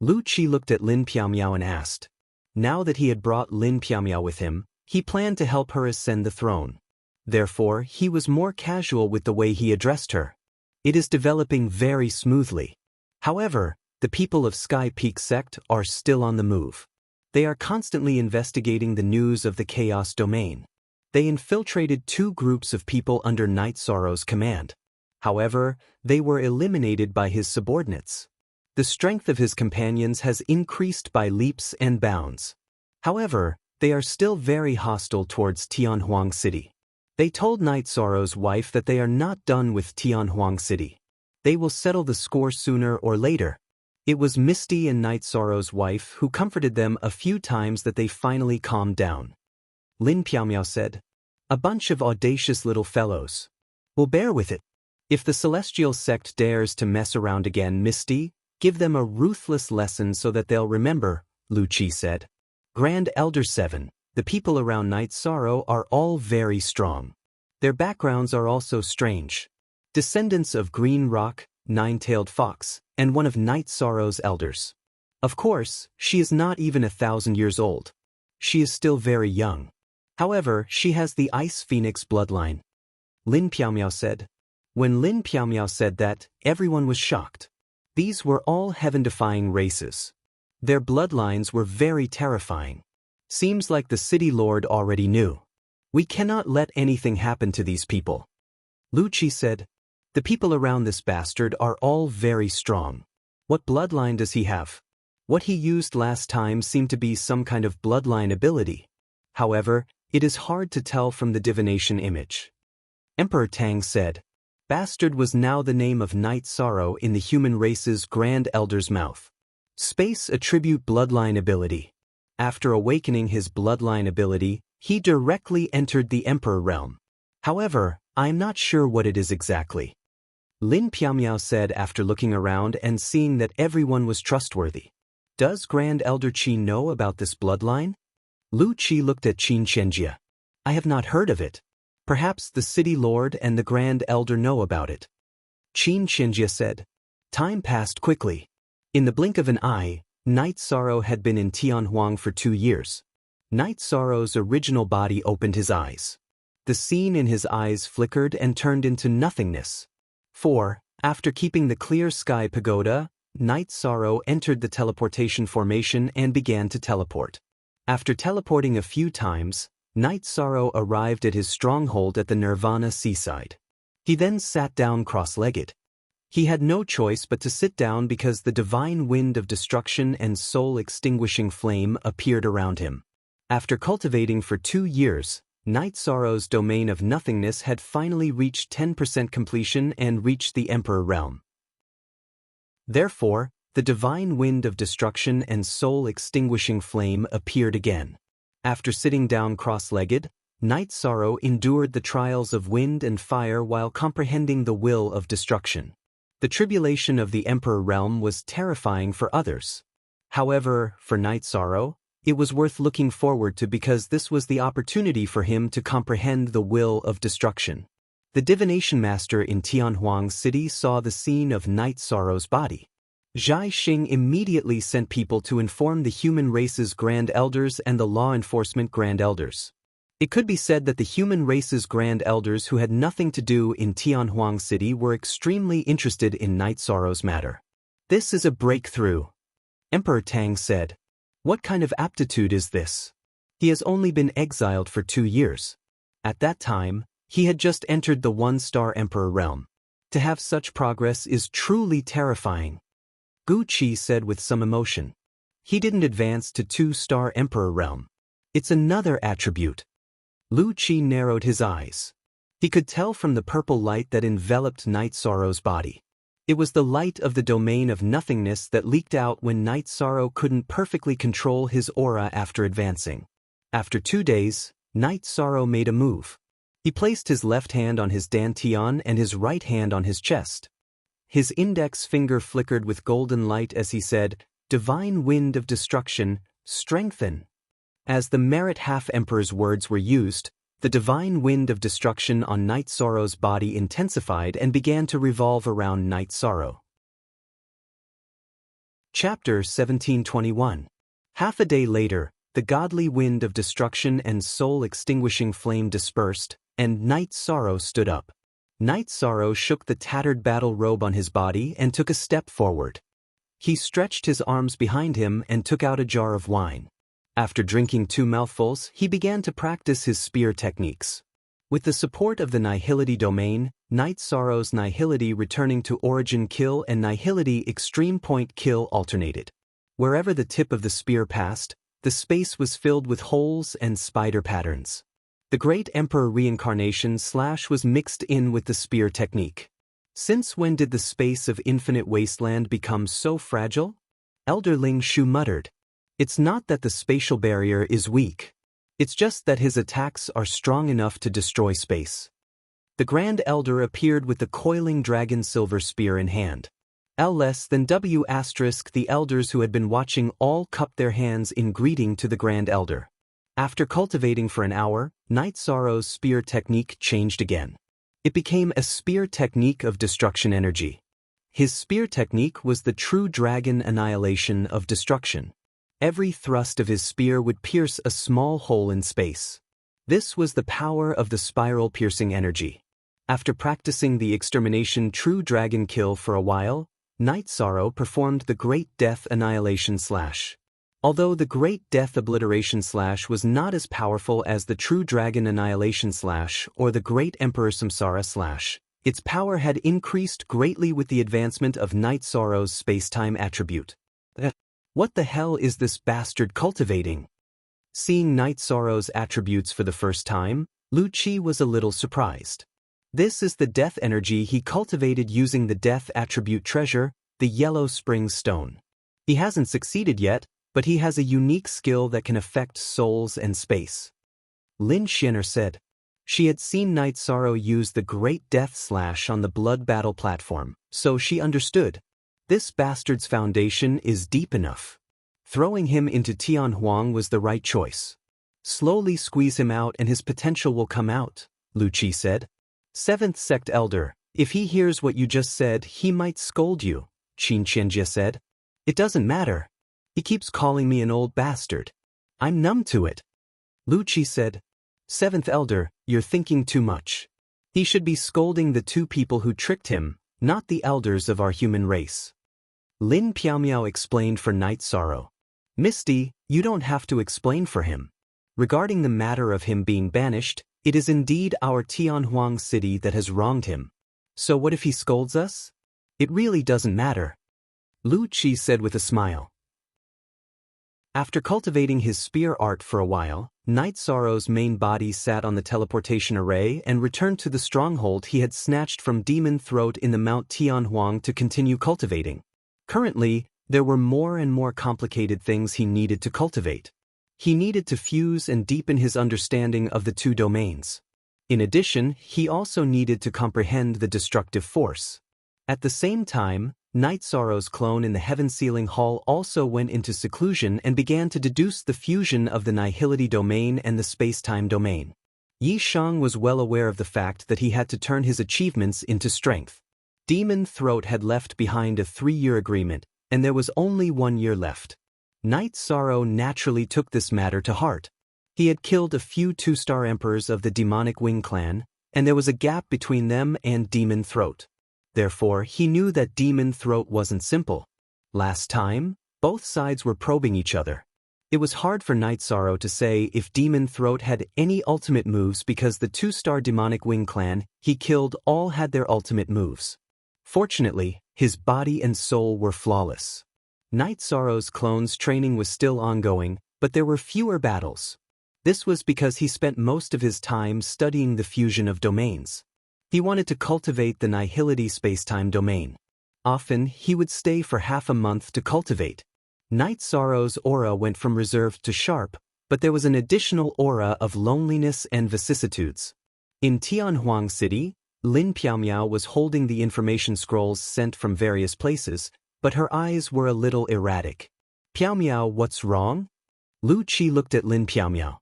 Lu Qi looked at Lin Piaomiao and asked. Now that he had brought Lin Piaomiao with him, he planned to help her ascend the throne. Therefore, he was more casual with the way he addressed her. It is developing very smoothly. However, the people of Sky Peak Sect are still on the move. They are constantly investigating the news of the Chaos Domain. They infiltrated 2 groups of people under Night Sorrow's command. However, they were eliminated by his subordinates. The strength of his companions has increased by leaps and bounds. However, they are still very hostile towards Tianhuang City. They told Night Sorrow's wife that they are not done with Tianhuang City. They will settle the score sooner or later. It was Misty and Night Sorrow's wife who comforted them a few times that they finally calmed down. Lin Piaomiao said, "A bunch of audacious little fellows. We'll bear with it. If the Celestial Sect dares to mess around again, Misty, give them a ruthless lesson so that they'll remember," Lu Qi said. Grand Elder 7, the people around Night Sorrow are all very strong. Their backgrounds are also strange. Descendants of Green Rock, Nine-Tailed Fox, and one of Night Sorrow's elders. Of course, she is not even 1,000 years old. She is still very young. However, she has the Ice Phoenix bloodline. Lin Piaomiao said. When Lin Piaomiao said that, everyone was shocked. These were all heaven-defying races. Their bloodlines were very terrifying. Seems like the city lord already knew. We cannot let anything happen to these people. Lu Qi said. The people around this bastard are all very strong. What bloodline does he have? What he used last time seemed to be some kind of bloodline ability. However, it is hard to tell from the divination image. Emperor Tang said. Bastard was now the name of Night Sorrow in the human race's Grand Elder's mouth. Space attribute bloodline ability. After awakening his bloodline ability, he directly entered the Emperor realm. However, I am not sure what it is exactly. Lin Piaomiao said after looking around and seeing that everyone was trustworthy. Does Grand Elder Qin know about this bloodline? Lu Qi looked at Qin Shenjia. I have not heard of it. Perhaps the city lord and the Grand Elder know about it. Qin Shenjia said. Time passed quickly. In the blink of an eye, Night Sorrow had been in Tianhuang for 2 years. Night Sorrow's original body opened his eyes. The scene in his eyes flickered and turned into nothingness. 4. After keeping the clear sky pagoda, Night Sorrow entered the teleportation formation and began to teleport. After teleporting a few times, Night Sorrow arrived at his stronghold at the Nirvana seaside. He then sat down cross-legged. He had no choice but to sit down because the divine wind of destruction and soul-extinguishing flame appeared around him. After cultivating for 2 years, Night Sorrow's domain of nothingness had finally reached 10% completion and reached the Emperor realm. Therefore, the divine wind of destruction and soul-extinguishing flame appeared again. After sitting down cross-legged, Night Sorrow endured the trials of wind and fire while comprehending the will of destruction. The tribulation of the Emperor realm was terrifying for others. However, for Night Sorrow, it was worth looking forward to because this was the opportunity for him to comprehend the will of destruction. The divination master in Tianhuang City saw the scene of Night Sorrow's body. Zhai Xing immediately sent people to inform the human race's Grand Elders and the law enforcement Grand Elders. It could be said that the human race's Grand Elders who had nothing to do in Tianhuang City were extremely interested in Night Sorrow's matter. This is a breakthrough. Emperor Tang said. What kind of aptitude is this? He has only been exiled for 2 years. At that time, he had just entered the 1-star Emperor realm. To have such progress is truly terrifying. Gu Qi said with some emotion. He didn't advance to 2-star Emperor realm. It's another attribute. Lu Qi narrowed his eyes. He could tell from the purple light that enveloped Night Sorrow's body. It was the light of the domain of nothingness that leaked out when Night Sorrow couldn't perfectly control his aura after advancing. After 2 days, Night Sorrow made a move. He placed his left hand on his dantian and his right hand on his chest. His index finger flickered with golden light as he said, Divine wind of destruction, strengthen. As the Merit Half-Emperor's words were used, the divine wind of destruction on Night Sorrow's body intensified and began to revolve around Night Sorrow. Chapter 1721. Half a day later, the godly wind of destruction and soul-extinguishing flame dispersed, and Night Sorrow stood up. Night Sorrow shook the tattered battle robe on his body and took a step forward. He stretched his arms behind him and took out a jar of wine. After drinking 2 mouthfuls, he began to practice his spear techniques. With the support of the Nihility domain, Night Sorrow's Nihility returning to Origin Kill and Nihility Extreme Point Kill alternated. Wherever the tip of the spear passed, the space was filled with holes and spider patterns. The Great Emperor Reincarnation / was mixed in with the spear technique. Since when did the space of infinite wasteland become so fragile? Elder Ling Shu muttered. It's not that the spatial barrier is weak. It's just that his attacks are strong enough to destroy space. The Grand Elder appeared with the coiling dragon silver spear in hand. L-W*, the elders who had been watching all cupped their hands in greeting to the Grand Elder. After cultivating for an hour, Night Sorrow's spear technique changed again. It became a spear technique of destruction energy. His spear technique was the true dragon annihilation of destruction. Every thrust of his spear would pierce a small hole in space. This was the power of the spiral-piercing energy. After practicing the extermination true dragon kill for a while, Night Sorrow performed the Great Death Annihilation /. Although the Great Death Obliteration / was not as powerful as the True Dragon Annihilation / or the Great Emperor Samsara /, its power had increased greatly with the advancement of Night Sorrow's space-time attribute. What the hell is this bastard cultivating? Seeing Night Sorrow's attributes for the first time, Lu Qi was a little surprised. This is the death energy he cultivated using the death attribute treasure, the Yellow Spring Stone. He hasn't succeeded yet, but he has a unique skill that can affect souls and space. Lin Xianer said. She had seen Night Sorrow use the Great Death / on the Blood Battle platform, so she understood. This bastard's foundation is deep enough. Throwing him into Tianhuang was the right choice. Slowly squeeze him out and his potential will come out, Lu Qi said. 7th Sect Elder, if he hears what you just said, he might scold you, Qin Qianjie said. It doesn't matter. He keeps calling me an old bastard. I'm numb to it. Lu Qi said. 7th Elder, you're thinking too much. He should be scolding the 2 people who tricked him, not the elders of our human race. Lin Piaomiao explained for Night Sorrow. Misty, you don't have to explain for him. Regarding the matter of him being banished, it is indeed our Tianhuang city that has wronged him. So what if he scolds us? It really doesn't matter. Lu Qi said with a smile. After cultivating his spear art for a while, Night Sorrow's main body sat on the teleportation array and returned to the stronghold he had snatched from Demon Throat in the Mount Tianhuang to continue cultivating. Currently, there were more and more complicated things he needed to cultivate. He needed to fuse and deepen his understanding of the 2 domains. In addition, he also needed to comprehend the destructive force. At the same time, Night Sorrow's clone in the Heaven Sealing Hall also went into seclusion and began to deduce the fusion of the Nihility domain and the space-time domain. Yi Shang was well aware of the fact that he had to turn his achievements into strength. Demon Throat had left behind a 3-year agreement, and there was only 1 year left. Night Sorrow naturally took this matter to heart. He had killed a few 2-star emperors of the Demonic Wing clan, and there was a gap between them and Demon Throat. Therefore, he knew that Demon Throat wasn't simple. Last time, both sides were probing each other. It was hard for Night Sorrow to say if Demon Throat had any ultimate moves because the 2-star Demonic Wing clan he killed all had their ultimate moves. Fortunately, his body and soul were flawless. Night Sorrow's clone's training was still ongoing, but there were fewer battles. This was because he spent most of his time studying the fusion of domains. He wanted to cultivate the Nihility space-time domain. Often, he would stay for half a month to cultivate. Night Sorrow's aura went from reserved to sharp, but there was an additional aura of loneliness and vicissitudes. In Tianhuang City, Lin Piaomiao was holding the information scrolls sent from various places, but her eyes were a little erratic. Piaomiao, what's wrong? Lu Qi looked at Lin Piaomiao.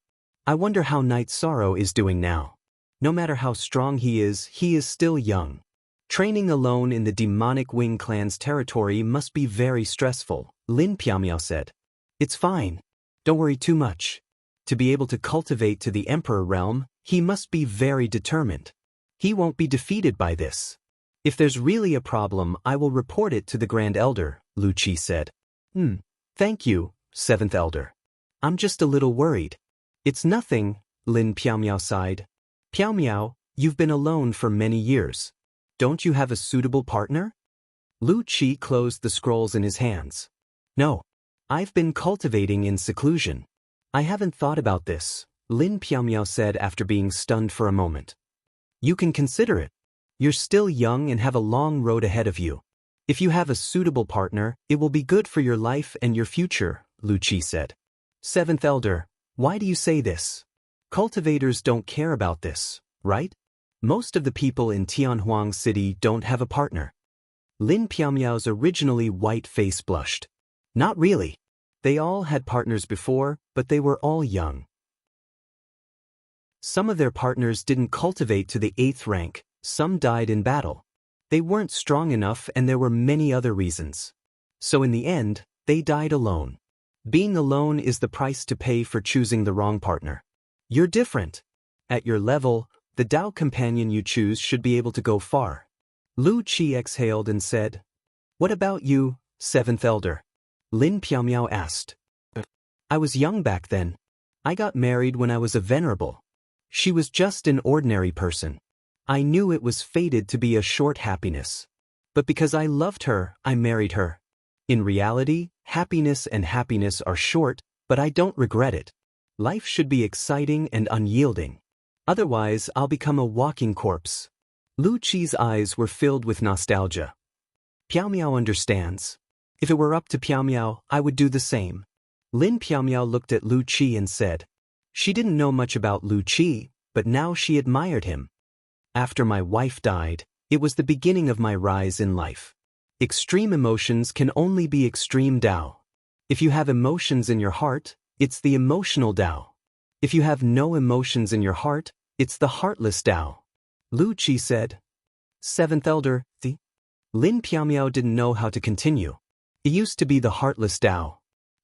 I wonder how Night Sorrow is doing now. No matter how strong he is still young. Training alone in the Demonic Wing clan's territory must be very stressful, Lin Piaomiao said. It's fine. Don't worry too much. To be able to cultivate to the emperor realm, he must be very determined. He won't be defeated by this. If there's really a problem, I will report it to the Grand Elder, Lu Qi said. Thank you, Seventh Elder. I'm just a little worried. It's nothing, Lin Piaomiao sighed. Piaomiao, you've been alone for many years. Don't you have a suitable partner? Lu Qi closed the scrolls in his hands. No. I've been cultivating in seclusion. I haven't thought about this, Lin Piaomiao said after being stunned for a moment. You can consider it. You're still young and have a long road ahead of you. If you have a suitable partner, it will be good for your life and your future, Lu Qi said. Seventh Elder, why do you say this? Cultivators don't care about this, right? Most of the people in Tianhuang City don't have a partner. Lin Piaomiao's originally white face blushed. Not really. They all had partners before, but they were all young. Some of their partners didn't cultivate to the 8th rank, some died in battle. They weren't strong enough and there were many other reasons. So in the end, they died alone. Being alone is the price to pay for choosing the wrong partner. You're different. At your level, the Tao companion you choose should be able to go far. Lu Qi exhaled and said, What about you, Seventh Elder? Lin Piaomiao asked. I was young back then. I got married when I was a venerable. She was just an ordinary person. I knew it was fated to be a short happiness. But because I loved her, I married her. In reality, happiness and happiness are short, but I don't regret it. Life should be exciting and unyielding. Otherwise, I'll become a walking corpse. Lu Qi's eyes were filled with nostalgia. Piaomiao understands. If it were up to Piaomiao, I would do the same. Lin Piaomiao looked at Lu Qi and said. She didn't know much about Lu Qi, but now she admired him. After my wife died, it was the beginning of my rise in life. Extreme emotions can only be extreme Tao. If you have emotions in your heart, it's the emotional Tao. If you have no emotions in your heart, it's the heartless Tao. Lu Qi said. Seventh Elder, Lin Piaomiao didn't know how to continue. It used to be the heartless Tao.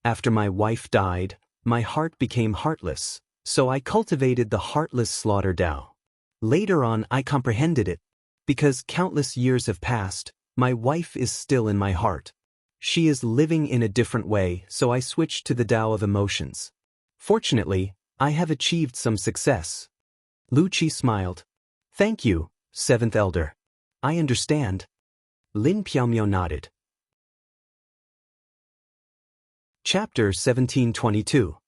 After my wife died, my heart became heartless, so I cultivated the heartless slaughter Tao. Later on I comprehended it. Because countless years have passed, my wife is still in my heart. She is living in a different way, so I switched to the Tao of emotions. Fortunately, I have achieved some success. Lu Qi smiled. Thank you, Seventh Elder. I understand. Lin Piaomiao nodded. Chapter 1722.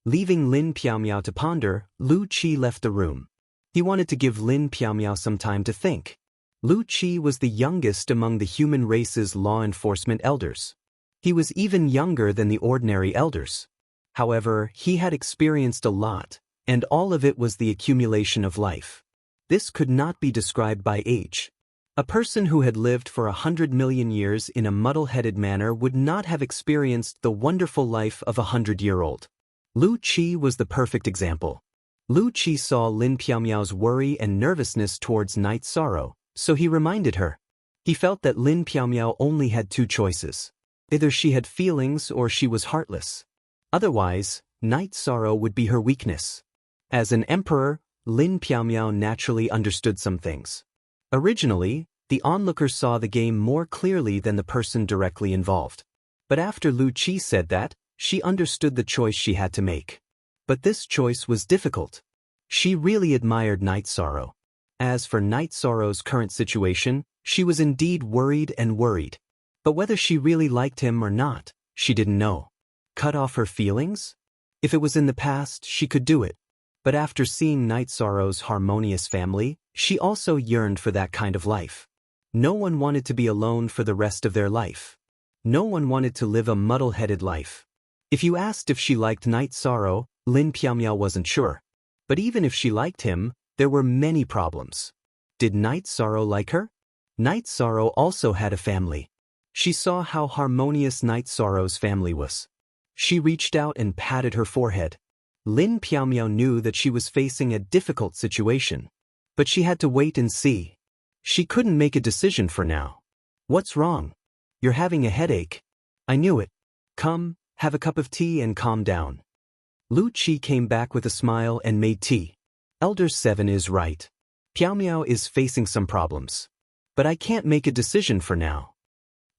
Leaving Lin Piaomiao to ponder, Lu Qi left the room. He wanted to give Lin Piaomiao some time to think. Lu Qi was the youngest among the human race's law enforcement elders. He was even younger than the ordinary elders. However, he had experienced a lot, and all of it was the accumulation of life. This could not be described by age. A person who had lived for 100 million years in a muddle-headed manner would not have experienced the wonderful life of a 100-year-old. Lu Qi was the perfect example. Lu Qi saw Lin Piaomiao's worry and nervousness towards Night Sorrow, so he reminded her. He felt that Lin Piaomiao only had two choices. Either she had feelings or she was heartless. Otherwise, Night Sorrow would be her weakness. As an emperor, Lin Piaomiao naturally understood some things. Originally, the onlooker saw the game more clearly than the person directly involved. But after Lu Qi said that, she understood the choice she had to make. But this choice was difficult. She really admired Night Sorrow. As for Night Sorrow's current situation, she was indeed worried and worried. But whether she really liked him or not, she didn't know. Cut off her feelings? If it was in the past, she could do it. But after seeing Night Sorrow's harmonious family, she also yearned for that kind of life. No one wanted to be alone for the rest of their life. No one wanted to live a muddle-headed life. If you asked if she liked Night Sorrow, Lin Piaomiao wasn't sure. But even if she liked him, there were many problems. Did Night Sorrow like her? Night Sorrow also had a family. She saw how harmonious Night Sorrow's family was. She reached out and patted her forehead. Lin Piaomiao knew that she was facing a difficult situation. But she had to wait and see. She couldn't make a decision for now. What's wrong? You're having a headache. I knew it. Come, have a cup of tea and calm down. Lu Qi came back with a smile and made tea. Elder 7 is right. Piao Miao is facing some problems. But I can't make a decision for now.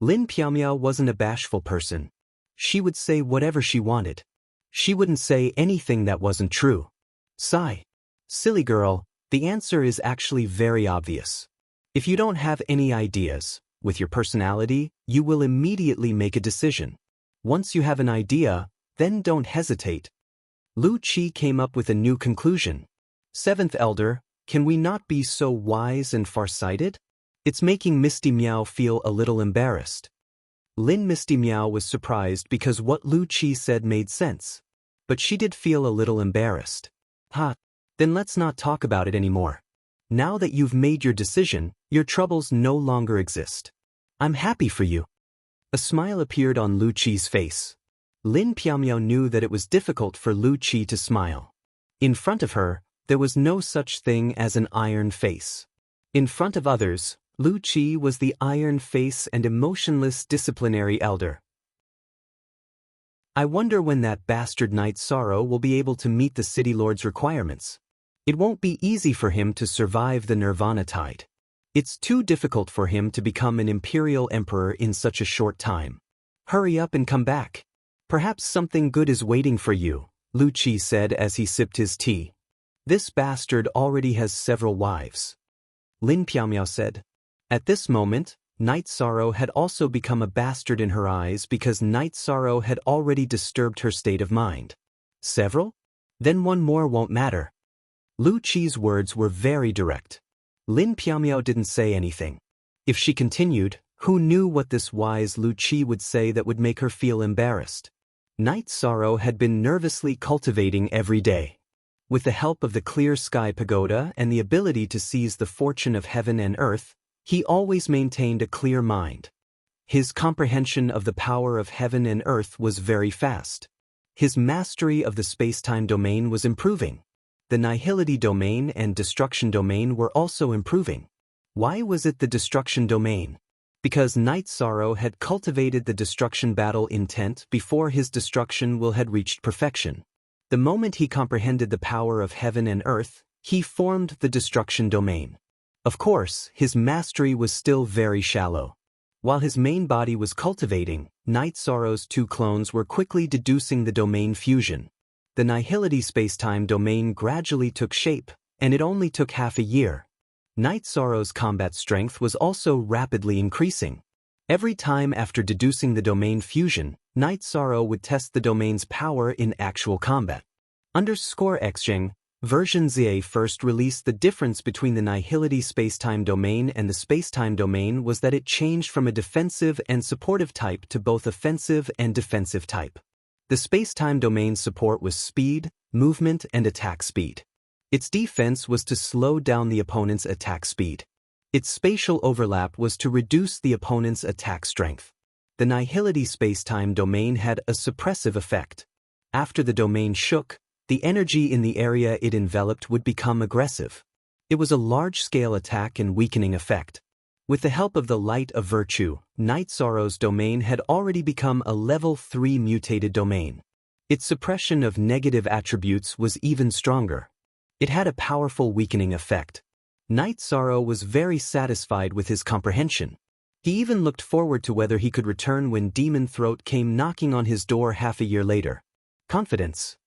Lin Piao Miao wasn't a bashful person. She would say whatever she wanted. She wouldn't say anything that wasn't true. Sigh. Silly girl, the answer is actually very obvious. If you don't have any ideas, with your personality, you will immediately make a decision. Once you have an idea, then don't hesitate. Lu Qi came up with a new conclusion. Seventh Elder, can we not be so wise and farsighted? It's making Misty Meow feel a little embarrassed. Lin Misty Meow was surprised because what Lu Qi said made sense. But she did feel a little embarrassed. Then let's not talk about it anymore. Now that you've made your decision, your troubles no longer exist. I'm happy for you. A smile appeared on Lu Qi's face. Lin Piao knew that it was difficult for Lu Qi to smile. In front of her, there was no such thing as an iron face. In front of others, Lu Qi was the iron face and emotionless disciplinary elder. I wonder when that bastard Knight Sorrow will be able to meet the City Lord's requirements. It won't be easy for him to survive the Nirvana tide. It's too difficult for him to become an imperial emperor in such a short time. Hurry up and come back. Perhaps something good is waiting for you, Lu Qi said as he sipped his tea. This bastard already has several wives. Lin Piao said. At this moment, Knight Sorrow had also become a bastard in her eyes because Knight Sorrow had already disturbed her state of mind. Several? Then one more won't matter. Lu Qi's words were very direct. Lin Piao didn't say anything. If she continued, who knew what this wise Lu Qi would say that would make her feel embarrassed? Knight Sorrow had been nervously cultivating every day. With the help of the clear sky pagoda and the ability to seize the fortune of heaven and earth, he always maintained a clear mind. His comprehension of the power of heaven and earth was very fast. His mastery of the space-time domain was improving. The nihility domain and destruction domain were also improving. Why was it the destruction domain? Because Knight Sorrow had cultivated the destruction battle intent before his destruction will had reached perfection. The moment he comprehended the power of heaven and earth, he formed the destruction domain. Of course, his mastery was still very shallow. While his main body was cultivating, Knight Sorrow's two clones were quickly deducing the domain fusion. The nihility space-time domain gradually took shape, and it only took half a year. Knight Sorrow's combat strength was also rapidly increasing. Every time after deducing the domain fusion, Knight Sorrow would test the domain's power in actual combat. _Xing, version ZA first released the difference between the nihility space-time domain and the space-time domain was that it changed from a defensive and supportive type to both offensive and defensive type. The space-time domain's support was speed, movement, and attack speed. Its defense was to slow down the opponent's attack speed. Its spatial overlap was to reduce the opponent's attack strength. The nihility space-time domain had a suppressive effect. After the domain shook, the energy in the area it enveloped would become aggressive. It was a large-scale attack and weakening effect. With the help of the Light of Virtue, Knight Sorrow's domain had already become a level 3 mutated domain. Its suppression of negative attributes was even stronger. It had a powerful weakening effect. Knight Sorrow was very satisfied with his comprehension. He even looked forward to whether he could return when Demon Throat came knocking on his door half a year later. Confidence.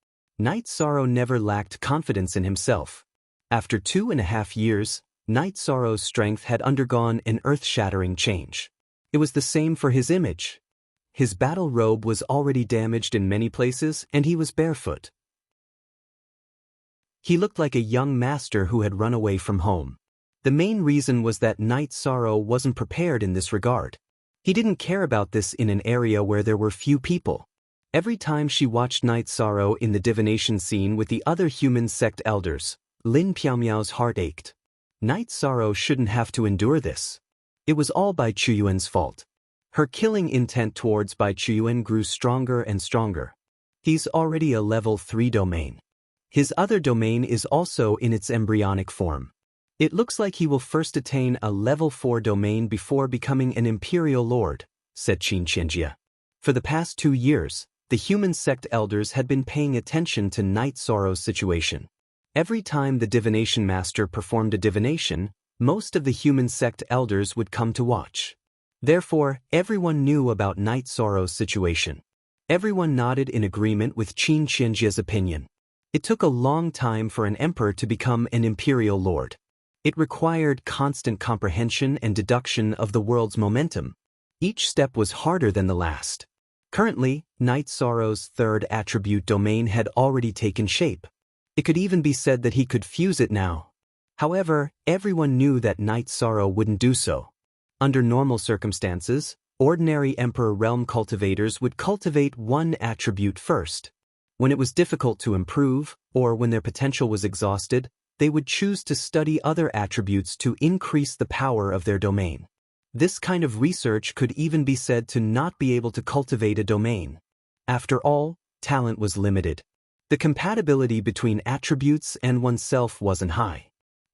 Knight Sorrow never lacked confidence in himself. After 2.5 years, Knight Sorrow's strength had undergone an earth-shattering change. It was the same for his image. His battle robe was already damaged in many places, and he was barefoot. He looked like a young master who had run away from home. The main reason was that Knight Sorrow wasn't prepared in this regard. He didn't care about this in an area where there were few people. Every time she watched Knight Sorrow in the divination scene with the other human sect elders, Lin Piao's heart ached. Knight Sorrow shouldn't have to endure this. It was all Bai Chuyuan's fault. Her killing intent towards Bai Chuyuan grew stronger and stronger. He's already a level 3 domain. His other domain is also in its embryonic form. It looks like he will first attain a level 4 domain before becoming an imperial lord, said Qin Qianjia. For the past 2 years, the human sect elders had been paying attention to Night Sorrow's situation. Every time the divination master performed a divination, most of the human sect elders would come to watch. Therefore, everyone knew about Night Sorrow's situation. Everyone nodded in agreement with Qin Qianjie's opinion. It took a long time for an emperor to become an imperial lord. It required constant comprehension and deduction of the world's momentum. Each step was harder than the last. Currently, Night Sorrow's third attribute domain had already taken shape. It could even be said that he could fuse it now. However, everyone knew that Night Sorrow wouldn't do so. Under normal circumstances, ordinary Emperor Realm cultivators would cultivate one attribute first. When it was difficult to improve, or when their potential was exhausted, they would choose to study other attributes to increase the power of their domain. This kind of research could even be said to not be able to cultivate a domain. After all, talent was limited. The compatibility between attributes and oneself wasn't high.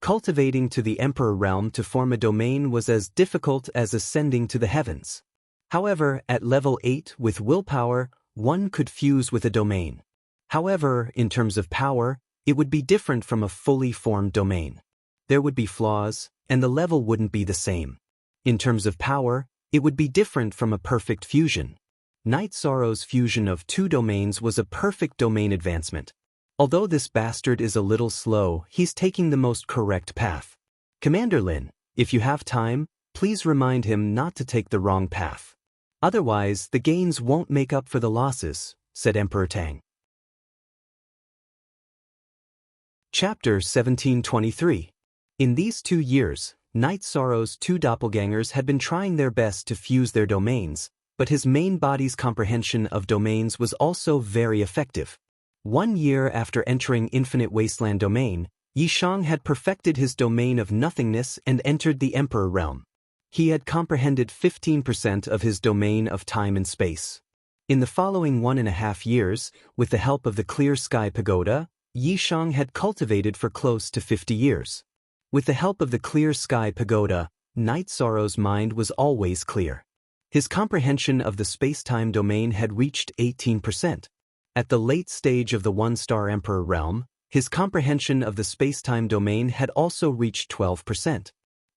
Cultivating to the Emperor Realm to form a domain was as difficult as ascending to the heavens. However, at level 8 with willpower, one could fuse with a domain. However, in terms of power, it would be different from a fully formed domain. There would be flaws, and the level wouldn't be the same. In terms of power, it would be different from a perfect fusion. Night Sorrow's fusion of 2 domains was a perfect domain advancement. Although this bastard is a little slow, he's taking the most correct path. Commander Lin, if you have time, please remind him not to take the wrong path. Otherwise, the gains won't make up for the losses, said Emperor Tang. Chapter 1723. In these 2 years, Night Sorrow's 2 doppelgangers had been trying their best to fuse their domains, but his main body's comprehension of domains was also very effective. 1 year after entering Infinite Wasteland domain, Yishang had perfected his domain of nothingness and entered the Emperor Realm. He had comprehended 15% of his domain of time and space. In the following 1.5 years, with the help of the Clear Sky Pagoda, Yishang had cultivated for close to 50 years. With the help of the Clear Sky Pagoda, Night Sorrow's mind was always clear. His comprehension of the space-time domain had reached 18%. At the late stage of the 1-star Emperor Realm, his comprehension of the space-time domain had also reached 12%.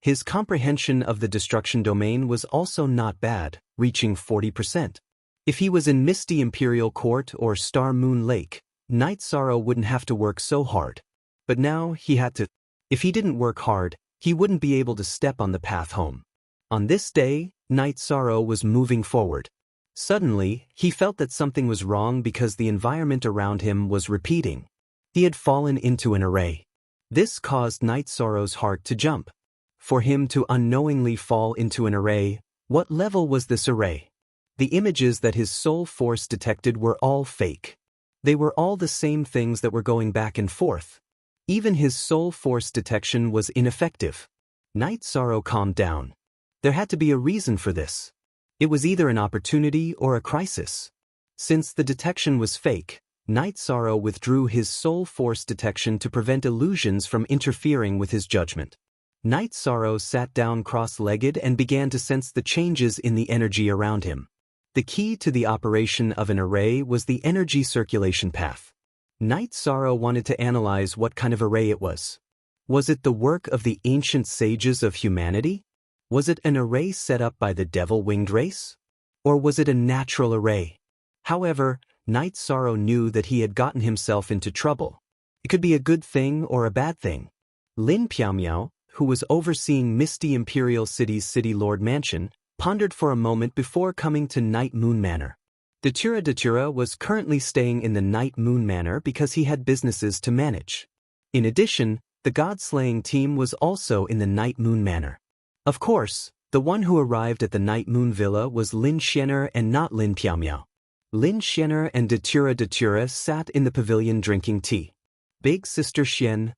His comprehension of the destruction domain was also not bad, reaching 40%. If he was in Misty Imperial Court or Star Moon Lake, Night Sorrow wouldn't have to work so hard. But now he had to. If he didn't work hard, he wouldn't be able to step on the path home. On this day, Night Sorrow was moving forward. Suddenly, he felt that something was wrong because the environment around him was repeating. He had fallen into an array. This caused Night Sorrow's heart to jump. For him to unknowingly fall into an array, what level was this array? The images that his soul force detected were all fake. They were all the same things that were going back and forth. Even his soul force detection was ineffective. Night Sorrow calmed down. There had to be a reason for this. It was either an opportunity or a crisis. Since the detection was fake, Night Sorrow withdrew his soul force detection to prevent illusions from interfering with his judgment. Night Sorrow sat down cross-legged and began to sense the changes in the energy around him. The key to the operation of an array was the energy circulation path. Night Sorrow wanted to analyze what kind of array it was. Was it the work of the ancient sages of humanity? Was it an array set up by the devil-winged race? Or was it a natural array? However, Night Sorrow knew that he had gotten himself into trouble. It could be a good thing or a bad thing. Lin Piaomiao, who was overseeing Misty Imperial City's City Lord Mansion, pondered for a moment before coming to Night Moon Manor. Datura was currently staying in the Night Moon Manor because he had businesses to manage. In addition, the God-slaying team was also in the Night Moon Manor. Of course, the one who arrived at the Night Moon Villa was Lin Xianer and not Lin Piaomiao. Lin Xianer and Datura sat in the pavilion drinking tea. Big Sister Xian,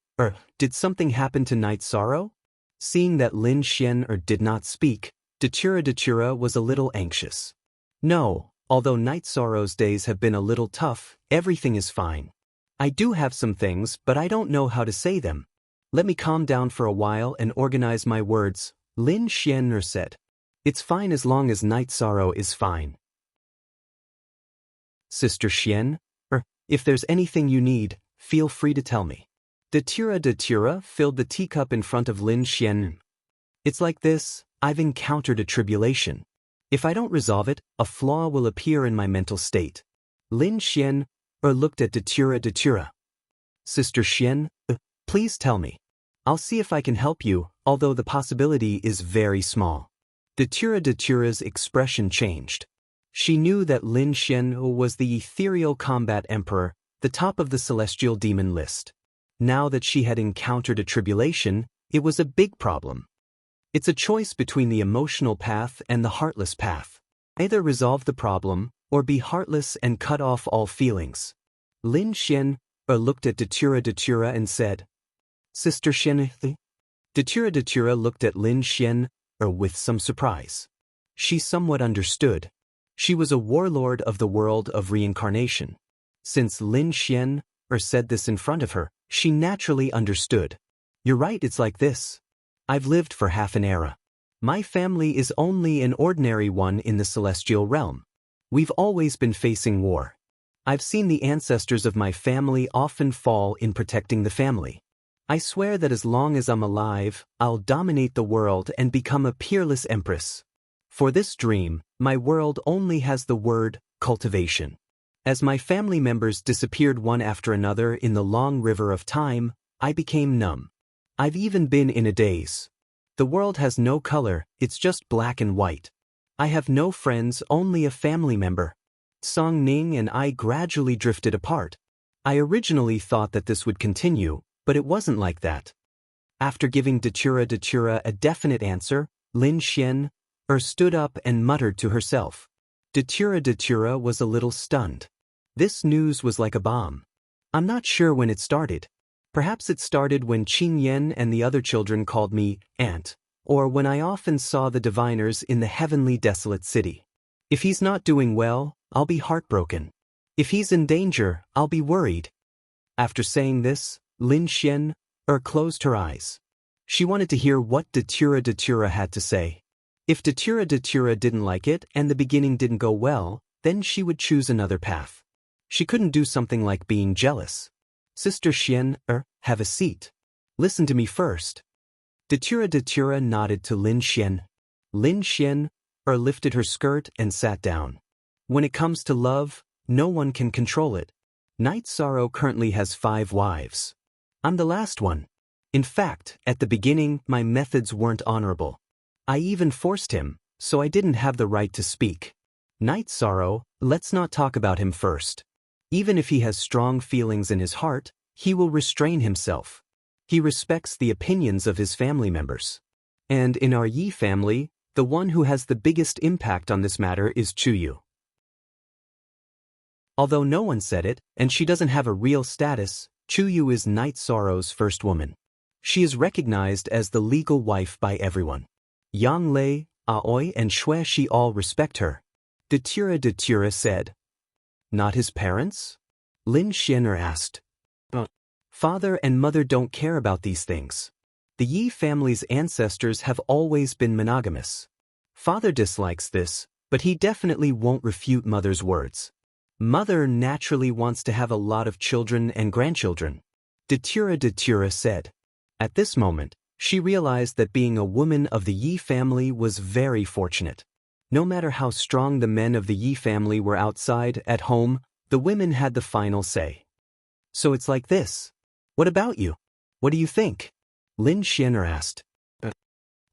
did something happen to Night Sorrow? Seeing that Lin Xianer did not speak, Datura was a little anxious. No, although Night Sorrow's days have been a little tough, everything is fine. I do have some things, but I don't know how to say them. Let me calm down for a while and organize my words, Lin Xianer said. It's fine as long as Night Sorrow is fine. Sister Xian, if there's anything you need, feel free to tell me. De Tura filled the teacup in front of Lin Xian. It's like this, I've encountered a tribulation. If I don't resolve it, a flaw will appear in my mental state. Lin Xian looked at De Tura. Sister Xian, please tell me. I'll see if I can help you, although the possibility is very small. De Tura's expression changed. She knew that Lin Xian was the ethereal combat emperor, the top of the celestial demon list. Now that she had encountered a tribulation, it was a big problem. It's a choice between the emotional path and the heartless path. Either resolve the problem, or be heartless and cut off all feelings. Lin Xian looked at De Tura and said, Sister Xian. De Tura looked at Lin Xian with some surprise. She somewhat understood. She was a warlord of the world of reincarnation. Since Lin Xian said this in front of her, she naturally understood. You're right, it's like this. I've lived for half an era. My family is only an ordinary one in the celestial realm. We've always been facing war. I've seen the ancestors of my family often fall in protecting the family. I swear that as long as I'm alive, I'll dominate the world and become a peerless empress. For this dream, my world only has the word cultivation. As my family members disappeared one after another in the long river of time, I became numb. I've even been in a daze. The world has no color, it's just black and white. I have no friends, only a family member. Song Ning and I gradually drifted apart. I originally thought that this would continue, but it wasn't like that. After giving De Tura a definite answer, Lin Xian stood up and muttered to herself. De Tura was a little stunned. This news was like a bomb. I'm not sure when it started. Perhaps it started when Qing Yan and the other children called me Aunt, or when I often saw the diviners in the heavenly desolate city. If he's not doing well, I'll be heartbroken. If he's in danger, I'll be worried. After saying this, Lin Xian closed her eyes. She wanted to hear what De Tura had to say. If De Tura didn't like it and the beginning didn't go well, then she would choose another path. She couldn't do something like being jealous. Sister Xian, have a seat. Listen to me first. De Tura nodded to Lin Xian. Lin Xian lifted her skirt and sat down. When it comes to love, no one can control it. Night Sorrow currently has 5 wives. I'm the last one. In fact, at the beginning, my methods weren't honorable. I even forced him, so I didn't have the right to speak. Night Sorrow, let's not talk about him first. Even if he has strong feelings in his heart, he will restrain himself. He respects the opinions of his family members. And in our Yi family, the one who has the biggest impact on this matter is Chuyu. Although no one said it, and she doesn't have a real status, Chuyu is Night Sorrow's first woman. She is recognized as the legal wife by everyone. Yang Lei, Aoi and Xue Shi all respect her. De Tura said. Not his parents? Lin Xian asked. Father and mother don't care about these things. The Yi family's ancestors have always been monogamous. Father dislikes this, but he definitely won't refute mother's words. Mother naturally wants to have a lot of children and grandchildren. De Tura said. At this moment, she realized that being a woman of the Yi family was very fortunate. No matter how strong the men of the Yi family were outside, at home, the women had the final say. So it's like this. What about you? What do you think? Lin Xian asked.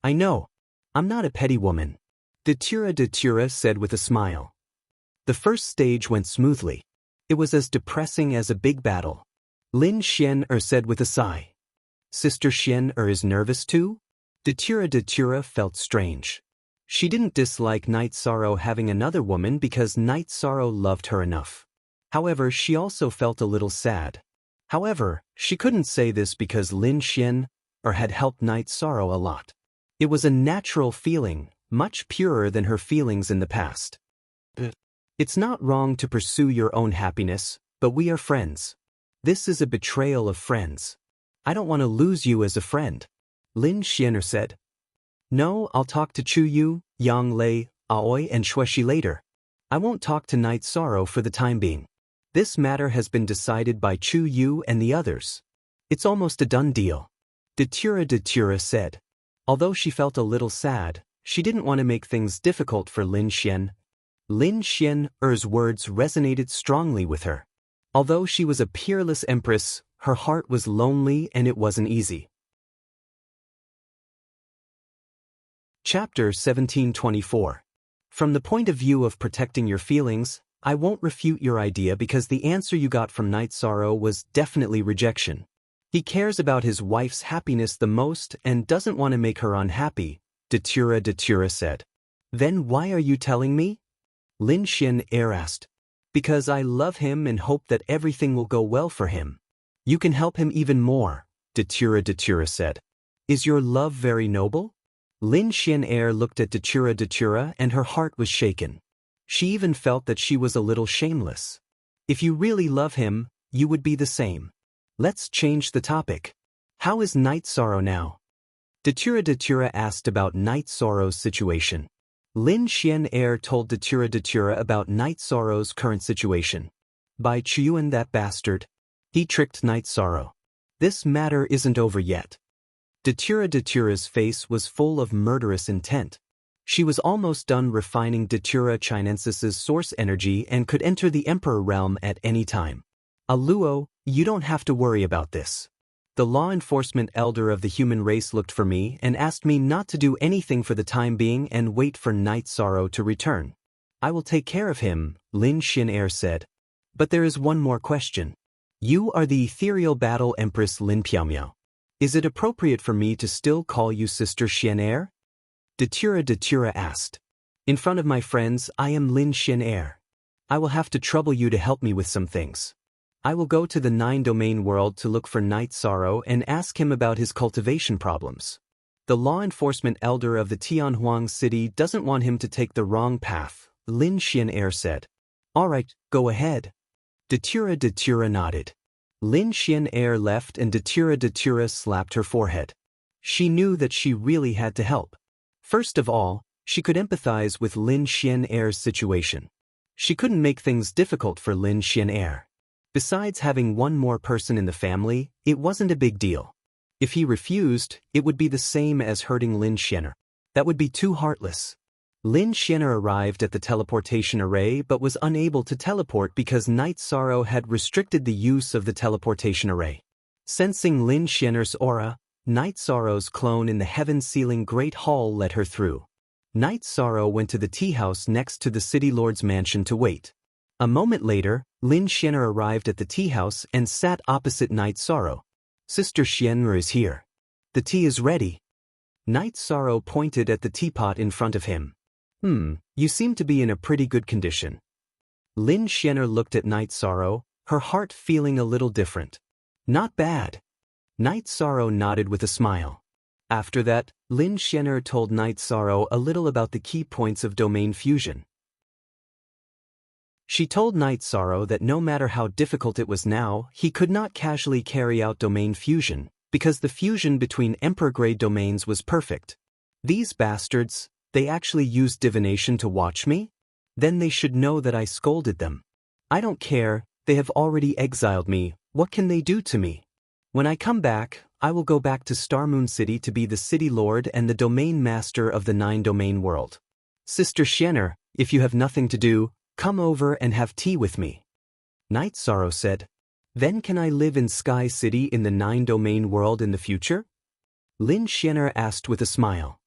I know. I'm not a petty woman. De Tura said with a smile. The first stage went smoothly. It was as depressing as a big battle. Lin Xian said with a sigh. Sister Xian is nervous too? De Tura felt strange. She didn't dislike Night Sorrow having another woman because Night Sorrow loved her enough. However, she also felt a little sad. However, she couldn't say this because Lin Xian had helped Night Sorrow a lot. It was a natural feeling, much purer than her feelings in the past. It's not wrong to pursue your own happiness, but we are friends. This is a betrayal of friends. I don't want to lose you as a friend. Lin Xian said. No, I'll talk to Chuyu, Yang Lei, Aoi and Xue Shi later. I won't talk to Night Sorrow for the time being. This matter has been decided by Chu Yu and the others. It's almost a done deal. Datura said. Although she felt a little sad, she didn't want to make things difficult for Lin Xian. Lin Xian's words resonated strongly with her. Although she was a peerless empress, her heart was lonely and it wasn't easy. Chapter 1724. From the point of view of protecting your feelings, I won't refute your idea because the answer you got from Night Sorrow was definitely rejection. He cares about his wife's happiness the most and doesn't want to make her unhappy, Datura said. Then why are you telling me? Lin Xian asked. Because I love him and hope that everything will go well for him. You can help him even more, Datura said. Is your love very noble? Lin Xian looked at Datura and her heart was shaken. She even felt that she was a little shameless. If you really love him, you would be the same. Let's change the topic. How is Night Sorrow now? Datura asked about Night Sorrow's situation. Lin Xian told Datura about Night Sorrow's current situation. By Chuyuan that bastard. He tricked Night Sorrow. This matter isn't over yet. Datura's face was full of murderous intent. She was almost done refining Datura Chinensis's source energy and could enter the Emperor realm at any time. Aluo, you don't have to worry about this. The law enforcement elder of the human race looked for me and asked me not to do anything for the time being and wait for Night Sorrow to return. I will take care of him, Lin Xian said. But there is one more question. You are the ethereal battle empress Lin Piaomiao. Is it appropriate for me to still call you Sister Xian? Datura asked. In front of my friends, I am Lin Xian. I will have to trouble you to help me with some things. I will go to the 9-domain world to look for Night Sorrow and ask him about his cultivation problems. The law enforcement elder of the Tianhuang city doesn't want him to take the wrong path, Lin Xian said. All right, go ahead. Datura nodded. Lin Xian left and Datura slapped her forehead. She knew that she really had to help. First of all, she could empathize with Lin Xian's situation. She couldn't make things difficult for Lin Xian. Besides having one more person in the family, it wasn't a big deal. If he refused, it would be the same as hurting Lin Xian. That would be too heartless. Lin Xian arrived at the teleportation array but was unable to teleport because Night Sorrow had restricted the use of the teleportation array. Sensing Lin Xian's aura, Night Sorrow's clone in the heaven-sealing Great Hall let her through. Night Sorrow went to the tea house next to the city lord's mansion to wait. A moment later, Lin Xian arrived at the tea house and sat opposite Night Sorrow. Sister Xian is here. The tea is ready. Night Sorrow pointed at the teapot in front of him. You seem to be in a pretty good condition. Lin Xian looked at Night Sorrow, her heart feeling a little different. Not bad. Night Sorrow nodded with a smile. After that, Lin Xian told Night Sorrow a little about the key points of domain fusion. She told Night Sorrow that no matter how difficult it was now, he could not casually carry out domain fusion, because the fusion between Emperor-grade domains was perfect. These bastards, they actually used divination to watch me? Then they should know that I scolded them. I don't care, they have already exiled me, what can they do to me? When I come back, I will go back to Starmoon City to be the city lord and the domain master of the 9-domain world. Sister Xian, if you have nothing to do, come over and have tea with me. Night Sorrow said. Then can I live in Sky City in the 9-domain world in the future? Lin Xian asked with a smile.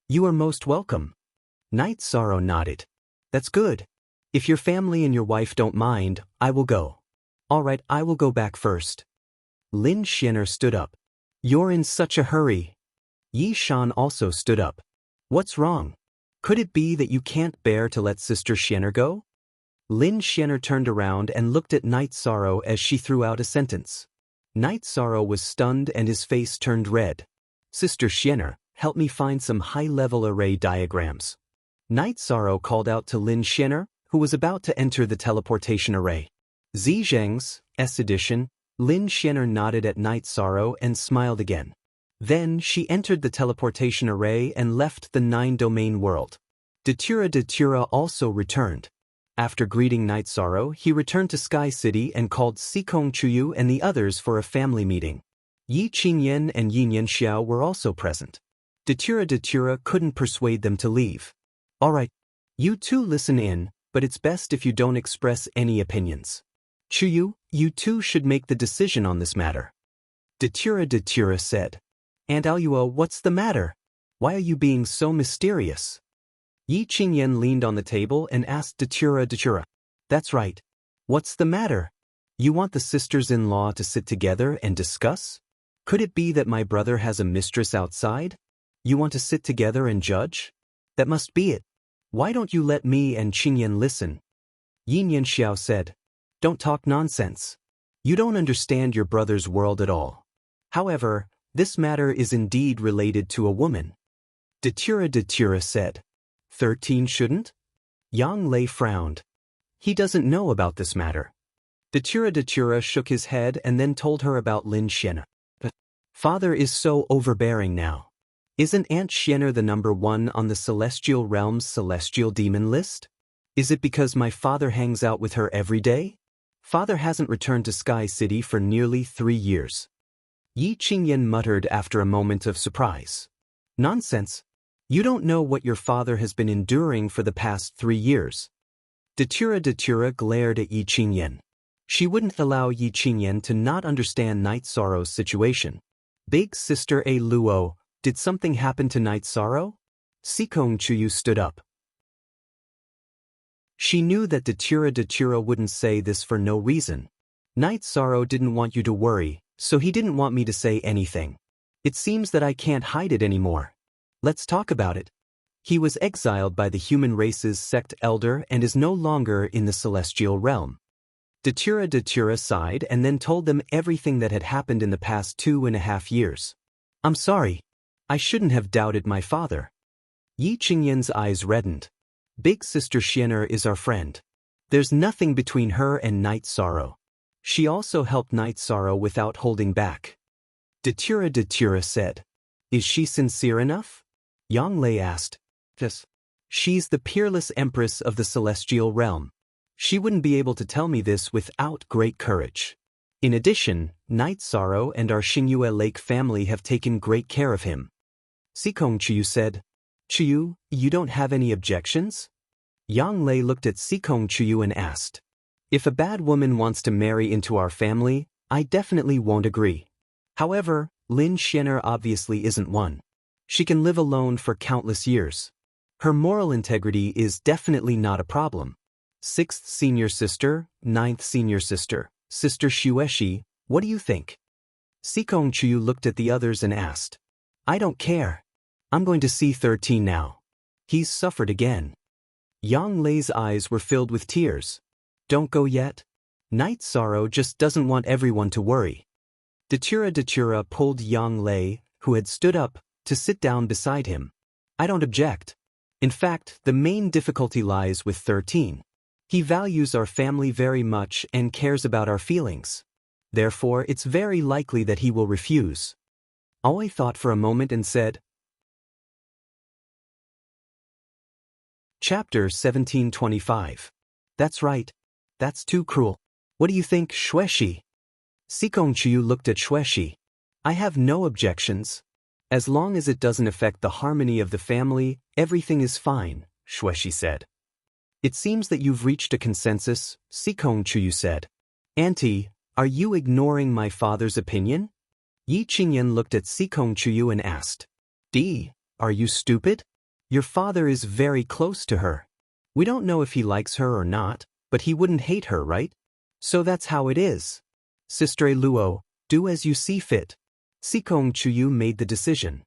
You are most welcome. Night Sorrow nodded. That's good. If your family and your wife don't mind, I will go. All right, I will go back first. Lin Xian stood up. You're in such a hurry. Yi Shan also stood up. What's wrong? Could it be that you can't bear to let Sister Xian go? Lin Xian turned around and looked at Night Sorrow as she threw out a sentence. Night Sorrow was stunned and his face turned red. Sister Xian, help me find some high-level array diagrams. Night Sorrow called out to Lin Xian, who was about to enter the teleportation array. Zheng's S edition. Lin Xian nodded at Night Sorrow and smiled again. Then she entered the teleportation array and left the 9-domain world. Datura also returned. After greeting Night Sorrow, he returned to Sky City and called Sikong Chuyu and the others for a family meeting. Yi Qingyan and Yin Xiao were also present. Datura couldn't persuade them to leave. Alright, you two listen in, but it's best if you don't express any opinions. Chuyu, you two should make the decision on this matter. Datura said. Aunt Aluo, what's the matter? Why are you being so mysterious? Yi Qingyan leaned on the table and asked Datura. That's right. What's the matter? You want the sisters-in-law to sit together and discuss? Could it be that my brother has a mistress outside? You want to sit together and judge? That must be it. Why don't you let me and Qingyan listen? Yin Xiao said. Don't talk nonsense. You don't understand your brother's world at all. However, this matter is indeed related to a woman. Datura said. 13 shouldn't? Yang Lei frowned. He doesn't know about this matter. Datura shook his head and then told her about Lin Xian'er. But father is so overbearing now. Isn't Aunt Xian'er the number one on the Celestial Realm's Celestial Demon list? Is it because my father hangs out with her every day? Father hasn't returned to Sky City for nearly 3 years. Yi Qingyan muttered after a moment of surprise. Nonsense. You don't know what your father has been enduring for the past 3 years. Datura glared at Yi Qingyan. She wouldn't allow Yi Qingyan to not understand Night Sorrow's situation. Big Sister A Luo, did something happen to Night Sorrow? Sikong Chuyu stood up. She knew that Datura wouldn't say this for no reason. Night Sorrow didn't want you to worry, so he didn't want me to say anything. It seems that I can't hide it anymore. Let's talk about it. He was exiled by the human race's sect elder and is no longer in the celestial realm. Datura sighed and then told them everything that had happened in the past 2.5 years. I'm sorry. I shouldn't have doubted my father. Yi Qingyan's eyes reddened. Big Sister Xian'er is our friend. There's nothing between her and Night Sorrow. She also helped Night Sorrow without holding back. Datura said. Is she sincere enough? Yang Lei asked. Yes. She's the peerless empress of the celestial realm. She wouldn't be able to tell me this without great courage. In addition, Night Sorrow and our Xingyue Lake family have taken great care of him. Sikong Chuyu said. Chuyu, you don't have any objections? Yang Lei looked at Sikong Chuyu and asked. If a bad woman wants to marry into our family, I definitely won't agree. However, Lin Xian'er obviously isn't one. She can live alone for countless years. Her moral integrity is definitely not a problem. 6th senior sister, 9th senior sister, Sister Xueshi, what do you think? Sikong Chuyu looked at the others and asked. I don't care. I'm going to see 13 now. He's suffered again. Yang Lei's eyes were filled with tears. Don't go yet. Night Sorrow just doesn't want everyone to worry. Datura pulled Yang Lei, who had stood up, to sit down beside him. I don't object. In fact, the main difficulty lies with 13. He values our family very much and cares about our feelings. Therefore, it's very likely that he will refuse. Aoi thought for a moment and said, Chapter 1725. That's right. That's too cruel. What do you think, Xueshi? Sikong Chuyu looked at Xueshi. I have no objections. As long as it doesn't affect the harmony of the family, everything is fine, Xueshi said. It seems that you've reached a consensus, Sikong Chuyu said. Auntie, are you ignoring my father's opinion? Yi Qingyan looked at Sikong Chuyu and asked. Are you stupid? Your father is very close to her. We don't know if he likes her or not, but he wouldn't hate her, right? So that's how it is. Sister Luo, do as you see fit. Sikong Chuyu made the decision.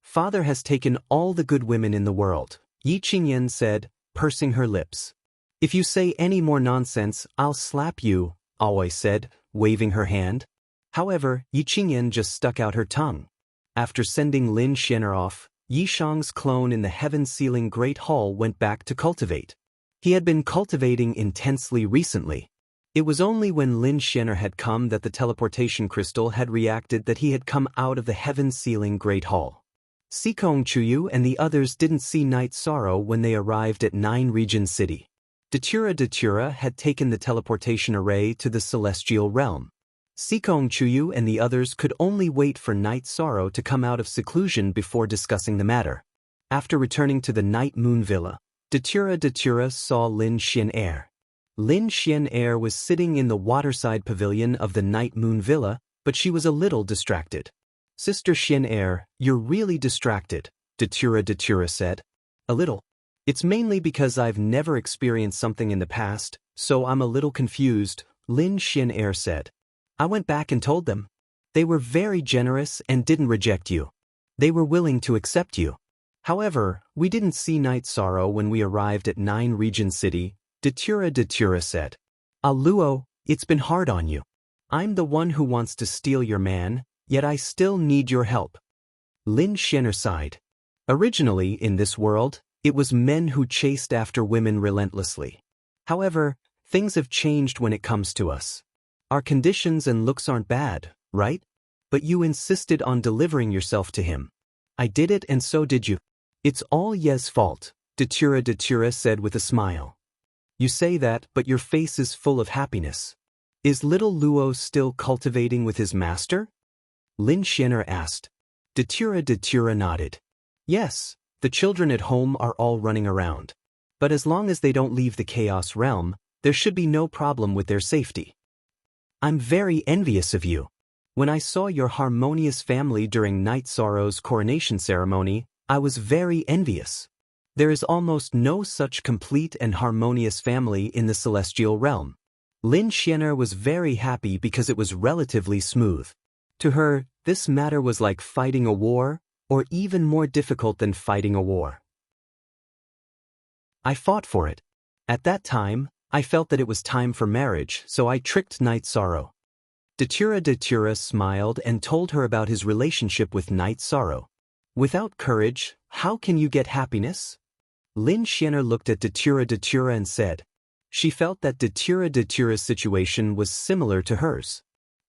Father has taken all the good women in the world, Yi Qingyan said, pursing her lips. If you say any more nonsense, I'll slap you, Aoi said, waving her hand. However, Yi Qingyan just stuck out her tongue. After sending Lin Xian'er off, Yi Shang's clone in the heaven-sealing Great Hall went back to cultivate. He had been cultivating intensely recently. It was only when Lin Xian'er had come that the teleportation crystal had reacted that he had come out of the heaven-sealing Great Hall. Sikong Chuyu and the others didn't see Night Sorrow when they arrived at 9 Region City. Datura had taken the teleportation array to the celestial realm. Sikong Chuyu and the others could only wait for Night Sorrow to come out of seclusion before discussing the matter. After returning to the Night Moon Villa, Datura saw Lin Xian-er. Lin Xian-er was sitting in the waterside pavilion of the Night Moon Villa, but she was a little distracted. "Sister Xian-er, you're really distracted," Datura said. "A little. It's mainly because I've never experienced something in the past, so I'm a little confused," Lin Xian-er said. "I went back and told them. They were very generous and didn't reject you. They were willing to accept you. However, we didn't see Night Sorrow when we arrived at 9 Region City," Datura said. "Luo, it's been hard on you. I'm the one who wants to steal your man, yet I still need your help." Lin Xian-er sighed. Originally, in this world, it was men who chased after women relentlessly. However, things have changed when it comes to us. Our conditions and looks aren't bad, right? But you insisted on delivering yourself to him. I did it and so did you. It's all Ye's fault, Datura said with a smile. You say that, but your face is full of happiness. Is little Luo still cultivating with his master? Lin Xian-er asked. Datura nodded. Yes, the children at home are all running around. But as long as they don't leave the Chaos Realm, there should be no problem with their safety. I'm very envious of you. When I saw your harmonious family during Night Sorrow's coronation ceremony, I was very envious. There is almost no such complete and harmonious family in the celestial realm. Lin Xian-er was very happy because it was relatively smooth. To her, this matter was like fighting a war, or even more difficult than fighting a war. I fought for it. At that time, I felt that it was time for marriage, so I tricked Night Sorrow. Datura smiled and told her about his relationship with Night Sorrow. Without courage, how can you get happiness? Lin Xian-er looked at Datura and said. She felt that Datura's situation was similar to hers.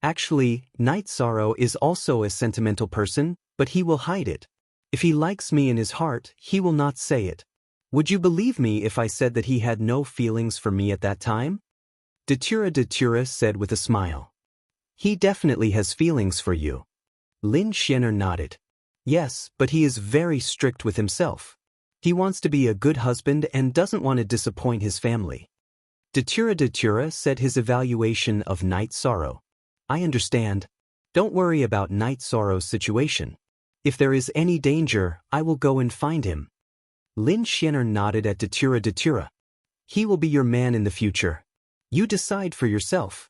Actually, Night Sorrow is also a sentimental person, but he will hide it. If he likes me in his heart, he will not say it. Would you believe me if I said that he had no feelings for me at that time? Datura said with a smile. He definitely has feelings for you. Lin Xian-er nodded. Yes, but he is very strict with himself. He wants to be a good husband and doesn't want to disappoint his family. Datura said his evaluation of Night Sorrow. I understand. Don't worry about Night Sorrow's situation. If there is any danger, I will go and find him. Lin Xian-er nodded at Datura. He will be your man in the future. You decide for yourself.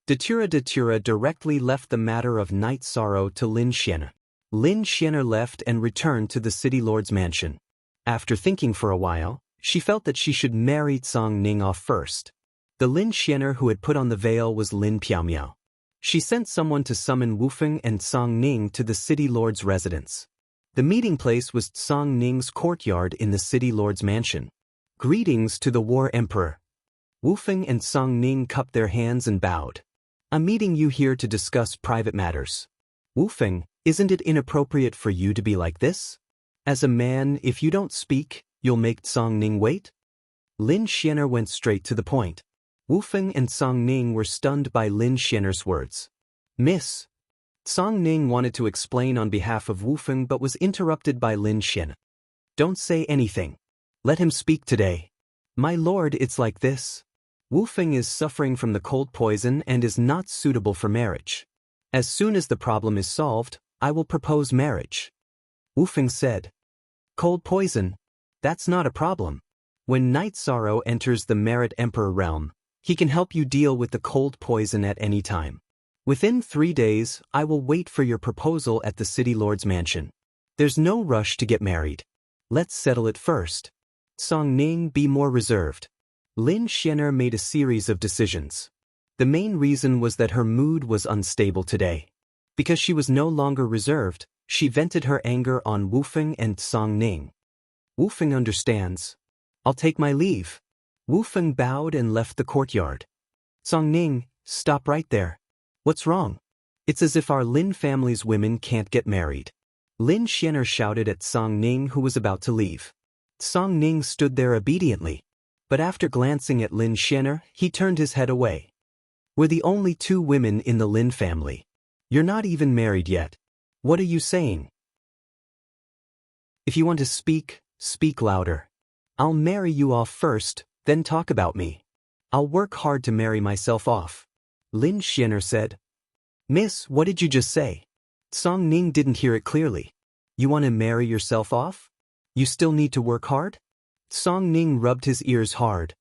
Datura directly left the matter of Night Sorrow to Lin Xian-er. Lin Xian-er left and returned to the City Lord's mansion. After thinking for a while, she felt that she should marry Song Ning off first. The Lin Xian-er who had put on the veil was Lin Piaomiao. She sent someone to summon Wufeng and Song Ning to the City Lord's residence. The meeting place was Song Ning's courtyard in the City Lord's mansion. Greetings to the War Emperor. Wufeng and Song Ning cupped their hands and bowed. I'm meeting you here to discuss private matters. Wufeng, isn't it inappropriate for you to be like this? As a man, if you don't speak, you'll make Song Ning wait? Lin Xian-er went straight to the point. Wufeng and Song Ning were stunned by Lin Xian-er's words. Miss. Song Ning wanted to explain on behalf of Wufeng but was interrupted by Lin Xian. Don't say anything. Let him speak today. My lord, it's like this. Wufeng is suffering from the cold poison and is not suitable for marriage. As soon as the problem is solved, I will propose marriage. Wufeng said. Cold poison? That's not a problem. When Night Sorrow enters the Merit Emperor realm, he can help you deal with the cold poison at any time. Within 3 days, I will wait for your proposal at the City Lord's mansion. There's no rush to get married. Let's settle it first. Song Ning, be more reserved. Lin Xian-er made a series of decisions. The main reason was that her mood was unstable today. Because she was no longer reserved, she vented her anger on Wufeng and Song Ning. Wufeng understands. I'll take my leave. Wufeng bowed and left the courtyard. Song Ning, stop right there. What's wrong? It's as if our Lin family's women can't get married. Lin Xian-er shouted at Song Ning who was about to leave. Song Ning stood there obediently. But after glancing at Lin Xian'er, he turned his head away. We're the only two women in the Lin family. You're not even married yet. What are you saying? If you want to speak, speak louder. I'll marry you off first, then talk about me. I'll work hard to marry myself off. Lin Xian'er said. Miss, what did you just say? Song Ning didn't hear it clearly. You want to marry yourself off? You still need to work hard? Song Ning rubbed his ears hard.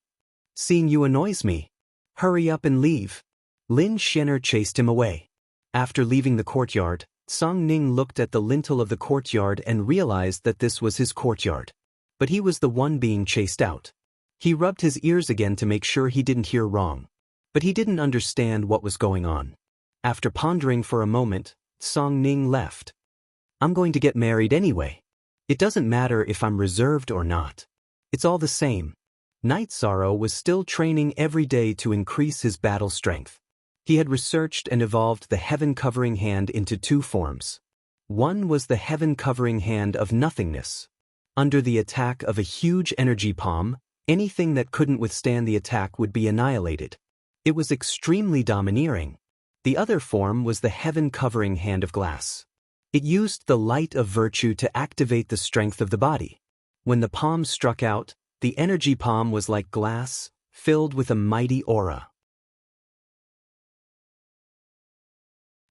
Seeing you annoys me. Hurry up and leave. Lin Xian'er chased him away. After leaving the courtyard, Song Ning looked at the lintel of the courtyard and realized that this was his courtyard. But he was the one being chased out. He rubbed his ears again to make sure he didn't hear wrong. But he didn't understand what was going on. After pondering for a moment, Song Ning left. I'm going to get married anyway. It doesn't matter if I'm reserved or not. It's all the same. Night Sorrow was still training every day to increase his battle strength. He had researched and evolved the heaven-covering hand into two forms. One was the heaven-covering hand of nothingness. Under the attack of a huge energy palm, anything that couldn't withstand the attack would be annihilated. It was extremely domineering. The other form was the heaven-covering hand of glass. It used the light of virtue to activate the strength of the body. When the palm struck out, the energy palm was like glass, filled with a mighty aura.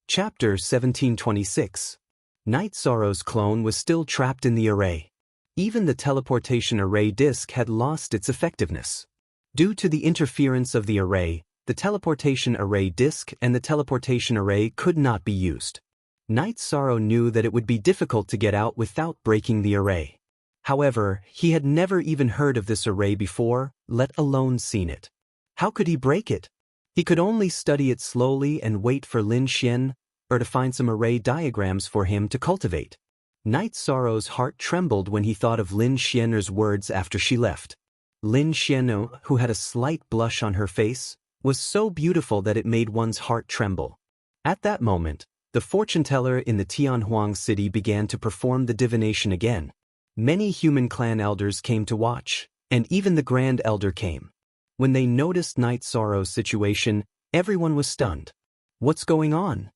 Chapter 1726. Night Sorrow's clone was still trapped in the array. Even the teleportation array disk had lost its effectiveness. Due to the interference of the array, the teleportation array disk and the teleportation array could not be used. Night Sorrow knew that it would be difficult to get out without breaking the array. However, he had never even heard of this array before, let alone seen it. How could he break it? He could only study it slowly and wait for Lin Xian, or to find some array diagrams for him to cultivate. Night Sorrow's heart trembled when he thought of Lin Xian'er's words after she left. Lin Xian'er, who had a slight blush on her face, was so beautiful that it made one's heart tremble. At that moment, the fortune-teller in the Tianhuang city began to perform the divination again. Many human clan elders came to watch, and even the Grand Elder came. When they noticed Night Sorrow's situation, everyone was stunned. What's going on?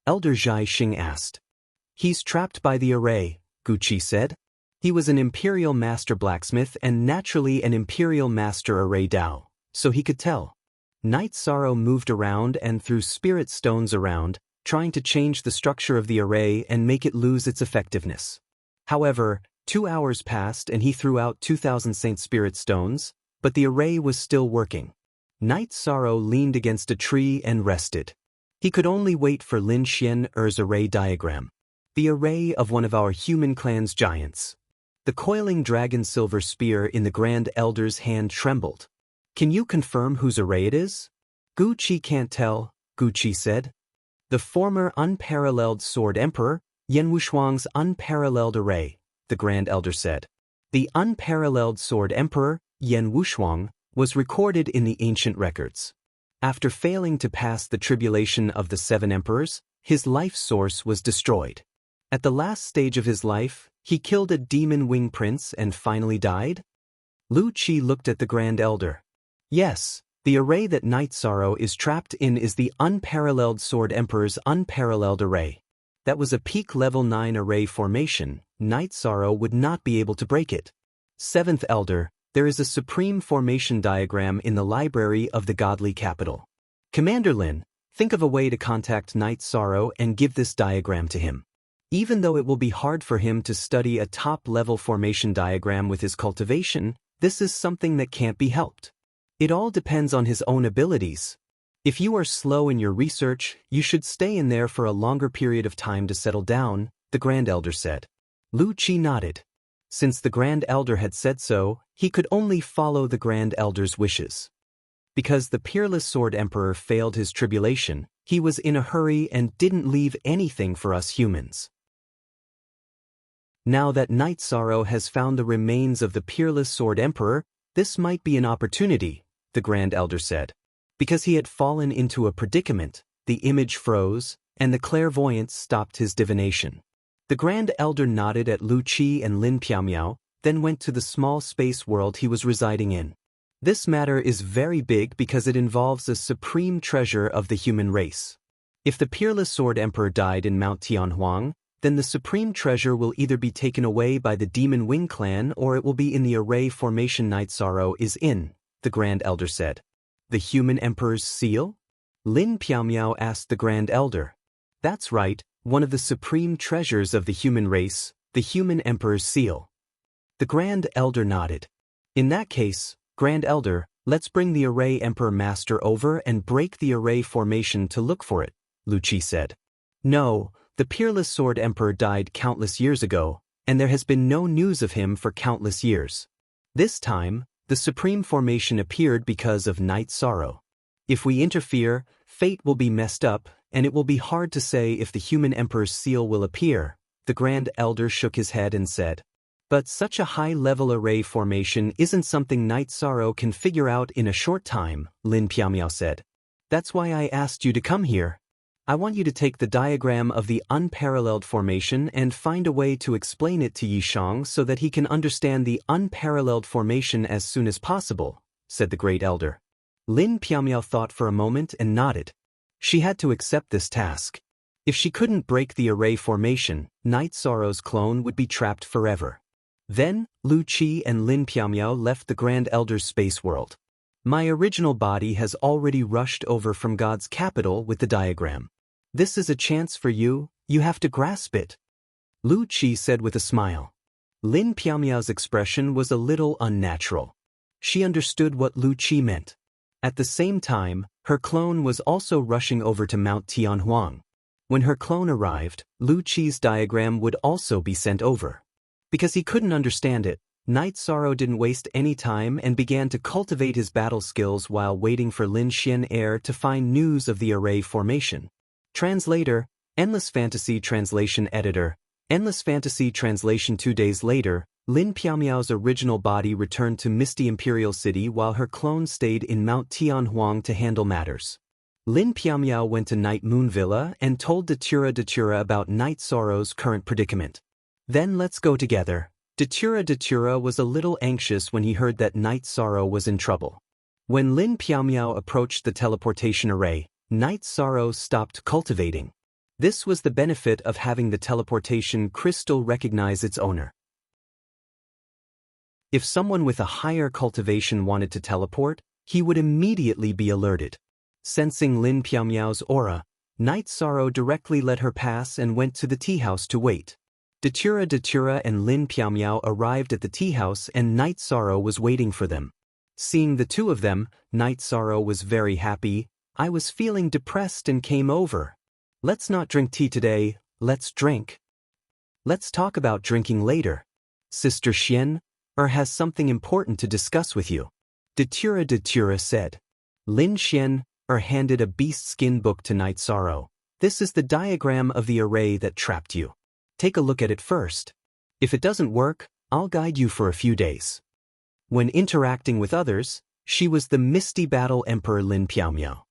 Elder Zhai Xing asked. He's trapped by the array, Guqi said. He was an imperial master blacksmith and naturally an imperial master array Dao, so he could tell. Night Sorrow moved around and threw spirit stones around, trying to change the structure of the array and make it lose its effectiveness. However, 2 hours passed and he threw out 2,000 Saint Spirit stones, but the array was still working. Night Sorrow leaned against a tree and rested. He could only wait for Lin Xian'er's array diagram. The array of one of our human clan's giants. The coiling dragon silver spear in the Grand Elder's hand trembled. Can you confirm whose array it is? Guqi can't tell, Guqi said. The former unparalleled Sword Emperor, Yan Wushuang's unparalleled array, the Grand Elder said. The unparalleled Sword Emperor, Yan Wushuang, was recorded in the ancient records. After failing to pass the tribulation of the 7 emperors, his life source was destroyed. At the last stage of his life, he killed a demon wing prince and finally died? Lu Qi looked at the Grand Elder. Yes, the array that Night Sorrow is trapped in is the unparalleled Sword Emperor's unparalleled array. That was a peak level 9 array formation. Night Sorrow would not be able to break it. 7th Elder, there is a supreme formation diagram in the library of the godly capital. Commander Lin, think of a way to contact Night Sorrow and give this diagram to him. Even though it will be hard for him to study a top-level formation diagram with his cultivation, this is something that can't be helped. It all depends on his own abilities. If you are slow in your research, you should stay in there for a longer period of time to settle down, the Grand Elder said. Lu Qi nodded. Since the Grand Elder had said so, he could only follow the Grand Elder's wishes. Because the peerless Sword Emperor failed his tribulation, he was in a hurry and didn't leave anything for us humans. Now that Night Sorrow has found the remains of the peerless Sword Emperor, this might be an opportunity, the Grand Elder said. Because he had fallen into a predicament, the image froze, and the clairvoyant stopped his divination. The Grand Elder nodded at Lu Qi and Lin Piaomiao, then went to the small space world he was residing in. This matter is very big because it involves a supreme treasure of the human race. If the peerless Sword Emperor died in Mount Tianhuang, then the supreme treasure will either be taken away by the Demon Wing clan or it will be in the array formation Night Sorrow is in, the Grand Elder said. The human emperor's seal? Lin Piaomiao asked the Grand Elder. That's right, one of the supreme treasures of the human race, the human emperor's seal. The Grand Elder nodded. In that case, Grand Elder, let's bring the array Emperor Master over and break the array formation to look for it, Lu Qi said. No, the peerless Sword Emperor died countless years ago, and there has been no news of him for countless years. This time, the supreme formation appeared because of Night Sorrow. If we interfere, fate will be messed up, and it will be hard to say if the human emperor's seal will appear, the Grand Elder shook his head and said. But such a high-level array formation isn't something Night Sorrow can figure out in a short time, Lin Piaomiao said. That's why I asked you to come here. I want you to take the diagram of the unparalleled formation and find a way to explain it to Yishang so that he can understand the unparalleled formation as soon as possible, said the Great Elder. Lin Piaomiao thought for a moment and nodded. She had to accept this task. If she couldn't break the array formation, Night Sorrow's clone would be trapped forever. Then, Lu Qi and Lin Piaomiao left the Grand Elder's space world. My original body has already rushed over from God's capital with the diagram. This is a chance for you, you have to grasp it. Lu Qi said with a smile. Lin Piaomiao's expression was a little unnatural. She understood what Lu Qi meant. At the same time, her clone was also rushing over to Mount Tianhuang. When her clone arrived, Lu Qi's diagram would also be sent over. Because he couldn't understand it, Night Sorrow didn't waste any time and began to cultivate his battle skills while waiting for Lin Xian Heir to find news of the array formation. Translator, Endless Fantasy Translation Editor, Endless Fantasy Translation 2 days later, Lin Piaomiao's original body returned to Misty Imperial City while her clone stayed in Mount Tianhuang to handle matters. Lin Piaomiao went to Night Moon Villa and told Datura about Night Sorrow's current predicament. Then let's go together. Datura was a little anxious when he heard that Night Sorrow was in trouble. When Lin Piaomiao approached the teleportation array, Night Sorrow stopped cultivating. This was the benefit of having the teleportation crystal recognize its owner. If someone with a higher cultivation wanted to teleport, he would immediately be alerted. Sensing Lin Piaomiao's aura, Night Sorrow directly let her pass and went to the tea house to wait. Datura and Lin Piaomiao arrived at the tea house and Night Sorrow was waiting for them. Seeing the two of them, Night Sorrow was very happy. I was feeling depressed and came over. Let's not drink tea today, let's drink. Let's talk about drinking later. Sister Xian has something important to discuss with you. Datura said. Lin Xian handed a beast skin book to Night Sorrow. This is the diagram of the array that trapped you. Take a look at it first. If it doesn't work, I'll guide you for a few days. When interacting with others, she was the Misty Battle Emperor Lin Piaomiao.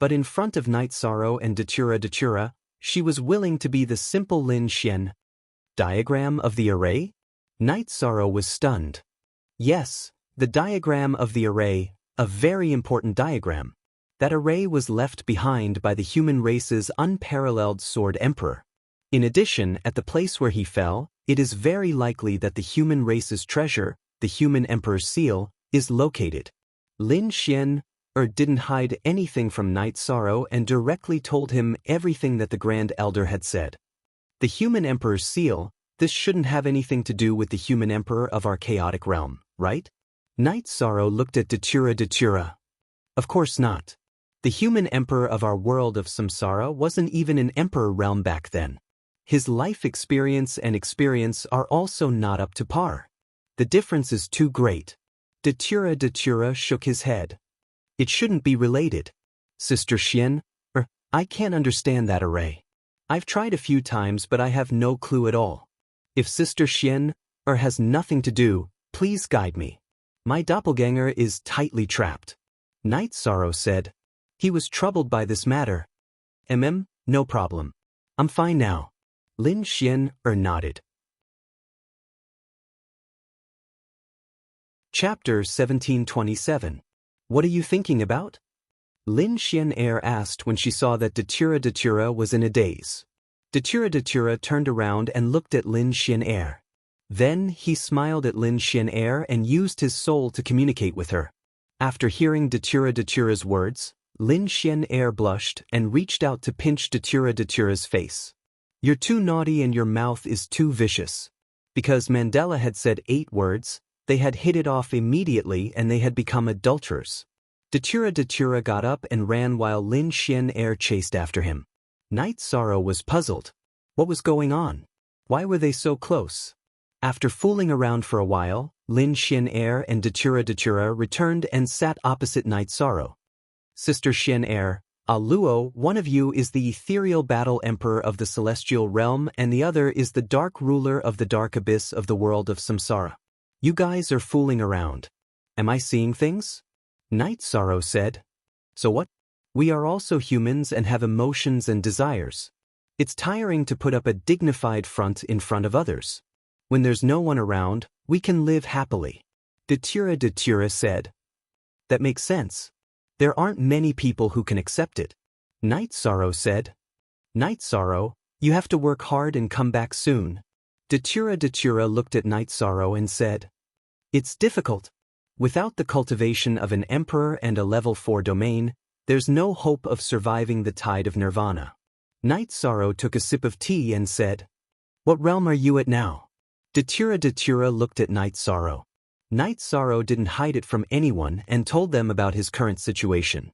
But in front of Night Sorrow and Datura, she was willing to be the simple Lin Xian. Diagram of the array? Night Sorrow was stunned. Yes, the diagram of the array, a very important diagram. That array was left behind by the human race's unparalleled Sword Emperor. In addition, at the place where he fell, it is very likely that the human race's treasure, the human emperor's seal, is located. Lin Xian didn't hide anything from Night Sorrow and directly told him everything that the Grand Elder had said. The human emperor's seal, this shouldn't have anything to do with the human emperor of our chaotic realm, right? Night Sorrow looked at Datura. Of course not. The human emperor of our world of samsara wasn't even an emperor realm back then. His life experience and experience are also not up to par. The difference is too great. Datura shook his head. It shouldn't be related. Sister Xian, I can't understand that array. I've tried a few times but I have no clue at all. If Sister Xian has nothing to do, please guide me. My doppelganger is tightly trapped. Night Sorrow said. He was troubled by this matter. No problem. I'm fine now. Lin Xian nodded. Chapter 1727. What are you thinking about? Lin Xian'er asked when she saw that Datura was in a daze. Datura turned around and looked at Lin Xian'er. Then he smiled at Lin Xian'er and used his soul to communicate with her. After hearing Datura's words, Lin Xian'er blushed and reached out to pinch Datura's face. You're too naughty and your mouth is too vicious. Because Mandela had said 8 words, they had hit it off immediately and they had become adulterers. Datura got up and ran while Lin Xian'er chased after him. Night Sorrow was puzzled. What was going on? Why were they so close? After fooling around for a while, Lin Xian'er and Datura returned and sat opposite Night Sorrow. Sister Xian'er, Luo, one of you is the ethereal battle emperor of the celestial realm and the other is the dark ruler of the dark abyss of the world of samsara. You guys are fooling around. Am I seeing things? Night Sorrow said. So what? We are also humans and have emotions and desires. It's tiring to put up a dignified front in front of others. When there's no one around, we can live happily. Datura said. That makes sense. There aren't many people who can accept it. Night Sorrow said. Night Sorrow, you have to work hard and come back soon. Datura looked at Night Sorrow and said. It's difficult. Without the cultivation of an emperor and a level 4 domain, there's no hope of surviving the tide of nirvana. Night Sorrow took a sip of tea and said. What realm are you at now? Datura looked at Night Sorrow. Night Sorrow didn't hide it from anyone and told them about his current situation.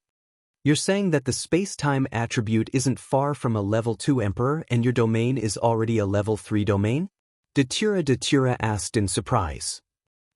You're saying that the space-time attribute isn't far from a level 2 emperor and your domain is already a level 3 domain? Datura asked in surprise.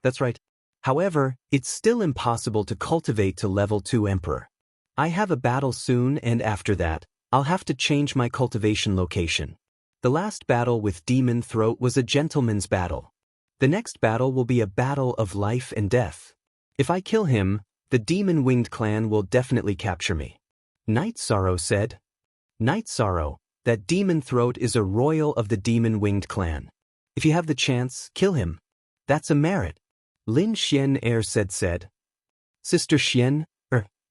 That's right. However, it's still impossible to cultivate to level 2 emperor. I have a battle soon and after that, I'll have to change my cultivation location. The last battle with Demon Throat was a gentleman's battle. The next battle will be a battle of life and death. If I kill him, the Demon Winged clan will definitely capture me. Night Sorrow said. Night Sorrow, that Demon Throat is a royal of the Demon Winged clan. If you have the chance, kill him. That's a merit. Lin Xian'er said. Sister Xian,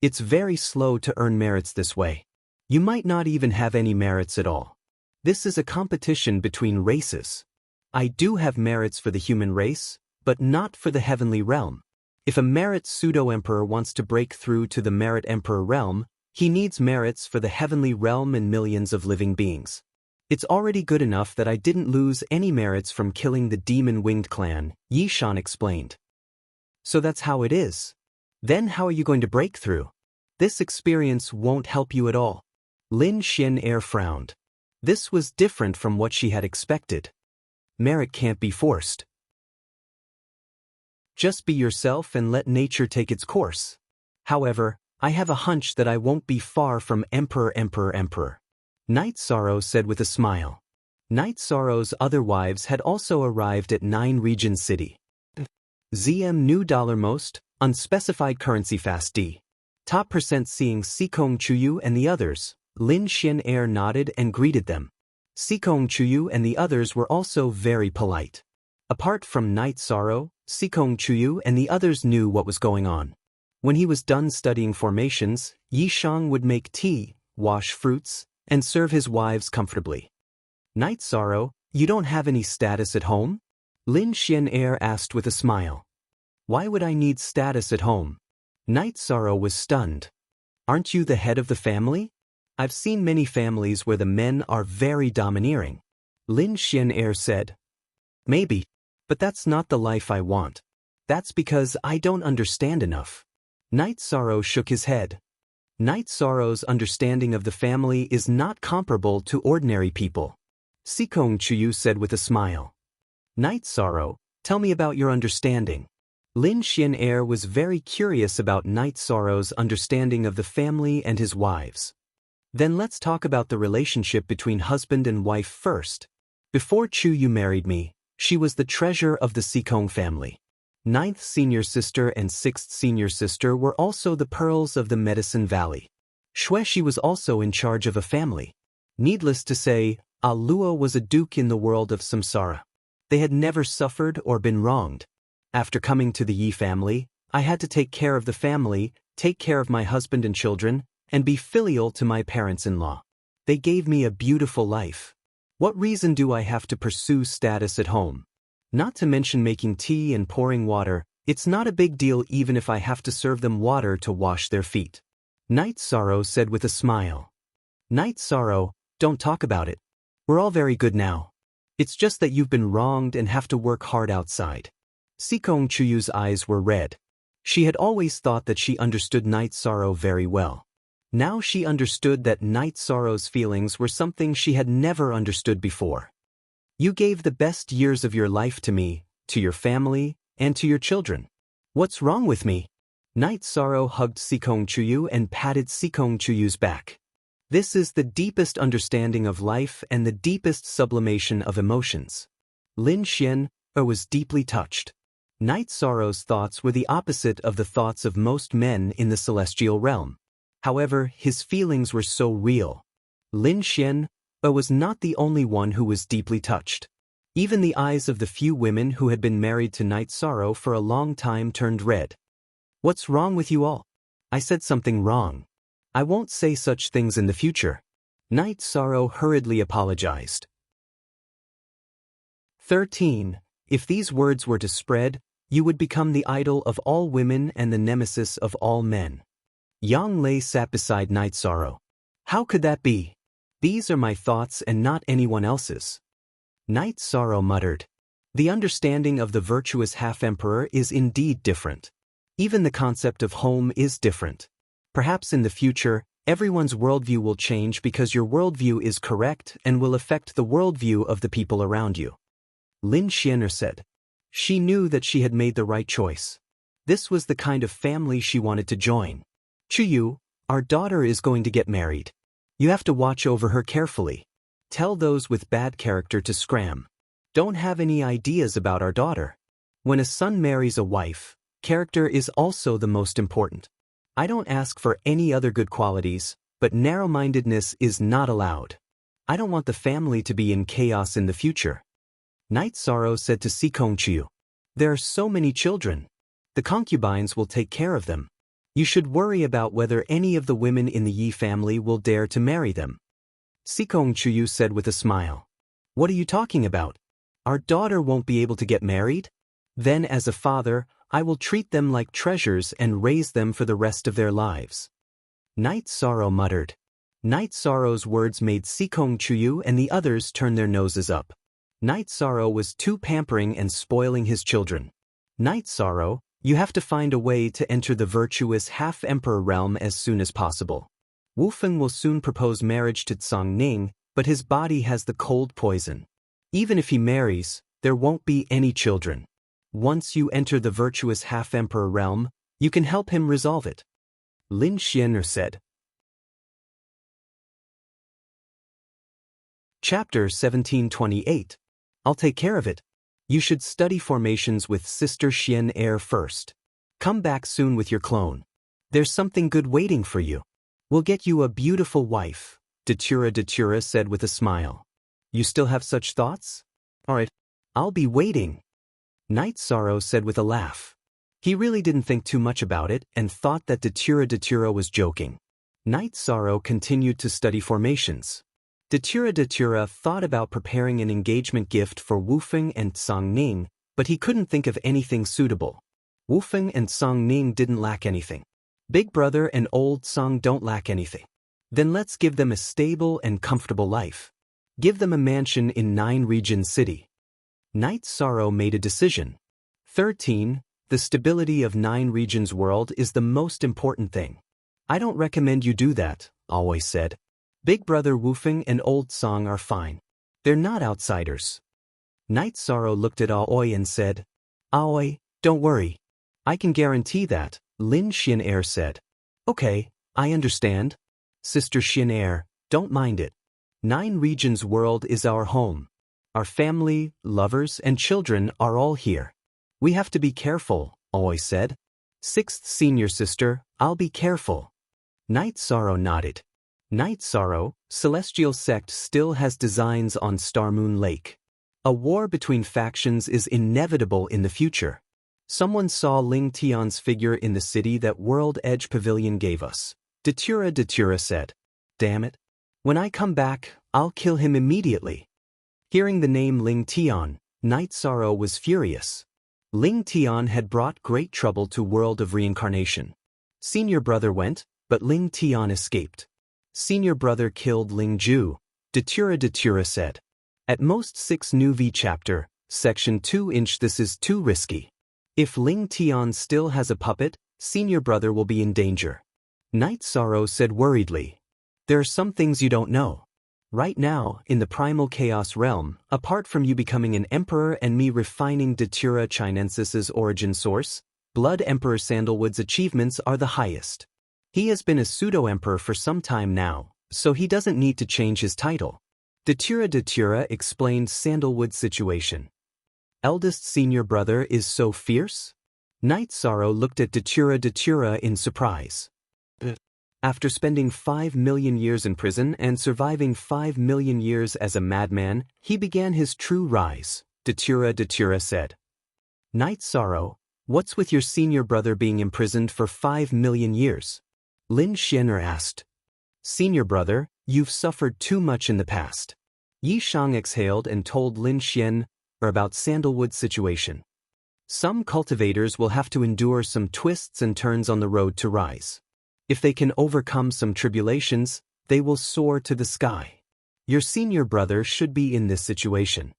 it's very slow to earn merits this way. You might not even have any merits at all. This is a competition between races. I do have merits for the human race, but not for the heavenly realm. If a merit pseudo-emperor wants to break through to the merit emperor realm, he needs merits for the heavenly realm and millions of living beings. It's already good enough that I didn't lose any merits from killing the Demon Winged clan, Yishan explained. So that's how it is. Then how are you going to break through? This experience won't help you at all. Lin Xian'er frowned. This was different from what she had expected. Merit can't be forced. Just be yourself and let nature take its course. However, I have a hunch that I won't be far from Emperor. Night Sorrow said with a smile. Night Sorrow's other wives had also arrived at 9 Region City. ZM New Dollar Most, Unspecified Currency Fast D. Top percent seeing Sikong Chuyu and the others. Lin Xian'er nodded and greeted them. Sikong Chuyu and the others were also very polite. Apart from Night Sorrow, Sikong Chuyu and the others knew what was going on. When he was done studying formations, Yishang would make tea, wash fruits, and serve his wives comfortably. Night Sorrow, you don't have any status at home? Lin Xian'er asked with a smile. Why would I need status at home? Night Sorrow was stunned. Aren't you the head of the family? I've seen many families where the men are very domineering. Lin Xian'er said. Maybe, but that's not the life I want. That's because I don't understand enough. Night Sorrow shook his head. Night Sorrow's understanding of the family is not comparable to ordinary people. Sikong Chuyu said with a smile. Night Sorrow, tell me about your understanding. Lin Xian'er was very curious about Night Sorrow's understanding of the family and his wives. Then let's talk about the relationship between husband and wife first. Before Chuyu married me, she was the treasure of the Sikong family. 9th senior sister and 6th senior sister were also the pearls of the Medicine Valley. Xueshi was also in charge of a family. Needless to say, Luo was a duke in the world of samsara. They had never suffered or been wronged. After coming to the Yi family, I had to take care of the family, take care of my husband and children, and be filial to my parents-in-law. They gave me a beautiful life. What reason do I have to pursue status at home? Not to mention making tea and pouring water, it's not a big deal even if I have to serve them water to wash their feet. Night Sorrow said with a smile. Night Sorrow, don't talk about it. We're all very good now. It's just that you've been wronged and have to work hard outside. Sikong Chuyu's eyes were red. She had always thought that she understood Night Sorrow very well. Now she understood that Night Sorrow's feelings were something she had never understood before. You gave the best years of your life to me, to your family, and to your children. What's wrong with me? Night Sorrow hugged Sikong Chuyu and patted Sikong Chuyu's back. This is the deepest understanding of life and the deepest sublimation of emotions. Lin Xian was deeply touched. Night Sorrow's thoughts were the opposite of the thoughts of most men in the celestial realm. However, his feelings were so real. Lin Xian was not the only one who was deeply touched. Even the eyes of the few women who had been married to Night Sorrow for a long time turned red. What's wrong with you all? I said something wrong. I won't say such things in the future. Night Sorrow hurriedly apologized. 13. If these words were to spread, you would become the idol of all women and the nemesis of all men. Yang Lei sat beside Night Sorrow. How could that be? These are my thoughts and not anyone else's. Night Sorrow muttered. The understanding of the virtuous half-emperor is indeed different. Even the concept of home is different. Perhaps in the future, everyone's worldview will change because your worldview is correct and will affect the worldview of the people around you. Lin Xianer said. She knew that she had made the right choice. This was the kind of family she wanted to join. Chuyu, our daughter is going to get married. You have to watch over her carefully. Tell those with bad character to scram. Don't have any ideas about our daughter. When a son marries a wife, character is also the most important. I don't ask for any other good qualities, but narrow-mindedness is not allowed. I don't want the family to be in chaos in the future. Night Sorrow said to Sikong Chiu. There are so many children. The concubines will take care of them. You should worry about whether any of the women in the Yi family will dare to marry them. Sikong Chiu said with a smile. What are you talking about? Our daughter won't be able to get married? Then as a father, I will treat them like treasures and raise them for the rest of their lives. Night Sorrow muttered. Night Sorrow's words made Sikong Chiu and the others turn their noses up. Night Sorrow was too pampering and spoiling his children. Night Sorrow, you have to find a way to enter the virtuous half-emperor realm as soon as possible. Wu Feng will soon propose marriage to Tsang Ning, but his body has the cold poison. Even if he marries, there won't be any children. Once you enter the virtuous half-emperor realm, you can help him resolve it. Lin Xianer said. Chapter 1728. I'll take care of it. You should study formations with Sister Xian Er first. Come back soon with your clone. There's something good waiting for you. We'll get you a beautiful wife, Datura said with a smile. You still have such thoughts? All right, I'll be waiting. Night Sorrow said with a laugh. He really didn't think too much about it and thought that Datura was joking. Night Sorrow continued to study formations. Datura thought about preparing an engagement gift for Wu Feng and Tsang Ning, but he couldn't think of anything suitable. Wu Feng and Tsang Ning didn't lack anything. Big Brother and Old Tsang don't lack anything. Then let's give them a stable and comfortable life. Give them a mansion in 9 Region City. Night Sorrow made a decision. 13. The stability of 9 Regions world is the most important thing. I don't recommend you do that, always said. Big Brother Wu Feng and Old Tsang are fine. They're not outsiders. Night Sorrow looked at Aoi and said, Aoi, don't worry. I can guarantee that, Lin Xianer said. Okay, I understand. Sister Xianer, don't mind it. 9 Regions world is our home. Our family, lovers, and children are all here. We have to be careful, Aoi said. 6th senior sister, I'll be careful. Night Sorrow nodded. Night Sorrow, Celestial Sect still has designs on Starmoon Lake. A war between factions is inevitable in the future. Someone saw Ling Tian's figure in the city that World Edge Pavilion gave us. Datura said. Damn it. When I come back, I'll kill him immediately. Hearing the name Ling Tian, Night Sorrow was furious. Ling Tian had brought great trouble to World of Reincarnation. Senior brother went, but Ling Tian escaped. Senior brother killed Ling Ju, Datura said. At most 6 new V chapter, section 2-inch. This is too risky. If Ling Tian still has a puppet, senior brother will be in danger. Night Sorrow said worriedly. There are some things you don't know. Right now, in the primal chaos realm, apart from you becoming an emperor and me refining Datura Chinensis's origin source, Blood Emperor Sandalwood's achievements are the highest. He has been a pseudo-emperor for some time now, so he doesn't need to change his title. Datura explained Sandalwood's situation. Eldest senior brother is so fierce? Night Sorrow looked at Datura in surprise. After spending 5 million years in prison and surviving 5 million years as a madman, he began his true rise, Datura said. Night Sorrow, what's with your senior brother being imprisoned for 5 million years? Lin Xian'er asked. Senior brother, you've suffered too much in the past. Yi Shang exhaled and told Lin Xian'er about Sandalwood's situation. Some cultivators will have to endure some twists and turns on the road to rise. If they can overcome some tribulations, they will soar to the sky. Your senior brother should be in this situation.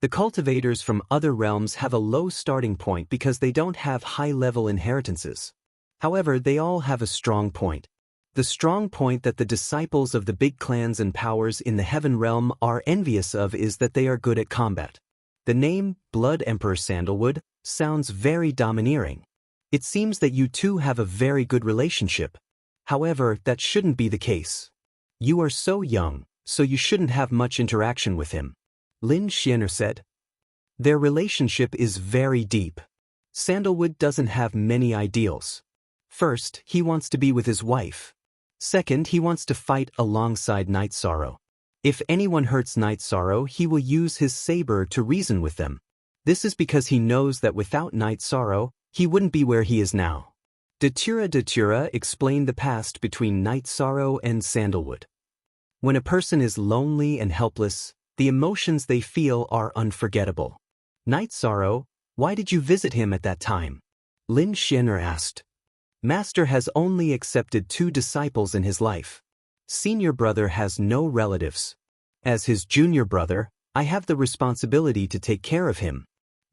The cultivators from other realms have a low starting point because they don't have high-level inheritances. However, they all have a strong point. The strong point that the disciples of the big clans and powers in the heaven realm are envious of is that they are good at combat. The name, Blood Emperor Sandalwood, sounds very domineering. It seems that you two have a very good relationship. However, that shouldn't be the case. You are so young, so you shouldn't have much interaction with him. Lin Xian'er said. Their relationship is very deep. Sandalwood doesn't have many ideals. First, he wants to be with his wife. Second, he wants to fight alongside Night Sorrow. If anyone hurts Night Sorrow, he will use his saber to reason with them. This is because he knows that without Night Sorrow, he wouldn't be where he is now. Datura explained the past between Night Sorrow and Sandalwood. When a person is lonely and helpless, the emotions they feel are unforgettable. Night Sorrow, why did you visit him at that time? Lin Xian'er asked. Master has only accepted 2 disciples in his life. Senior brother has no relatives. As his junior brother, I have the responsibility to take care of him.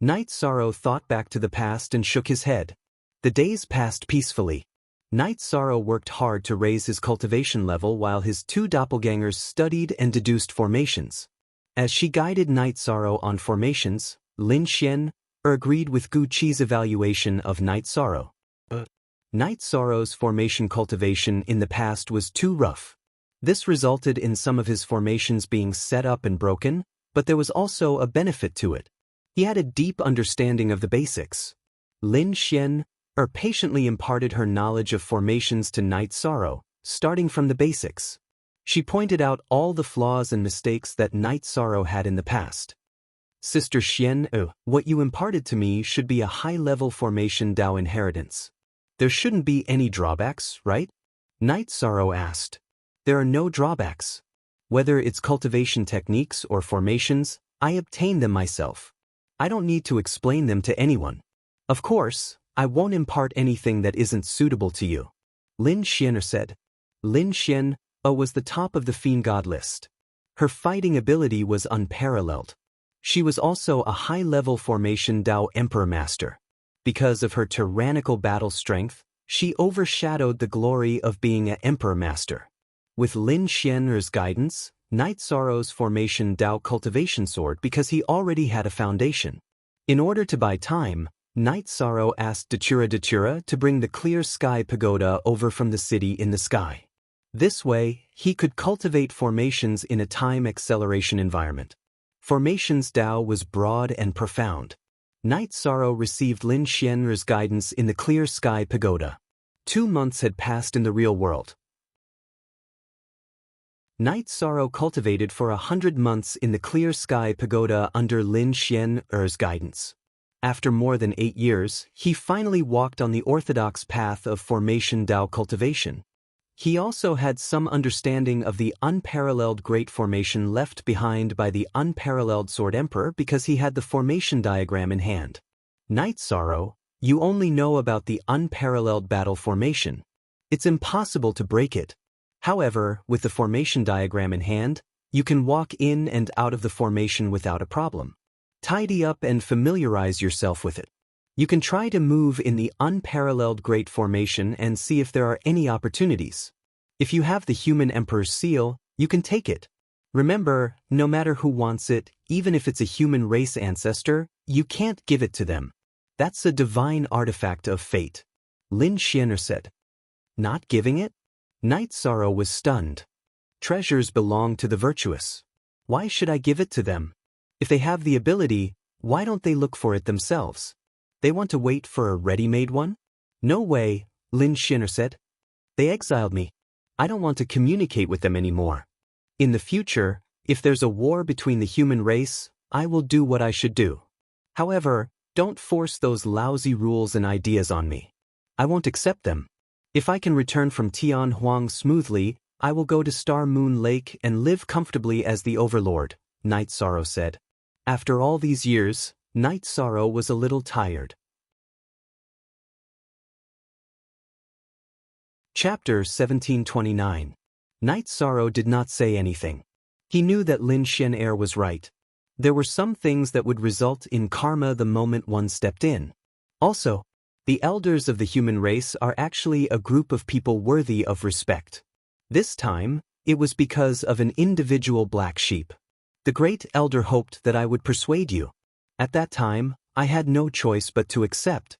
Night Sorrow thought back to the past and shook his head. The days passed peacefully. Night Sorrow worked hard to raise his cultivation level while his 2 doppelgangers studied and deduced formations. As she guided Night Sorrow on formations, Lin Xian'er agreed with Gu Qi's evaluation of Night Sorrow. Night Sorrow's formation cultivation in the past was too rough. This resulted in some of his formations being set up and broken, but there was also a benefit to it. He had a deep understanding of the basics. Lin Xian'er patiently imparted her knowledge of formations to Night Sorrow, starting from the basics. She pointed out all the flaws and mistakes that Night Sorrow had in the past. Sister Xian'er, what you imparted to me should be a high-level formation Dao inheritance. There shouldn't be any drawbacks, right? Night Sorrow asked. There are no drawbacks. Whether it's cultivation techniques or formations, I obtain them myself. I don't need to explain them to anyone. Of course, I won't impart anything that isn't suitable to you. Lin Xian'er said. Lin Xian'er was the top of the Fiend God list. Her fighting ability was unparalleled. She was also a high-level formation Dao Emperor Master. Because of her tyrannical battle strength, she overshadowed the glory of being an Emperor Master. With Lin Xian'er's guidance, Night Sorrow's formation Dao cultivation soared because he already had a foundation. In order to buy time, Night Sorrow asked Datura to bring the Clear Sky Pagoda over from the city in the sky. This way, he could cultivate formations in a time acceleration environment. Formations Dao was broad and profound. Night Sorrow received Lin Xian'er's guidance in the Clear Sky Pagoda. 2 months had passed in the real world. Night Sorrow cultivated for 100 months in the Clear Sky Pagoda under Lin Xian'er's guidance. After more than 8 years, he finally walked on the orthodox path of formation Dao cultivation. He also had some understanding of the unparalleled great formation left behind by the unparalleled Sword Emperor because he had the formation diagram in hand. Night Sorrow, you only know about the unparalleled battle formation. It's impossible to break it. However, with the formation diagram in hand, you can walk in and out of the formation without a problem. Tidy up and familiarize yourself with it. You can try to move in the unparalleled great formation and see if there are any opportunities. If you have the human emperor's seal, you can take it. Remember, no matter who wants it, even if it's a human race ancestor, you can't give it to them. That's a divine artifact of fate. Lin Xianer said. Not giving it? Night Sorrow was stunned. Treasures belong to the virtuous. Why should I give it to them? If they have the ability, why don't they look for it themselves? They want to wait for a ready-made one? No way, Lin Xianer said. They exiled me. I don't want to communicate with them anymore. In the future, if there's a war between the human race, I will do what I should do. However, don't force those lousy rules and ideas on me. I won't accept them. If I can return from Tian Huang smoothly, I will go to Star Moon Lake and live comfortably as the Overlord, Night Sorrow said. After all these years, Night Sorrow was a little tired. Chapter 1729. Night Sorrow did not say anything. He knew that Lin Xianer was right. There were some things that would result in karma the moment one stepped in. Also, the elders of the human race are actually a group of people worthy of respect. This time, it was because of an individual black sheep. The great elder hoped that I would persuade you. At that time, I had no choice but to accept.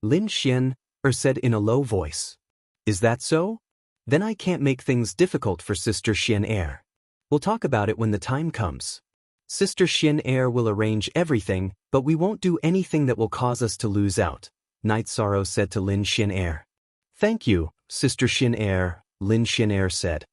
Lin Xianer said in a low voice. Is that so? Then I can't make things difficult for Sister Xianer. We'll talk about it when the time comes. Sister Xianer will arrange everything, but we won't do anything that will cause us to lose out, Night Sorrow said to Lin Xianer. Thank you, Sister Xianer, Lin Xianer said.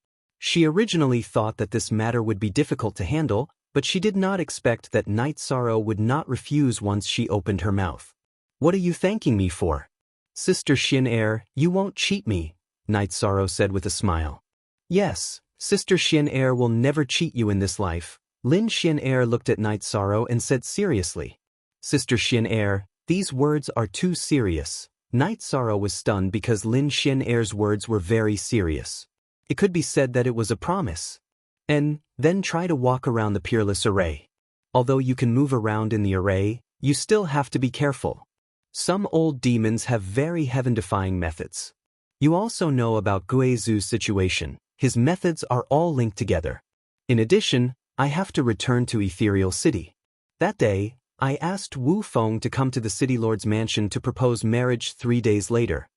She originally thought that this matter would be difficult to handle, but she did not expect that Night Sorrow would not refuse once she opened her mouth. What are you thanking me for? Sister Xianer, you won't cheat me, Night Sorrow said with a smile. Yes, Sister Xianer will never cheat you in this life. Lin Xianer looked at Night Sorrow and said seriously. Sister Xianer, these words are too serious. Night Sorrow was stunned because Lin Xianer's words were very serious. It could be said that it was a promise. And then try to walk around the peerless array. Although you can move around in the array, you still have to be careful. Some old demons have very heaven-defying methods. You also know about Guizu's situation. His methods are all linked together. In addition, I have to return to Ethereal City. That day, I asked Wu Feng to come to the City Lord's mansion to propose marriage 3 days later.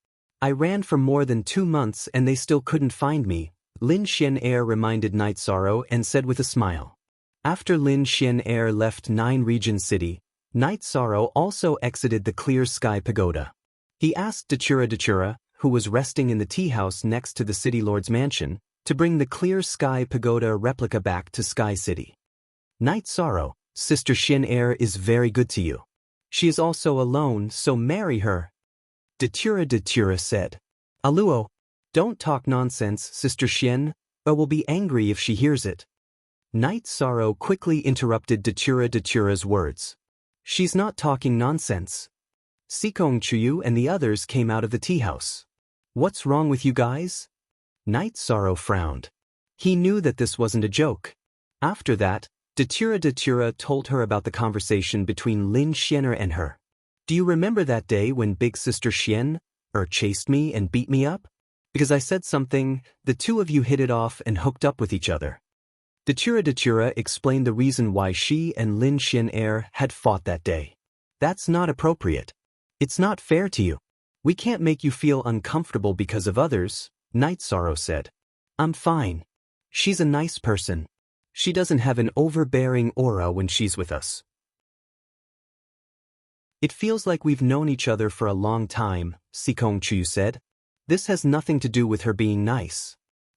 I ran for more than 2 months and they still couldn't find me, Lin Xianer reminded Night Sorrow and said with a smile. After Lin Xianer left 9 Region City, Night Sorrow also exited the Clear Sky Pagoda. He asked Datura, who was resting in the tea house next to the City Lord's mansion, to bring the Clear Sky Pagoda replica back to Sky City. Night Sorrow, Sister Xianer is very good to you. She is also alone, so marry her. Datura said. Aluo, don't talk nonsense, Sister Xian, or will be angry if she hears it. Night Sorrow quickly interrupted Datura's words. She's not talking nonsense. Sikong Chuyu and the others came out of the tea house. What's wrong with you guys? Night Sorrow frowned. He knew that this wasn't a joke. After that, Datura told her about the conversation between Lin Xianer and her. Do you remember that day when Big Sister Xian chased me and beat me up? Because I said something, the two of you hit it off and hooked up with each other. Datura explained the reason why she and Lin Xianer had fought that day. That's not appropriate. It's not fair to you. We can't make you feel uncomfortable because of others, Night Sorrow said. I'm fine. She's a nice person. She doesn't have an overbearing aura when she's with us. It feels like we've known each other for a long time, Sikong Chu said. This has nothing to do with her being nice.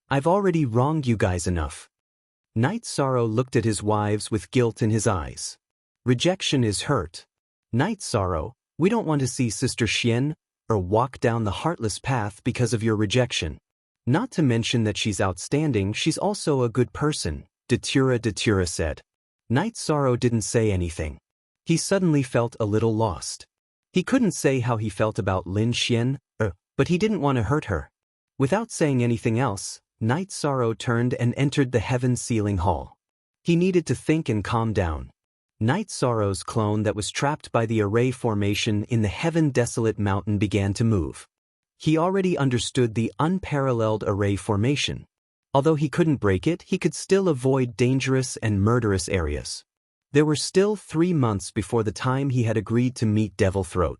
I've already wronged you guys enough. Night Sorrow looked at his wives with guilt in his eyes. Rejection is hurt. Night Sorrow, we don't want to see Sister Xian or walk down the heartless path because of your rejection. Not to mention that she's outstanding, she's also a good person, Datura said. Night Sorrow didn't say anything. He suddenly felt a little lost. He couldn't say how he felt about Lin Xian, but he didn't want to hurt her. Without saying anything else, Night Sorrow turned and entered the Heaven Sealing Hall. He needed to think and calm down. Night Sorrow's clone that was trapped by the array formation in the Heaven Desolate Mountain began to move. He already understood the unparalleled array formation. Although he couldn't break it, he could still avoid dangerous and murderous areas. There were still 3 months before the time he had agreed to meet Devil Throat.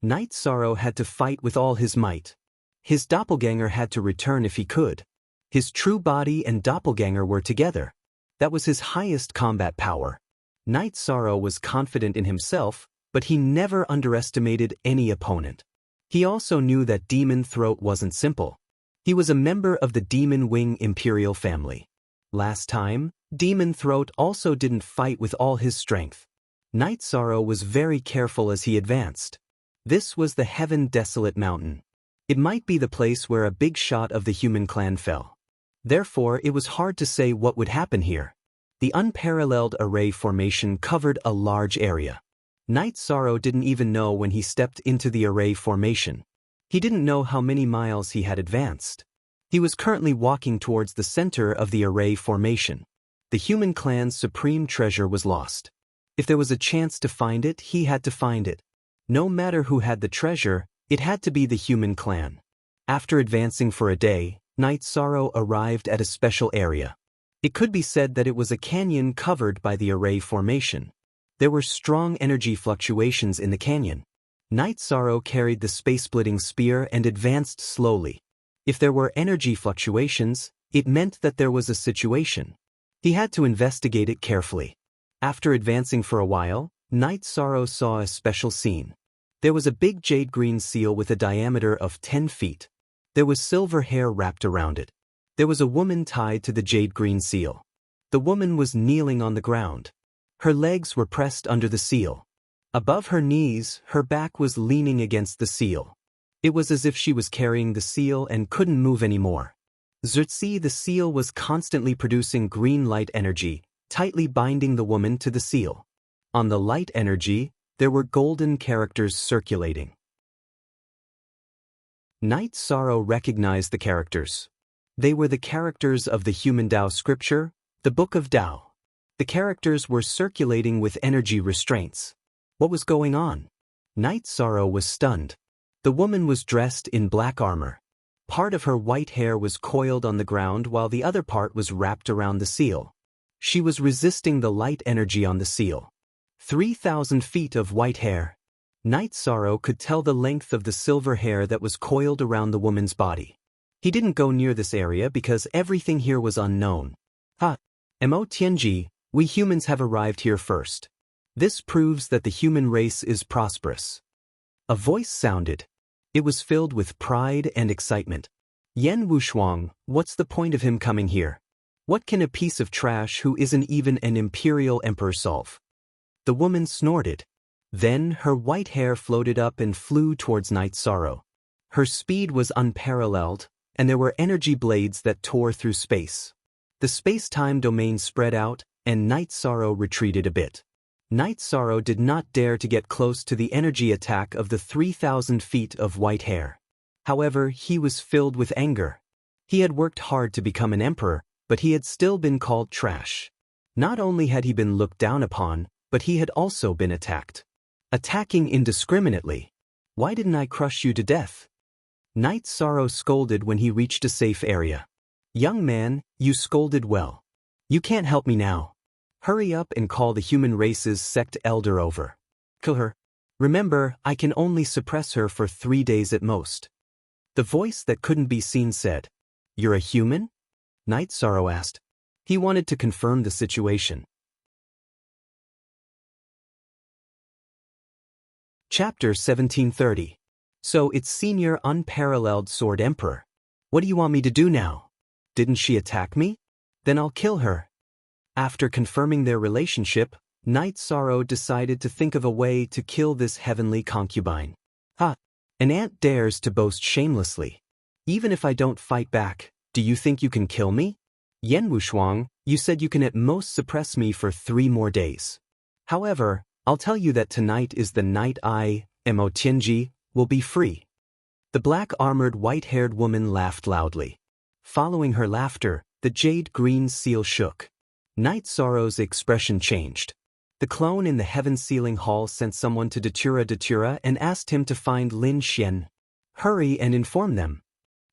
Night Sorrow had to fight with all his might. His doppelganger had to return if he could. His true body and doppelganger were together. That was his highest combat power. Night Sorrow was confident in himself, but he never underestimated any opponent. He also knew that Demon Throat wasn't simple. He was a member of the Demon Wing Imperial family. Last time, Demon Throat also didn't fight with all his strength. Night Sorrow was very careful as he advanced. This was the Heaven Desolate Mountain. It might be the place where a big shot of the human clan fell. Therefore, it was hard to say what would happen here. The unparalleled array formation covered a large area. Night Sorrow didn't even know when he stepped into the array formation. He didn't know how many miles he had advanced. He was currently walking towards the center of the array formation. The human clan's supreme treasure was lost. If there was a chance to find it, he had to find it. No matter who had the treasure, it had to be the human clan. After advancing for a day, Night Sorrow arrived at a special area. It could be said that it was a canyon covered by the array formation. There were strong energy fluctuations in the canyon. Night Sorrow carried the space-splitting spear and advanced slowly. If there were energy fluctuations, it meant that there was a situation. He had to investigate it carefully. After advancing for a while, Night Sorrow saw a special scene. There was a big jade-green seal with a diameter of 10 feet. There was silver hair wrapped around it. There was a woman tied to the jade-green seal. The woman was kneeling on the ground. Her legs were pressed under the seal. Above her knees, her back was leaning against the seal. It was as if she was carrying the seal and couldn't move anymore. Zertzi, the seal, was constantly producing green light energy, tightly binding the woman to the seal. On the light energy, there were golden characters circulating. Night Sorrow recognized the characters. They were the characters of the Human Tao scripture, the Book of Tao. The characters were circulating with energy restraints. What was going on? Night Sorrow was stunned. The woman was dressed in black armor. Part of her white hair was coiled on the ground while the other part was wrapped around the seal. She was resisting the light energy on the seal. 3,000 feet of white hair. Night Sorrow could tell the length of the silver hair that was coiled around the woman's body. He didn't go near this area because everything here was unknown. Mo Tianji, we humans have arrived here first. This proves that the human race is prosperous. A voice sounded. It was filled with pride and excitement. Yen Wushuang, what's the point of him coming here? What can a piece of trash who isn't even an imperial emperor solve? The woman snorted. Then her white hair floated up and flew towards Night Sorrow. Her speed was unparalleled, and there were energy blades that tore through space. The space-time domain spread out, and Night Sorrow retreated a bit. Night Sorrow did not dare to get close to the energy attack of the 3,000 feet of white hair. However, he was filled with anger. He had worked hard to become an emperor, but he had still been called trash. Not only had he been looked down upon, but he had also been attacked. Attacking indiscriminately. Why didn't I crush you to death? Night Sorrow scolded when he reached a safe area. Young man, you scolded well. You can't help me now. Hurry up and call the human race's sect elder over. Kill her. Remember, I can only suppress her for 3 days at most. The voice that couldn't be seen said, You're a human? Night Sorrow asked. He wanted to confirm the situation. Chapter 1730. So it's Senior Unparalleled Sword Emperor. What do you want me to do now? Didn't she attack me? Then I'll kill her. After confirming their relationship, Night Sorrow decided to think of a way to kill this heavenly concubine. Ha! An ant dares to boast shamelessly. Even if I don't fight back, do you think you can kill me? Yan Wushuang, you said you can at most suppress me for 3 more days. However, I'll tell you that tonight is the night I, Mo Tianji, will be free. The black-armored white-haired woman laughed loudly. Following her laughter, the jade-green seal shook. Night Sorrow's expression changed. The clone in the heaven ceiling hall sent someone to Datura and asked him to find Lin Xian. Hurry and inform them.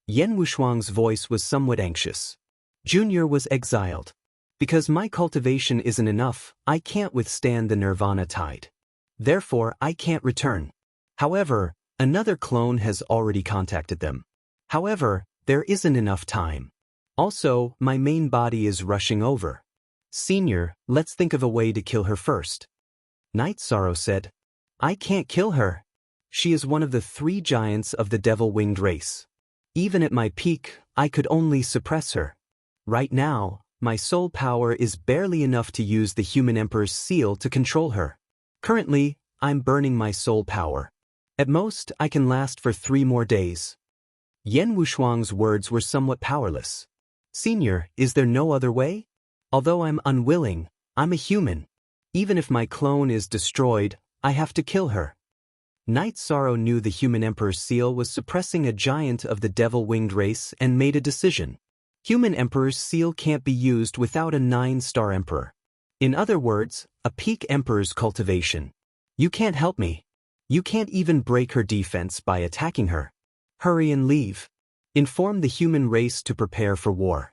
Yan Wushuang's voice was somewhat anxious. Junior was exiled. Because my cultivation isn't enough, I can't withstand the nirvana tide. Therefore, I can't return. However, another clone has already contacted them. However, there isn't enough time. Also, my main body is rushing over. Senior, let's think of a way to kill her first. Night Sorrow said, I can't kill her. She is one of the 3 giants of the devil-winged race. Even at my peak, I could only suppress her. Right now, my soul power is barely enough to use the human emperor's seal to control her. Currently, I'm burning my soul power. At most, I can last for 3 more days. Yan Wushuang's words were somewhat powerless. Senior, is there no other way? Although I'm unwilling, I'm a human. Even if my clone is destroyed, I have to kill her. Night Sorrow knew the human emperor's seal was suppressing a giant of the devil-winged race and made a decision. Human emperor's seal can't be used without a 9-star emperor. In other words, a peak emperor's cultivation. You can't help me. You can't even break her defense by attacking her. Hurry and leave. Inform the human race to prepare for war.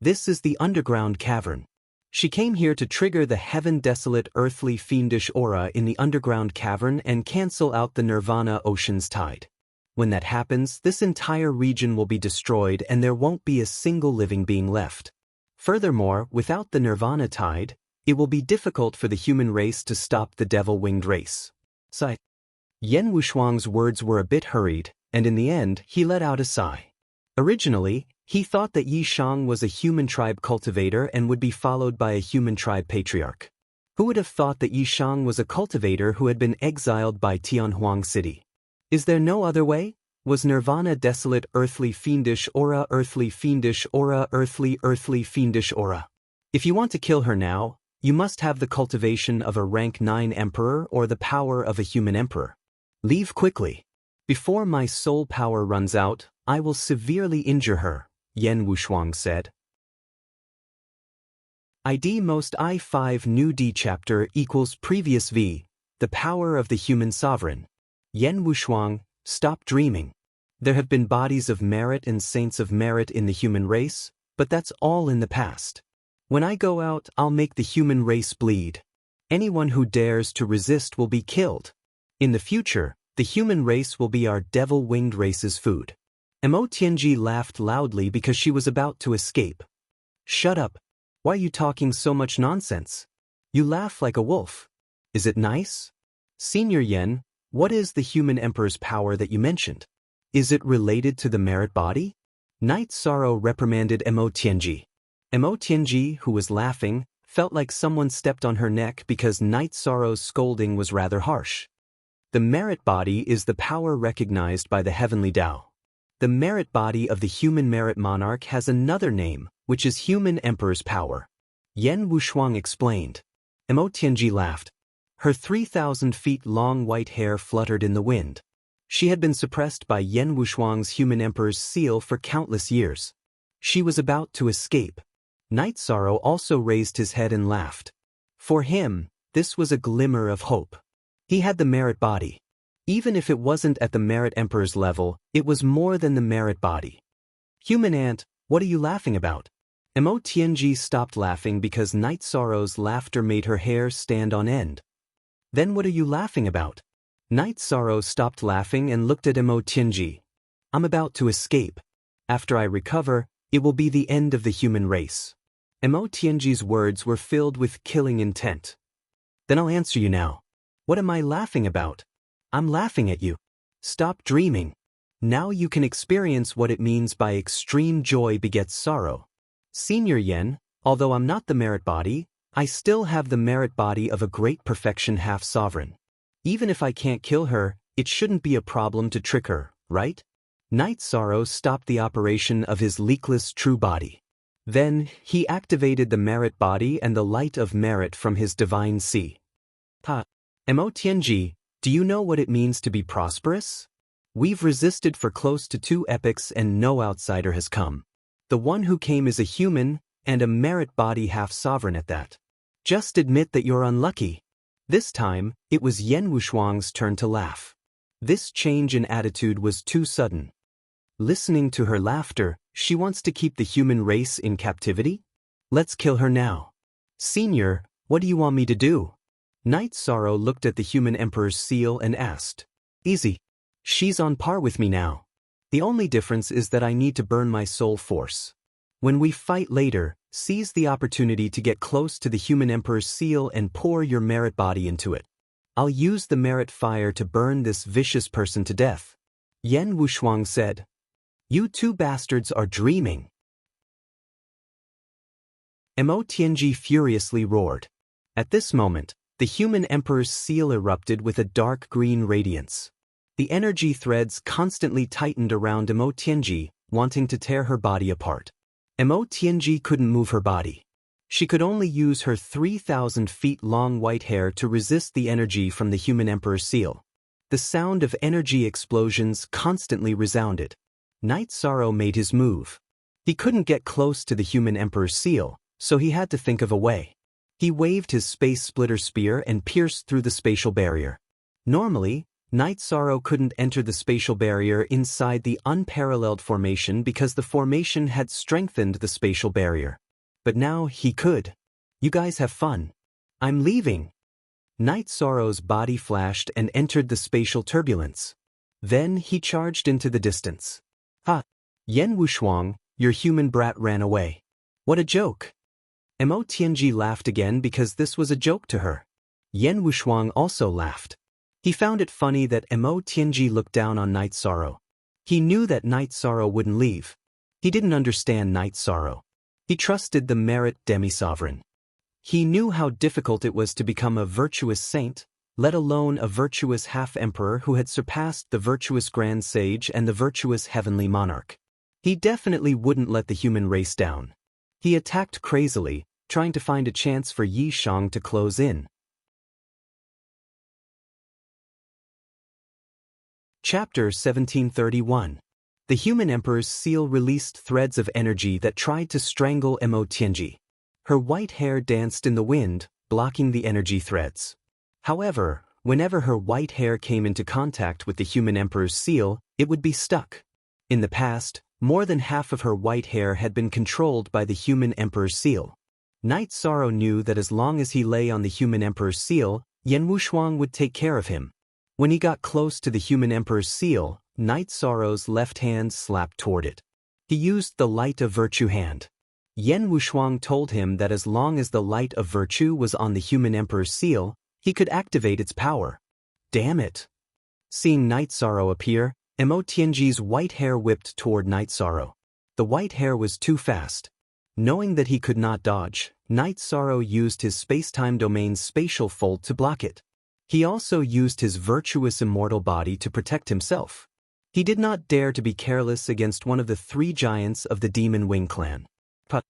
This is the underground cavern. She came here to trigger the heaven-desolate earthly fiendish aura in the underground cavern and cancel out the nirvana ocean's tide. When that happens, this entire region will be destroyed and there won't be a single living being left. Furthermore, without the nirvana tide, it will be difficult for the human race to stop the devil-winged race. Sigh. Yan Wushuang's words were a bit hurried, and in the end, he let out a sigh. Originally, he thought that Yi Shang was a human tribe cultivator and would be followed by a human tribe patriarch. Who would have thought that Yi Shang was a cultivator who had been exiled by Tianhuang City? Is there no other way? Was nirvana desolate earthly fiendish aura earthly fiendish aura earthly fiendish aura? If you want to kill her now, you must have the cultivation of a rank 9 emperor or the power of a human emperor. Leave quickly. Before my soul power runs out, I will severely injure her, Yan Wushuang said. ID most I5 new D chapter equals previous V, the power of the human sovereign. Yan Wushuang, stop dreaming. There have been bodies of merit and saints of merit in the human race, but that's all in the past. When I go out, I'll make the human race bleed. Anyone who dares to resist will be killed. In the future, the human race will be our devil-winged race's food. Mo Tianji laughed loudly because she was about to escape. Shut up. Why are you talking so much nonsense? You laugh like a wolf. Is it nice? Senior Yan, what is the human emperor's power that you mentioned? Is it related to the merit body? Night Sorrow reprimanded Mo Tianji. Mo Tianji, who was laughing, felt like someone stepped on her neck because Night Sorrow's scolding was rather harsh. The merit body is the power recognized by the heavenly Tao. The merit body of the human merit monarch has another name, which is human emperor's power. Yan Wushuang explained. Mo Tianji laughed. Her 3,000 feet long white hair fluttered in the wind. She had been suppressed by Yan Wushuang's human emperor's seal for countless years. She was about to escape. Night Sorrow also raised his head and laughed. For him, this was a glimmer of hope. He had the merit body. Even if it wasn't at the merit emperor's level, it was more than the merit body. Human ant, what are you laughing about? Mo Tianji stopped laughing because Night Sorrow's laughter made her hair stand on end. Then what are you laughing about? Night Sorrow stopped laughing and looked at Mo Tianji. I'm about to escape. After I recover, it will be the end of the human race. Mo Tianji's words were filled with killing intent. Then I'll answer you now. What am I laughing about? I'm laughing at you. Stop dreaming. Now you can experience what it means by extreme joy begets sorrow. Senior Yan, although I'm not the merit body, I still have the merit body of a great perfection half-sovereign. Even if I can't kill her, it shouldn't be a problem to trick her, right? Night Sorrow stopped the operation of his leakless true body. Then, he activated the merit body and the light of merit from his divine sea. Motianji, do you know what it means to be prosperous? We've resisted for close to 2 epochs and no outsider has come. The one who came is a human, and a merit body half-sovereign at that. Just admit that you're unlucky. This time, it was Yan Wushuang's turn to laugh. This change in attitude was too sudden. Listening to her laughter, she wants to keep the human race in captivity? Let's kill her now. Senior, what do you want me to do? Night Sorrow looked at the human emperor's seal and asked. Easy. She's on par with me now. The only difference is that I need to burn my soul force. When we fight later, seize the opportunity to get close to the human emperor's seal and pour your merit body into it. I'll use the merit fire to burn this vicious person to death. Yan Wushuang said. You 2 bastards are dreaming. Mo Tianji furiously roared. At this moment, the human emperor's seal erupted with a dark green radiance. The energy threads constantly tightened around Mo Tianji, wanting to tear her body apart. Mo Tianji couldn't move her body. She could only use her 3,000 feet long white hair to resist the energy from the human emperor's seal. The sound of energy explosions constantly resounded. Night Sorrow made his move. He couldn't get close to the human emperor's seal, so he had to think of a way. He waved his space splitter spear and pierced through the spatial barrier. Normally, Night Sorrow couldn't enter the spatial barrier inside the unparalleled formation because the formation had strengthened the spatial barrier. But now he could. You guys have fun. I'm leaving. Night Sorrow's body flashed and entered the spatial turbulence. Then he charged into the distance. Yan Wushuang, your human brat ran away. What a joke. Mo Tianji laughed again because this was a joke to her. Yan Wushuang also laughed. He found it funny that Mo Tianji looked down on Night Sorrow. He knew that Night Sorrow wouldn't leave. He didn't understand Night Sorrow. He trusted the merit demi-sovereign. He knew how difficult it was to become a virtuous saint, let alone a virtuous half-emperor who had surpassed the virtuous grand sage and the virtuous heavenly monarch. He definitely wouldn't let the human race down. He attacked crazily, trying to find a chance for Yi Shang to close in. Chapter 1731. The human emperor's seal released threads of energy that tried to strangle Mo Tianji. Her white hair danced in the wind, blocking the energy threads. However, whenever her white hair came into contact with the human emperor's seal, it would be stuck. In the past, more than half of her white hair had been controlled by the human emperor's seal. Night Sorrow knew that as long as he lay on the human emperor's seal, Yan Wushuang would take care of him. When he got close to the human emperor's seal, Night Sorrow's left hand slapped toward it. He used the light of virtue hand. Yan Wushuang told him that as long as the light of virtue was on the human emperor's seal, he could activate its power. Damn it! Seeing Night Sorrow appear, Mo Tianji's white hair whipped toward Night Sorrow. The white hair was too fast. Knowing that he could not dodge, Night Sorrow used his space-time domain's spatial fold to block it. He also used his virtuous immortal body to protect himself. He did not dare to be careless against one of the 3 giants of the Demon Wing clan. Put.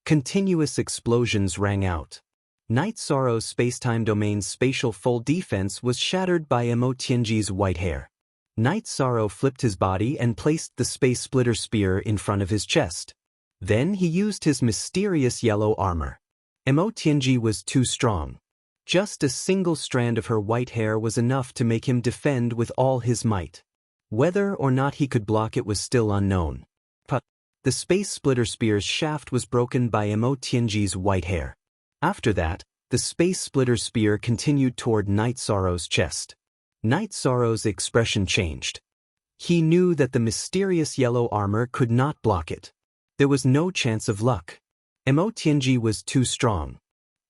Continuous explosions rang out. Night Sorrow's space-time domain's spatial fold defense was shattered by Mo Tianji's white hair. Night Sorrow flipped his body and placed the space splitter spear in front of his chest. Then he used his mysterious yellow armor. Mo Tianji was too strong. Just a single strand of her white hair was enough to make him defend with all his might. Whether or not he could block it was still unknown. The space splitter spear's shaft was broken by Mo Tianji's white hair. After that, the space splitter spear continued toward Night Sorrow's chest. Night Sorrow's expression changed. He knew that the mysterious yellow armor could not block it. There was no chance of luck. Mo Tianji was too strong.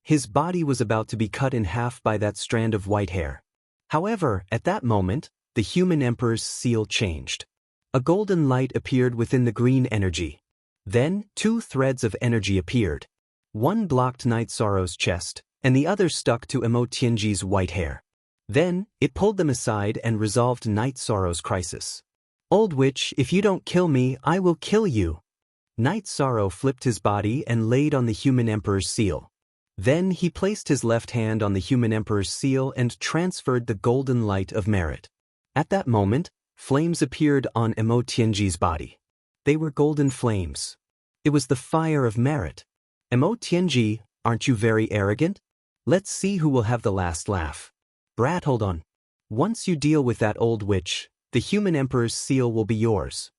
His body was about to be cut in half by that strand of white hair. However, at that moment, the human emperor's seal changed. A golden light appeared within the green energy. Then, 2 threads of energy appeared. One blocked Night Sorrow's chest, and the other stuck to Emo Tianji's white hair. Then, it pulled them aside and resolved Night Sorrow's crisis. "Old witch, if you don't kill me, I will kill you." Night Sorrow flipped his body and laid on the human emperor's seal. Then he placed his left hand on the human emperor's seal and transferred the golden light of merit. At that moment, flames appeared on Emo Tianji's body. They were golden flames. It was the fire of merit. "Emo Tianji, aren't you very arrogant? Let's see who will have the last laugh." "Brat, hold on. Once you deal with that old witch, the human emperor's seal will be yours."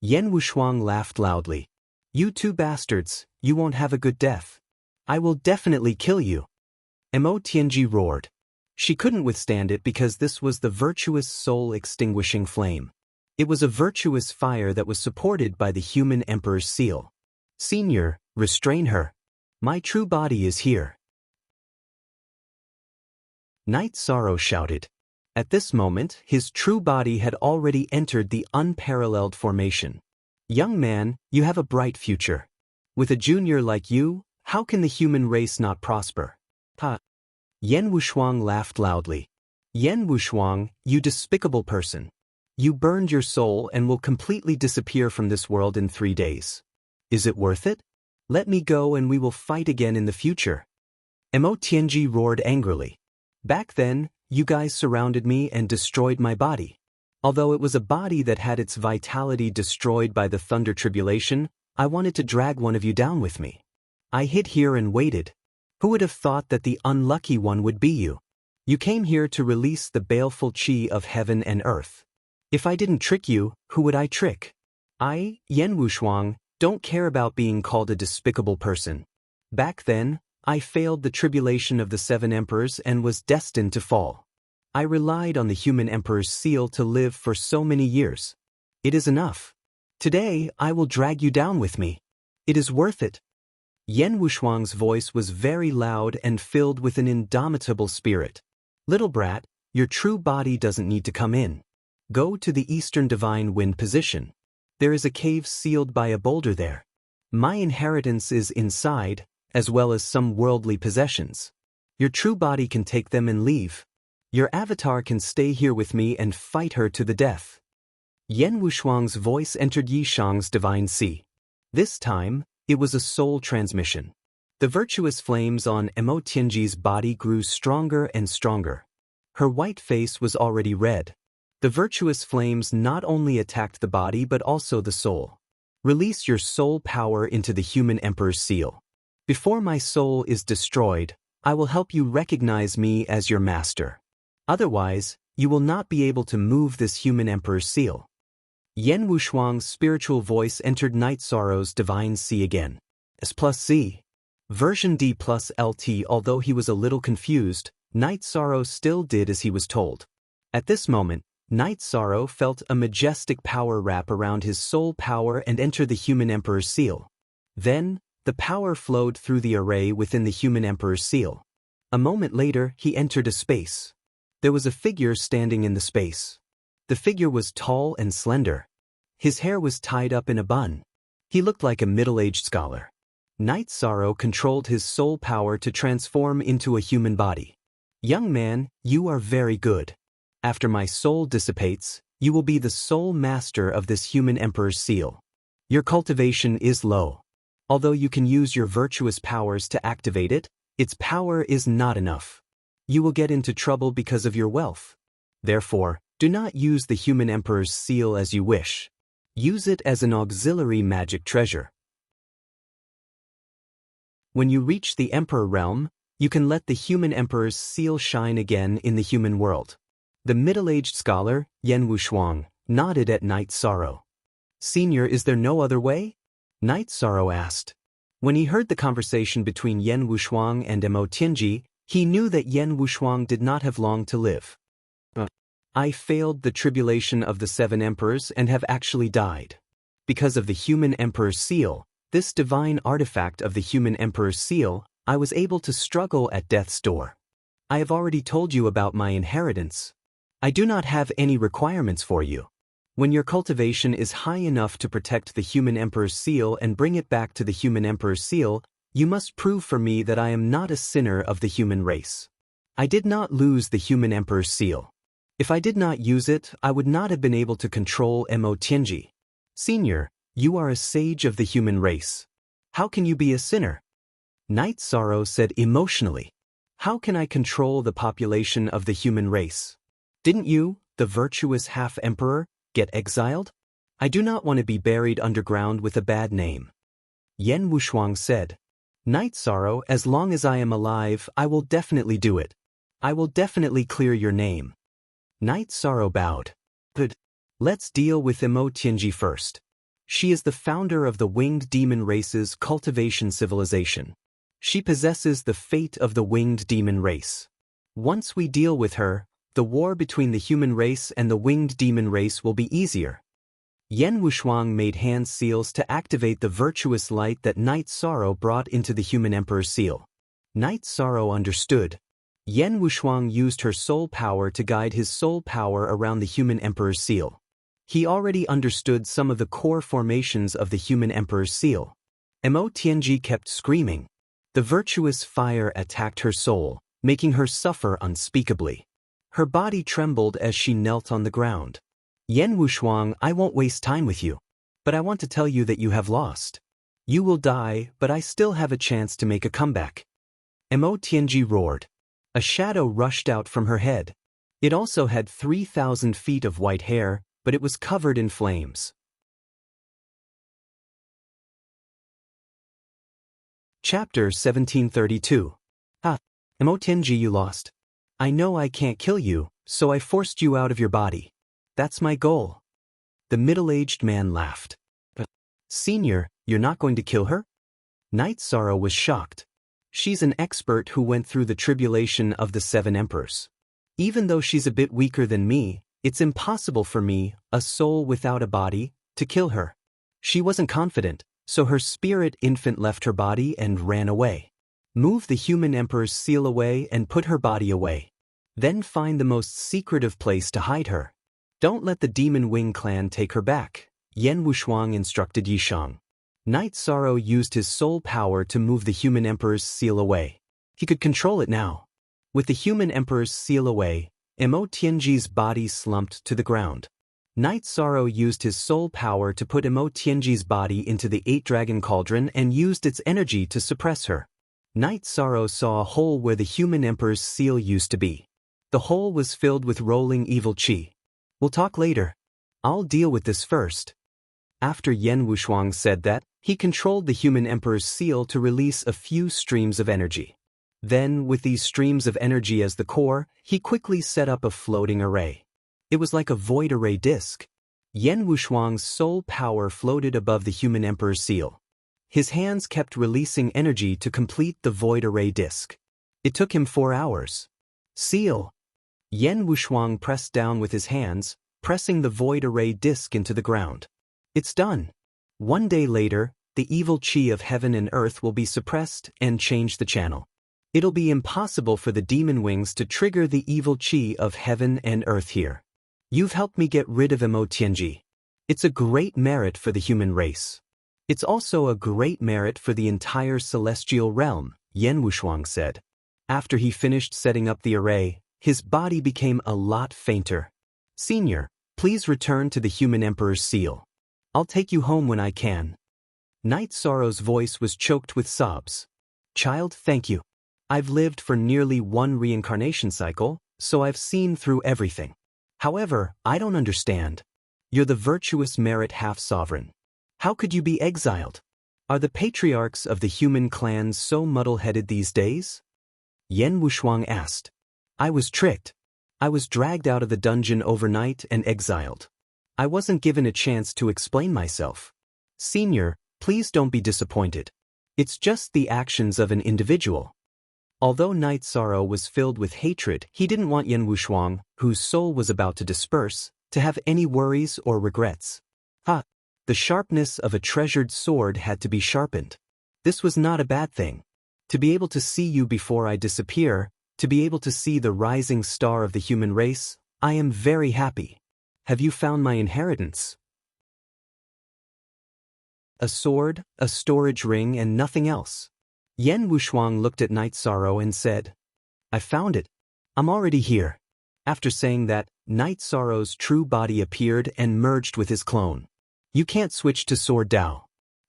Yan Wushuang laughed loudly. "You two bastards, you won't have a good death. I will definitely kill you." Emo Tianji roared. She couldn't withstand it because this was the virtuous soul-extinguishing flame. It was a virtuous fire that was supported by the human emperor's seal. "Senior, restrain her. My true body is here." Night Sorrow shouted. At this moment, his true body had already entered the unparalleled formation. "Young man, you have a bright future. With a junior like you, how can the human race not prosper?" "Ha!" Yan Wushuang laughed loudly. "Yan Wushuang, you despicable person. You burned your soul and will completely disappear from this world in 3 days. Is it worth it? Let me go and we will fight again in the future." Emo Tianji roared angrily. "Back then, you guys surrounded me and destroyed my body. Although it was a body that had its vitality destroyed by the thunder tribulation, I wanted to drag one of you down with me. I hid here and waited. Who would have thought that the unlucky one would be you? You came here to release the baleful chi of heaven and earth. If I didn't trick you, who would I trick? I, Yan Wushuang, don't care about being called a despicable person. Back then, I failed the tribulation of the 7 emperors and was destined to fall. I relied on the human emperor's seal to live for so many years. It is enough. Today, I will drag you down with me. It is worth it." Yan Wushuang's voice was very loud and filled with an indomitable spirit. "Little brat, your true body doesn't need to come in. Go to the eastern divine wind position. There is a cave sealed by a boulder there. My inheritance is inside, as well as some worldly possessions. Your true body can take them and leave. Your avatar can stay here with me and fight her to the death." Yan Wushuang's voice entered Yishang's divine sea. This time, it was a soul transmission. The virtuous flames on Emo Tianji's body grew stronger and stronger. Her white face was already red. The virtuous flames not only attacked the body but also the soul. "Release your soul power into the human emperor's seal. Before my soul is destroyed, I will help you recognize me as your master. Otherwise, you will not be able to move this human emperor's seal." Yan Wushuang's spiritual voice entered Night Sorrow's divine sea again. S plus Z. Version D plus LT. Although he was a little confused, Night Sorrow still did as he was told. At this moment, Night Sorrow felt a majestic power wrap around his soul power and enter the human emperor's seal. Then, the power flowed through the array within the human emperor's seal. A moment later, he entered a space. There was a figure standing in the space. The figure was tall and slender. His hair was tied up in a bun. He looked like a middle-aged scholar. Night Sorrow controlled his soul power to transform into a human body. "Young man, you are very good. After my soul dissipates, you will be the sole master of this human emperor's seal. Your cultivation is low. Although you can use your virtuous powers to activate it, its power is not enough. You will get into trouble because of your wealth. Therefore, do not use the human emperor's seal as you wish. Use it as an auxiliary magic treasure. When you reach the emperor realm, you can let the human emperor's seal shine again in the human world." The middle-aged scholar, Yan Wushuang, nodded at Night Sorrow. "Senior, is there no other way?" Night Sorrow asked. When he heard the conversation between Yan Wushuang and Emo Tianji, he knew that Yan Wushuang did not have long to live. "I failed the tribulation of the 7 emperors and have actually died. Because of the human emperor's seal, this divine artifact of the human emperor's seal, I was able to struggle at death's door. I have already told you about my inheritance. I do not have any requirements for you. When your cultivation is high enough to protect the human emperor's seal and bring it back to the human emperor's seal, You must prove for me that I am not a sinner of the human race. I did not lose the human emperor's seal. If I did not use it, I would not have been able to control Mo Tianji. Senior, you are a sage of the human race. How can you be a sinner? Night Sorrow said emotionally. How can I control the population of the human race? Didn't you, the virtuous half-emperor, get exiled? I do not want to be buried underground with a bad name. Yan Wushuang said. Night Sorrow, as long as I am alive, I will definitely do it. I will definitely clear your name. Night Sorrow bowed. Good. Let's deal with Mo Tianji first. She is the founder of the winged demon race's cultivation civilization. She possesses the fate of the winged demon race. Once we deal with her, the war between the human race and the winged demon race will be easier. Yan Wushuang made hand seals to activate the virtuous light that Night Sorrow brought into the human emperor's seal. Night Sorrow understood. Yan Wushuang used her soul power to guide his soul power around the human emperor's seal. He already understood some of the core formations of the human emperor's seal. Mo Tianji kept screaming. The virtuous fire attacked her soul, making her suffer unspeakably. Her body trembled as she knelt on the ground. Yan Wushuang, I won't waste time with you. But I want to tell you that you have lost. You will die, but I still have a chance to make a comeback. Mo Tianji roared. A shadow rushed out from her head. It also had 3,000 feet of white hair, but it was covered in flames. Chapter 1732. Mo Tianji, you lost. I know I can't kill you, so I forced you out of your body. That's my goal. The middle-aged man laughed. But, Senior, you're not going to kill her? Night Sorrow was shocked. She's an expert who went through the tribulation of the 7 emperors. Even though she's a bit weaker than me, it's impossible for me, a soul without a body, to kill her. She wasn't confident, so her spirit infant left her body and ran away. Move the human emperor's seal away and put her body away. Then find the most secretive place to hide her. Don't let the Demon Wing clan take her back, Yan Wushuang instructed Yishang. Night Sorrow used his soul power to move the human emperor's seal away. He could control it now. With the human emperor's seal away, Mo Tianji's body slumped to the ground. Night Sorrow used his soul power to put Mo Tianji's body into the 8-dragon cauldron and used its energy to suppress her. Night Sorrow saw a hole where the human emperor's seal used to be. The hole was filled with rolling evil qi. We'll talk later. I'll deal with this first. After Yan Wushuang said that, he controlled the human emperor's seal to release a few streams of energy. Then, with these streams of energy as the core, he quickly set up a floating array. It was like a void array disk. Yan Wushuang's soul power floated above the human emperor's seal. His hands kept releasing energy to complete the void array disk. It took him 4 hours. Seal! Yan Wushuang pressed down with his hands, pressing the void array disk into the ground. It's done. 1 day later, the evil qi of heaven and earth will be suppressed and change the channel. It'll be impossible for the demon wings to trigger the evil qi of heaven and earth here. You've helped me get rid of Mo Tianji. It's a great merit for the human race. It's also a great merit for the entire celestial realm, Yan Wushuang said. After he finished setting up the array, his body became a lot fainter. Senior, please return to the human emperor's seal. I'll take you home when I can. Night Sorrow's voice was choked with sobs. Child, thank you. I've lived for nearly 1 reincarnation cycle, so I've seen through everything. However, I don't understand. You're the virtuous merit half-sovereign. How could you be exiled? Are the patriarchs of the human clans so muddle-headed these days? Yan Wushuang asked. I was tricked. I was dragged out of the dungeon overnight and exiled. I wasn't given a chance to explain myself. Senior, please don't be disappointed. It's just the actions of an individual. Although Night Sorrow was filled with hatred, he didn't want Yan Wushuang, whose soul was about to disperse, to have any worries or regrets. The sharpness of a treasured sword had to be sharpened. This was not a bad thing. To be able to see you before I disappear, to be able to see the rising star of the human race, I am very happy. Have you found my inheritance? A sword, a storage ring, and nothing else. Yen Wushuang looked at Night Sorrow and said, I found it. I'm already here. After saying that, Night Sorrow's true body appeared and merged with his clone. You can't switch to Sword Dao.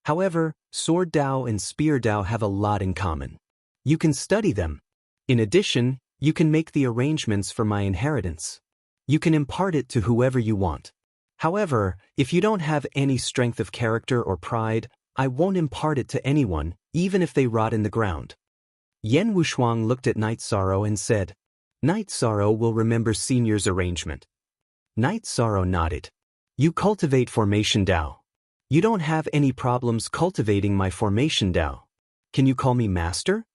However, Sword Dao and Spear Dao have a lot in common. You can study them. In addition, you can make the arrangements for my inheritance. You can impart it to whoever you want. However, if you don't have any strength of character or pride, I won't impart it to anyone, even if they rot in the ground. Yen Wushuang looked at Night Sorrow and said, Night Sorrow will remember Senior's arrangement. Night Sorrow nodded. You cultivate Formation Dao. You don't have any problems cultivating my Formation Dao. Can you call me Master?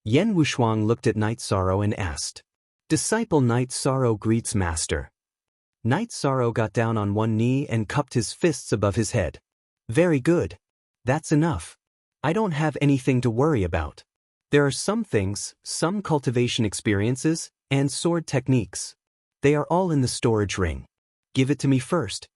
Yen Wushuang looked at Night Sorrow and asked. Disciple Night Sorrow greets Master. Night Sorrow got down on one knee and cupped his fists above his head. Very good. That's enough. I don't have anything to worry about. There are some things, some cultivation experiences, and sword techniques. They are all in the storage ring. Give it to me first.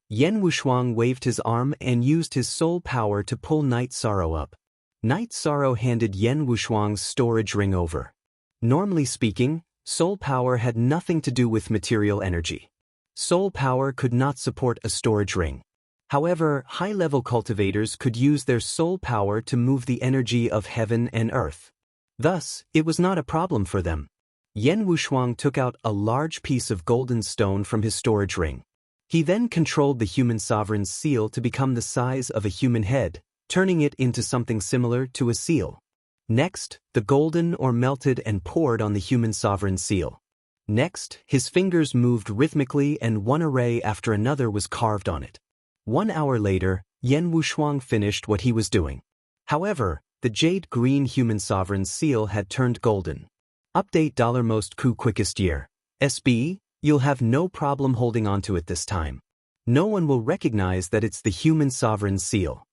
Yen Wushuang waved his arm and used his soul power to pull Night Sorrow up. Night Sorrow handed Yen Wushuang's storage ring over. Normally speaking, soul power had nothing to do with material energy. Soul power could not support a storage ring. However, high-level cultivators could use their soul power to move the energy of heaven and earth. Thus, it was not a problem for them. Yen Wushuang took out a large piece of golden stone from his storage ring. He then controlled the human sovereign's seal to become the size of a human head, turning it into something similar to a seal. Next, the golden ore melted and poured on the human sovereign seal. Next, his fingers moved rhythmically and one array after another was carved on it. 1 hour later, Yen Wushuang finished what he was doing. However, the jade-green human sovereign seal had turned golden. Update $most coup quickest year. SB, you'll have no problem holding onto it this time. No one will recognize that it's the human sovereign seal.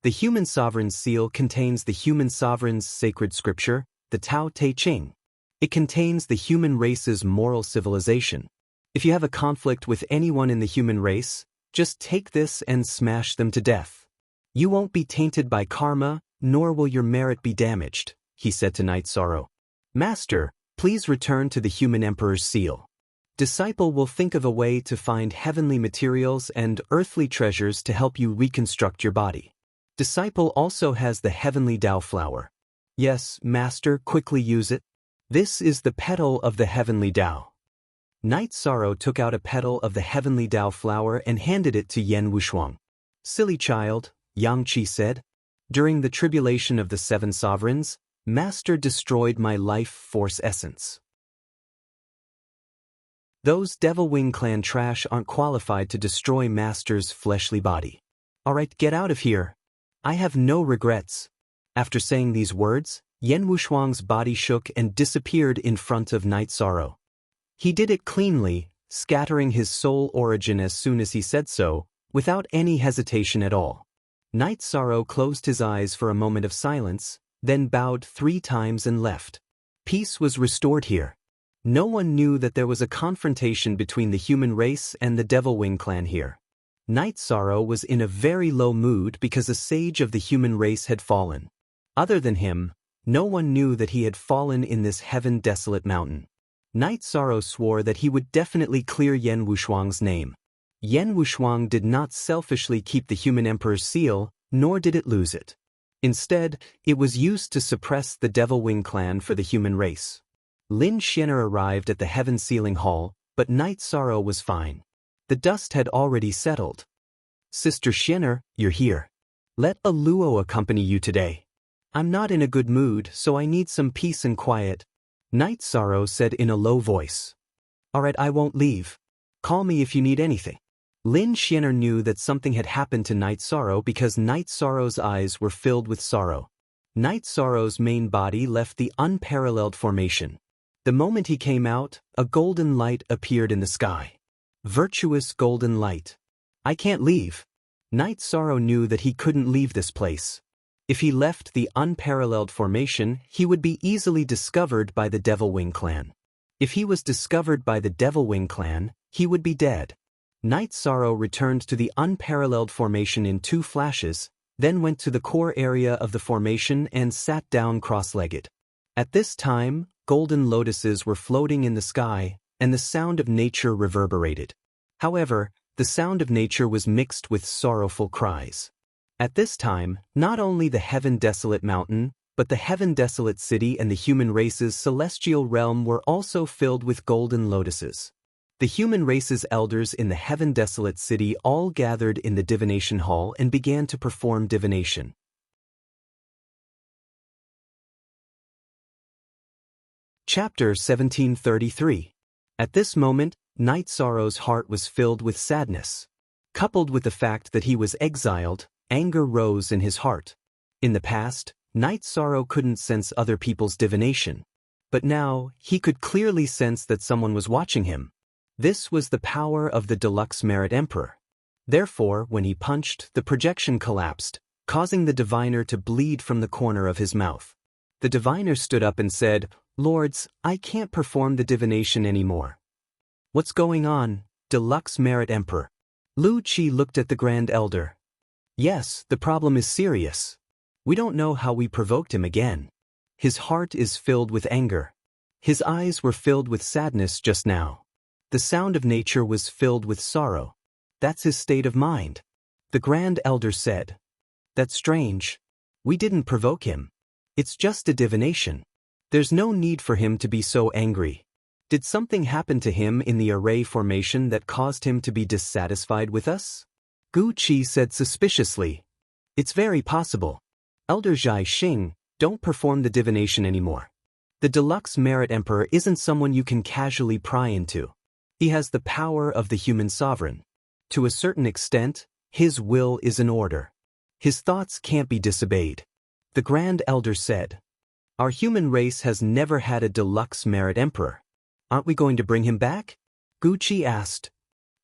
The human sovereign seal contains the human sovereign's sacred scripture, the Tao Te Ching. It contains the human race's moral civilization. If you have a conflict with anyone in the human race, just take this and smash them to death. You won't be tainted by karma, nor will your merit be damaged, he said to Night Sorrow. Master, please return to the human emperor's seal. Disciple will think of a way to find heavenly materials and earthly treasures to help you reconstruct your body. Disciple also has the heavenly Dao flower. Yes, Master, quickly use it. This is the petal of the heavenly Dao. Night Sorrow took out a petal of the heavenly Dao flower and handed it to Yen Wushuang. Silly child, Yang Qi said. During the tribulation of the 7 sovereigns, Master destroyed my life force essence. Those Devil Wing Clan trash aren't qualified to destroy Master's fleshly body. Alright, get out of here. I have no regrets. After saying these words, Yen Wushuang's body shook and disappeared in front of Night Sorrow. He did it cleanly, scattering his soul origin as soon as he said so, without any hesitation at all. Night Sorrow closed his eyes for a moment of silence, then bowed 3 times and left. Peace was restored here. No one knew that there was a confrontation between the human race and the Devil Wing Clan here. Night Sorrow was in a very low mood because a sage of the human race had fallen. Other than him, no one knew that he had fallen in this heaven-desolate mountain. Night Sorrow swore that he would definitely clear Yen Wushuang's name. Yen Wushuang did not selfishly keep the human emperor's seal, nor did it lose it. Instead, it was used to suppress the Devil Wing Clan for the human race. Lin Xianer arrived at the Heaven Sealing Hall, but Night Sorrow was fine. The dust had already settled. Sister Xianer, you're here. Let a Luo accompany you today. I'm not in a good mood, so I need some peace and quiet. Night Sorrow said in a low voice. Alright, I won't leave. Call me if you need anything. Lin Xianer knew that something had happened to Night Sorrow because Night Sorrow's eyes were filled with sorrow. Night Sorrow's main body left the unparalleled formation. The moment he came out, a golden light appeared in the sky. Virtuous golden light. I can't leave. Night Sorrow knew that he couldn't leave this place. If he left the unparalleled formation, he would be easily discovered by the Devil Wing Clan. If he was discovered by the Devil Wing Clan, he would be dead. Night Sorrow returned to the unparalleled formation in 2 flashes, then went to the core area of the formation and sat down cross-legged. At this time, golden lotuses were floating in the sky, and the sound of nature reverberated. However, the sound of nature was mixed with sorrowful cries. At this time, not only the heaven-desolate mountain, but the heaven-desolate city and the human race's celestial realm were also filled with golden lotuses. The human race's elders in the heaven-desolate city all gathered in the divination hall and began to perform divination. Chapter 1733. At this moment, Night Sorrow's heart was filled with sadness. Coupled with the fact that he was exiled, anger rose in his heart. In the past, Night Sorrow couldn't sense other people's divination. But now, he could clearly sense that someone was watching him. This was the power of the Deluxe Merit Emperor. Therefore, when he punched, the projection collapsed, causing the diviner to bleed from the corner of his mouth. The diviner stood up and said, "Lords, I can't perform the divination anymore." "What's going on, Deluxe Merit Emperor?" Lu Qi looked at the Grand Elder. "Yes, the problem is serious. We don't know how we provoked him again. His heart is filled with anger. His eyes were filled with sadness just now. The sound of nature was filled with sorrow. That's his state of mind." The Grand Elder said, "That's strange. We didn't provoke him. It's just a divination. There's no need for him to be so angry. Did something happen to him in the array formation that caused him to be dissatisfied with us?" Gu Qi said suspiciously, "It's very possible. Elder Zhai Xing, don't perform the divination anymore. The Deluxe Merit Emperor isn't someone you can casually pry into. He has the power of the human sovereign. To a certain extent, his will is an order. His thoughts can't be disobeyed." The Grand Elder said, "Our human race has never had a Deluxe Merit Emperor. Aren't we going to bring him back?" Gu Qi asked.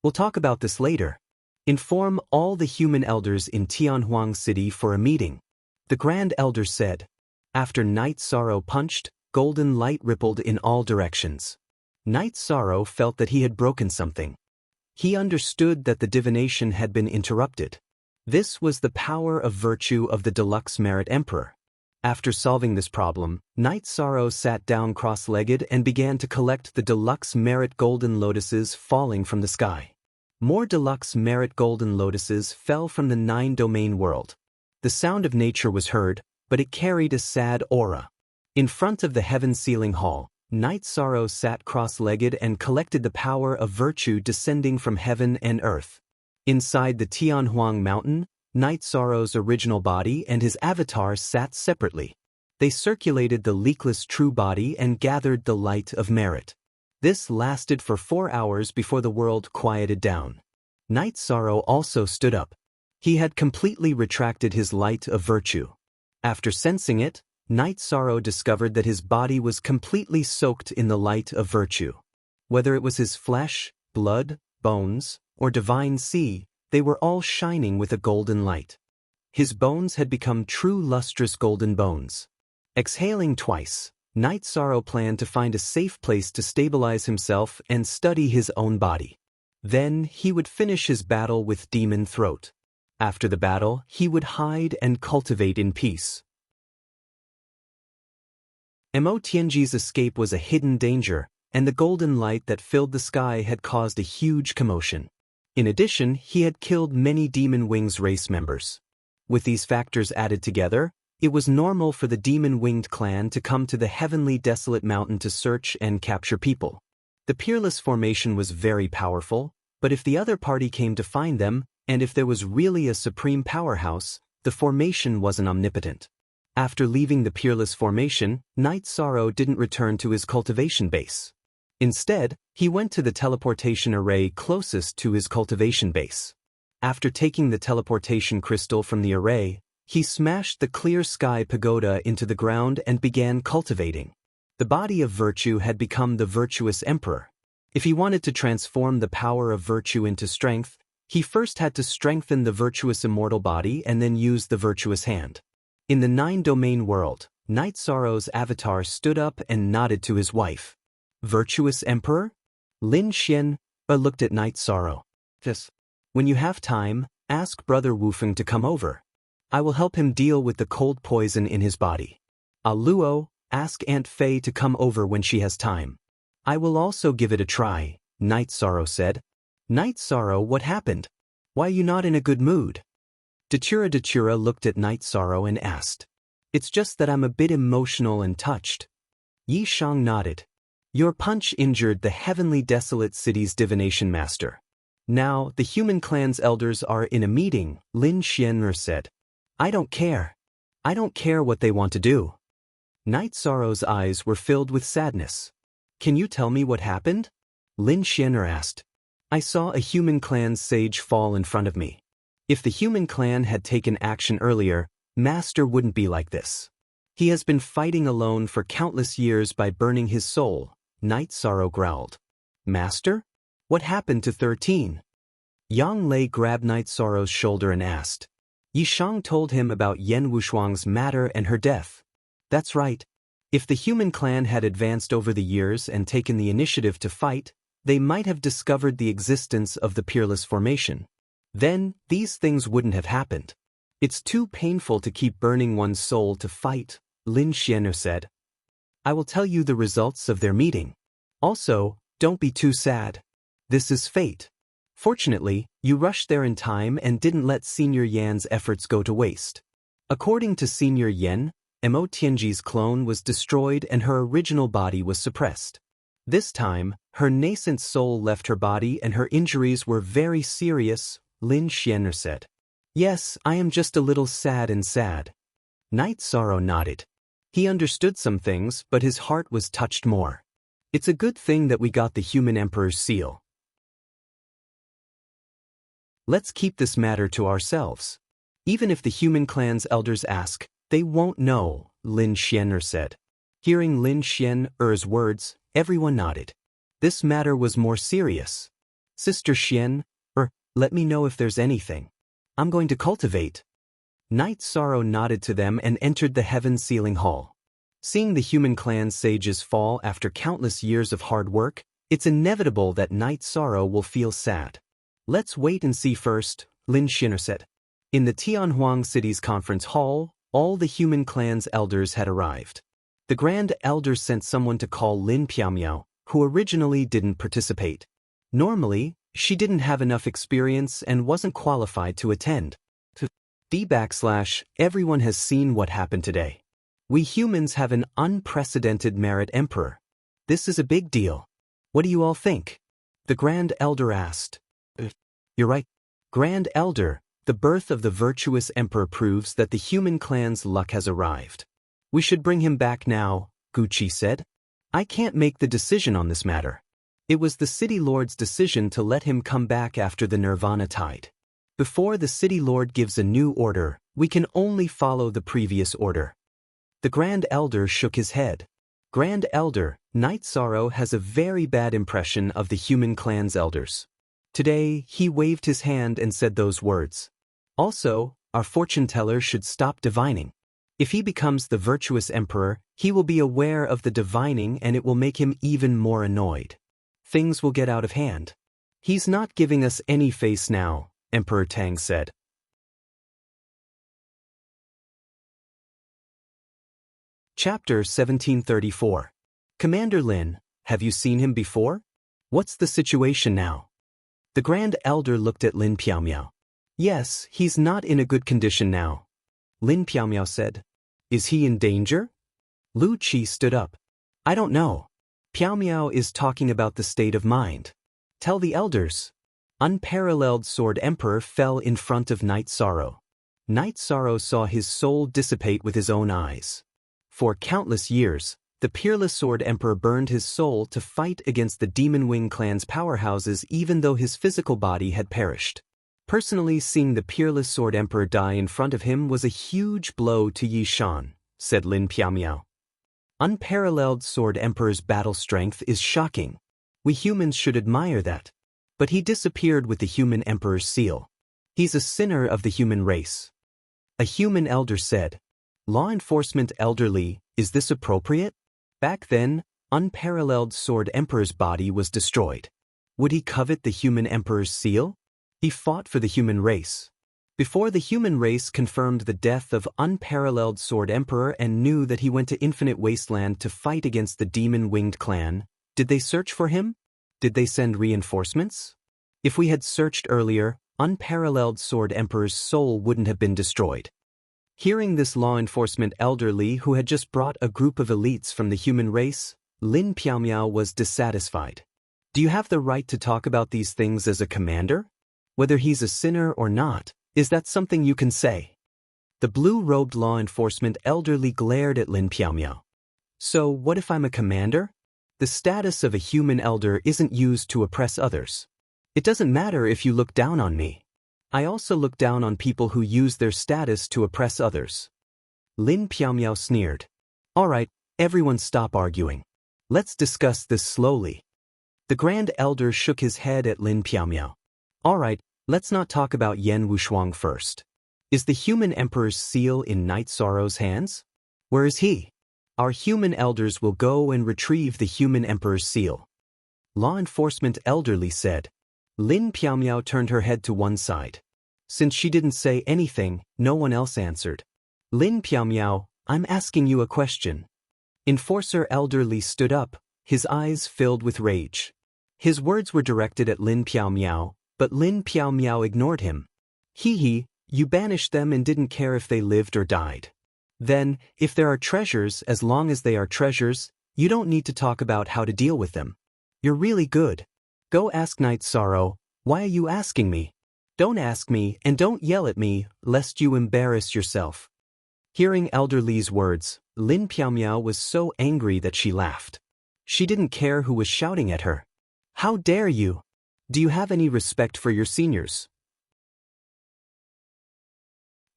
"We'll talk about this later. Inform all the human elders in Tianhuang City for a meeting." The Grand Elder said. After Night Sorrow punched, golden light rippled in all directions. Night Sorrow felt that he had broken something. He understood that the divination had been interrupted. This was the power of virtue of the Deluxe Merit Emperor. After solving this problem, Night Sorrow sat down cross-legged and began to collect the Deluxe Merit Golden Lotuses falling from the sky. More Deluxe Merit Golden Lotuses fell from the 9-domain world. The sound of nature was heard, but it carried a sad aura. In front of the heaven ceiling hall, Night Sorrow sat cross-legged and collected the power of virtue descending from heaven and earth. Inside the Tianhuang mountain, Night Sorrow's original body and his avatar sat separately. They circulated the leakless true body and gathered the light of merit. This lasted for 4 hours before the world quieted down. Night Sorrow also stood up. He had completely retracted his light of virtue. After sensing it, Night Sorrow discovered that his body was completely soaked in the light of virtue. Whether it was his flesh, blood, bones, or divine sea, they were all shining with a golden light. His bones had become true lustrous golden bones. Exhaling twice, Night Sorrow planned to find a safe place to stabilize himself and study his own body. Then he would finish his battle with Demon Throat. After the battle, he would hide and cultivate in peace. Mo Tianji's escape was a hidden danger, and the golden light that filled the sky had caused a huge commotion. In addition, he had killed many Demon Wings race members. With these factors added together, it was normal for the Demon Winged clan to come to the heavenly desolate mountain to search and capture people. The Peerless formation was very powerful, but if the other party came to find them, and if there was really a supreme powerhouse, the formation wasn't omnipotent. After leaving the Peerless formation, Night Sorrow didn't return to his cultivation base. Instead, he went to the teleportation array closest to his cultivation base. After taking the teleportation crystal from the array, he smashed the clear sky pagoda into the ground and began cultivating. The body of virtue had become the virtuous emperor. If he wanted to transform the power of virtue into strength, he first had to strengthen the virtuous immortal body and then use the virtuous hand. In the 9-domain world, Night Sorrow's avatar stood up and nodded to his wife. Virtuous Emperor? Lin Xian looked at Night Sorrow. When you have time, ask Brother Wufeng to come over. I will help him deal with the cold poison in his body. Luo, ask Aunt Fei to come over when she has time. I will also give it a try, Night Sorrow said. Night Sorrow, what happened? Why are you not in a good mood? Datura looked at Night Sorrow and asked. It's just that I'm a bit emotional and touched. Yi Shang nodded. Your punch injured the heavenly desolate city's divination master. Now, the human clan's elders are in a meeting, Lin Xian'er said. I don't care. I don't care what they want to do. Night Sorrow's eyes were filled with sadness. Can you tell me what happened? Lin Xian'er asked. I saw a human clan's sage fall in front of me. If the human clan had taken action earlier, Master wouldn't be like this. He has been fighting alone for countless years by burning his soul, Night Sorrow growled. Master? What happened to 13? Yang Lei grabbed Night Sorrow's shoulder and asked. Yi Shang told him about Yan Wushuang's matter and her death. That's right. If the human clan had advanced over the years and taken the initiative to fight, they might have discovered the existence of the Peerless Formation. Then, these things wouldn't have happened. It's too painful to keep burning one's soul to fight, Lin Xian'er said. I will tell you the results of their meeting. Also, don't be too sad. This is fate. Fortunately, you rushed there in time and didn't let Senior Yan's efforts go to waste. According to Senior Yan, Mo Tianji's clone was destroyed and her original body was suppressed. This time, her nascent soul left her body and her injuries were very serious, Lin Xian'er said. Yes, I am just a little sad. Night Sorrow nodded. He understood some things, but his heart was touched more. It's a good thing that we got the human emperor's seal. Let's keep this matter to ourselves. Even if the human clan's elders ask, they won't know, Lin Xian'er said. Hearing Lin Xian'er's words, everyone nodded. This matter was more serious. Sister Xian, let me know if there's anything. I'm going to cultivate. Night Sorrow nodded to them and entered the heaven sealing hall. Seeing the human clan's sages fall after countless years of hard work, it's inevitable that Night Sorrow will feel sad. Let's wait and see first, Lin Xian'er said. In the Tianhuang City's conference hall, all the human clan's elders had arrived. The Grand Elder sent someone to call Lin Piamiao, who originally didn't participate. Normally, she didn't have enough experience and wasn't qualified to attend. Everyone has seen what happened today. We humans have an unprecedented merit emperor. This is a big deal. What do you all think? The Grand Elder asked. You're right. Grand Elder, the birth of the virtuous emperor proves that the human clan's luck has arrived. We should bring him back now, Guqi said. I can't make the decision on this matter. It was the City Lord's decision to let him come back after the Nirvana tide. Before the City Lord gives a new order, we can only follow the previous order. The Grand Elder shook his head. Grand Elder, Night Sorrow has a very bad impression of the human clan's elders. Today, he waved his hand and said those words. Also, our fortune teller should stop divining. If he becomes the virtuous emperor, he will be aware of the divining and it will make him even more annoyed. Things will get out of hand. He's not giving us any face now, Emperor Tang said. Chapter 1734. Commander Lin, have you seen him before? What's the situation now? The Grand Elder looked at Lin Piamiao. Yes, he's not in a good condition now. Lin Piamiao said. Is he in danger? Lu Qi stood up. I don't know. Piamiao is talking about the state of mind. Tell the elders. Unparalleled Sword Emperor fell in front of Night Sorrow. Night Sorrow saw his soul dissipate with his own eyes. For countless years, the Peerless Sword Emperor burned his soul to fight against the Demon Wing clan's powerhouses even though his physical body had perished. Personally, seeing the Peerless Sword Emperor die in front of him was a huge blow to Yi Shan, said Lin Piamiao. Unparalleled Sword Emperor's battle strength is shocking. We humans should admire that. But he disappeared with the human emperor's seal. He's a sinner of the human race. A human elder said. Law enforcement elderly, is this appropriate? Back then, Unparalleled Sword Emperor's body was destroyed. Would he covet the human emperor's seal? He fought for the human race. Before the human race confirmed the death of unparalleled Sword Emperor and knew that he went to Infinite Wasteland to fight against the demon-winged clan, did they search for him? Did they send reinforcements? If we had searched earlier, unparalleled Sword Emperor's soul wouldn't have been destroyed. Hearing this law enforcement elderly who had just brought a group of elites from the human race, Lin Piaomiao was dissatisfied. Do you have the right to talk about these things as a commander? Whether he's a sinner or not, is that something you can say? The blue-robed law enforcement elderly glared at Lin Piaomiao. So what if I'm a commander? The status of a human elder isn't used to oppress others. It doesn't matter if you look down on me. I also look down on people who use their status to oppress others. Lin Piaomiao sneered. All right, everyone stop arguing. Let's discuss this slowly. The Grand Elder shook his head at Lin Piaomiao. All right, let's not talk about Yan Wushuang first. Is the human emperor's seal in Night Sorrow's hands? Where is he? Our human elders will go and retrieve the human emperor's seal. Law enforcement elderly said. Lin Piaomiao turned her head to one side. Since she didn't say anything, no one else answered. Lin Piaomiao, I'm asking you a question. Enforcer elderly stood up, his eyes filled with rage. His words were directed at Lin Piaomiao, but Lin Piaomiao ignored him. You banished them and didn't care if they lived or died. Then, if there are treasures, as long as they are treasures, you don't need to talk about how to deal with them. You're really good. Go ask Night Sorrow, why are you asking me? Don't ask me and don't yell at me, lest you embarrass yourself. Hearing Elder Li's words, Lin Piaomiao was so angry that she laughed. She didn't care who was shouting at her. How dare you? Do you have any respect for your seniors?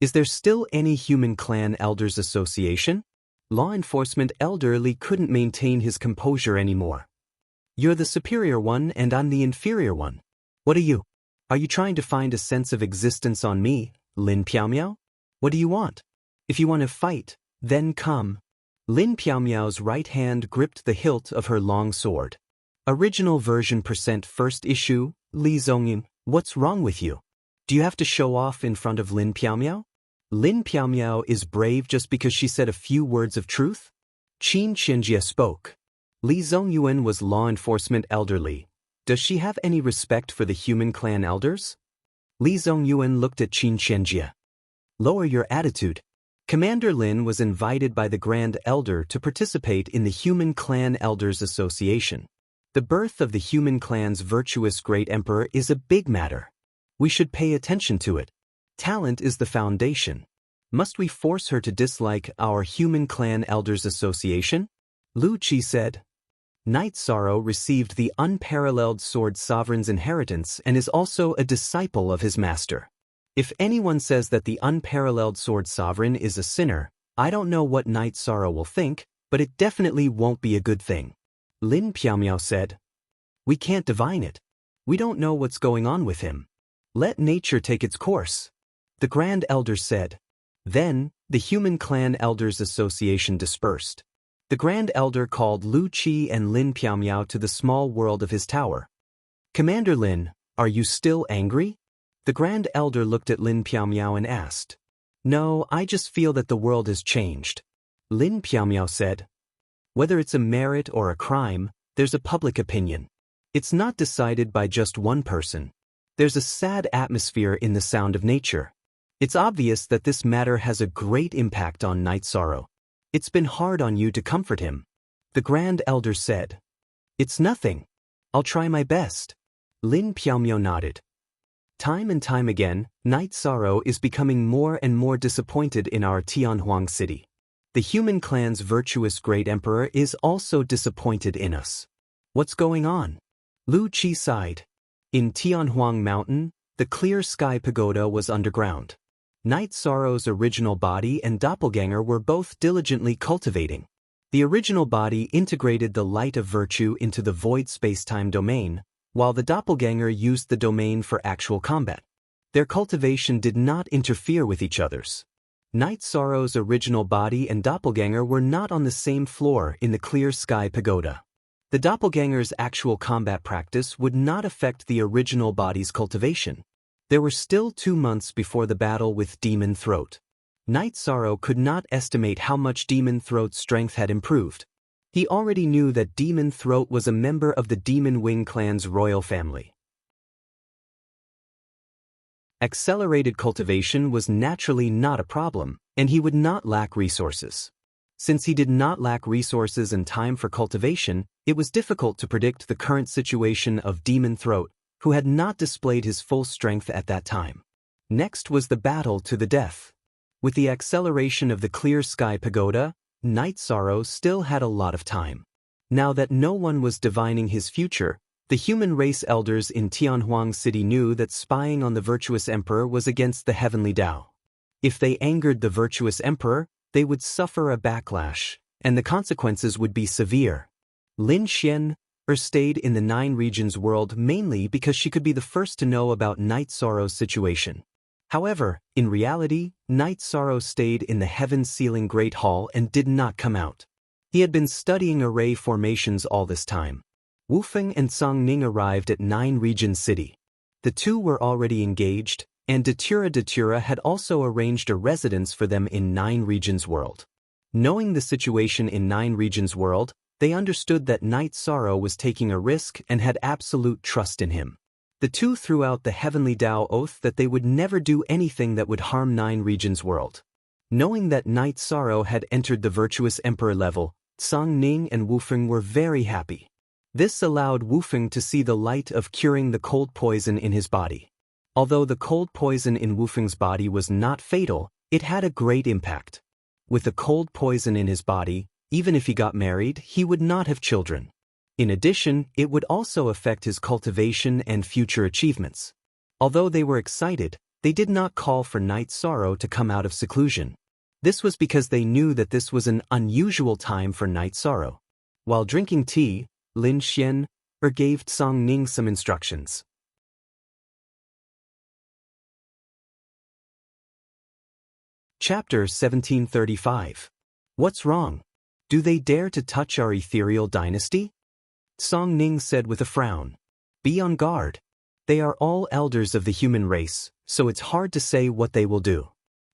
Is there still any human clan elders association? Law enforcement elderly couldn't maintain his composure anymore. You're the superior one and I'm the inferior one. What are you? Are you trying to find a sense of existence on me, Lin Piaomiao? What do you want? If you want to fight, then come. Lin Piaomiao's right hand gripped the hilt of her long sword. Original version first issue, Li Zongyin, what's wrong with you? Do you have to show off in front of Lin Piaomiao? Lin Piaomiao is brave just because she said a few words of truth? Qin Qianjie spoke. Li Zongyuan was law enforcement elderly. Does she have any respect for the human clan elders? Li Zongyuan looked at Qin Qianjie. Lower your attitude. Commander Lin was invited by the Grand Elder to participate in the Human Clan Elders Association. The birth of the human clan's virtuous great emperor is a big matter. We should pay attention to it. Talent is the foundation. Must we force her to dislike our Human Clan Elders Association? Lu Qi said. Night Sorrow received the unparalleled Sword Sovereign's inheritance and is also a disciple of his master. If anyone says that the unparalleled Sword Sovereign is a sinner, I don't know what Night Sorrow will think, but it definitely won't be a good thing. Lin Piaomiao said. We can't divine it. We don't know what's going on with him. Let nature take its course. The Grand Elder said. Then, the Human Clan Elders Association dispersed. The Grand Elder called Lu Qi and Lin Piaomiao to the small world of his tower. Commander Lin, are you still angry? The Grand Elder looked at Lin Piaomiao and asked. No, I just feel that the world has changed. Lin Piaomiao said. Whether it's a merit or a crime, there's a public opinion. It's not decided by just one person. There's a sad atmosphere in the sound of nature. It's obvious that this matter has a great impact on Night Sorrow. It's been hard on you to comfort him. The Grand Elder said. It's nothing. I'll try my best. Lin Piaomiao nodded. Time and time again, Night Sorrow is becoming more and more disappointed in our Tianhuang city. The human clan's virtuous great emperor is also disappointed in us. What's going on? Lu Qi sighed. In Tianhuang Mountain, the Clear Sky Pagoda was underground. Night Sorrow's original body and doppelganger were both diligently cultivating. The original body integrated the light of virtue into the void space-time domain, while the doppelganger used the domain for actual combat. Their cultivation did not interfere with each other's. Night Sorrow's original body and doppelganger were not on the same floor in the Clear Sky Pagoda. The doppelganger's actual combat practice would not affect the original body's cultivation. There were still 2 months before the battle with Demon Throat. Night Sorrow could not estimate how much Demon Throat's strength had improved. He already knew that Demon Throat was a member of the Demon Wing clan's royal family. Accelerated cultivation was naturally not a problem, and he would not lack resources. Since he did not lack resources and time for cultivation, it was difficult to predict the current situation of Demon Throat, who had not displayed his full strength at that time. Next was the battle to the death. With the acceleration of the Clear Sky Pagoda, Night Sorrow still had a lot of time. Now that no one was divining his future, the human race elders in Tianhuang City knew that spying on the virtuous emperor was against the heavenly Tao. If they angered the virtuous emperor, they would suffer a backlash, and the consequences would be severe. Lin Xian stayed in the Nine Regions world mainly because she could be the first to know about Night Sorrow's situation. However, in reality, Night Sorrow stayed in the heaven-sealing Great Hall and did not come out. He had been studying array formations all this time. Wu Feng and Song Ning arrived at Nine Regions City. The two were already engaged, and Datura had also arranged a residence for them in Nine Regions world. Knowing the situation in Nine Regions world, they understood that Night Sorrow was taking a risk and had absolute trust in him. The two threw out the heavenly Tao oath that they would never do anything that would harm Nine Regions world. Knowing that Night Sorrow had entered the virtuous emperor level, Song Ning and Wu Feng were very happy. This allowed Wu Feng to see the light of curing the cold poison in his body. Although the cold poison in Wu Feng's body was not fatal, it had a great impact. With the cold poison in his body, even if he got married, he would not have children. In addition, it would also affect his cultivation and future achievements. Although they were excited, they did not call for Night Sorrow to come out of seclusion. This was because they knew that this was an unusual time for Night Sorrow. While drinking tea, Lin Xian gave Song Ning some instructions. Chapter 1735. What's wrong? Do they dare to touch our ethereal dynasty? Song Ning said with a frown. Be on guard. They are all elders of the human race, so it's hard to say what they will do.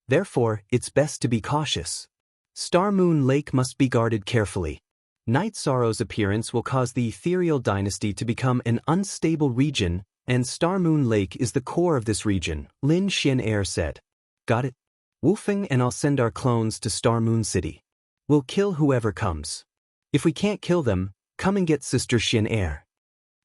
Therefore, it's best to be cautious. Star Moon Lake must be guarded carefully. Night Sorrow's appearance will cause the ethereal dynasty to become an unstable region, and Star Moon Lake is the core of this region, Lin Xian said. Got it? Wu Feng and I'll send our clones to Star Moon City. We'll kill whoever comes. If we can't kill them, come and get Sister Xian.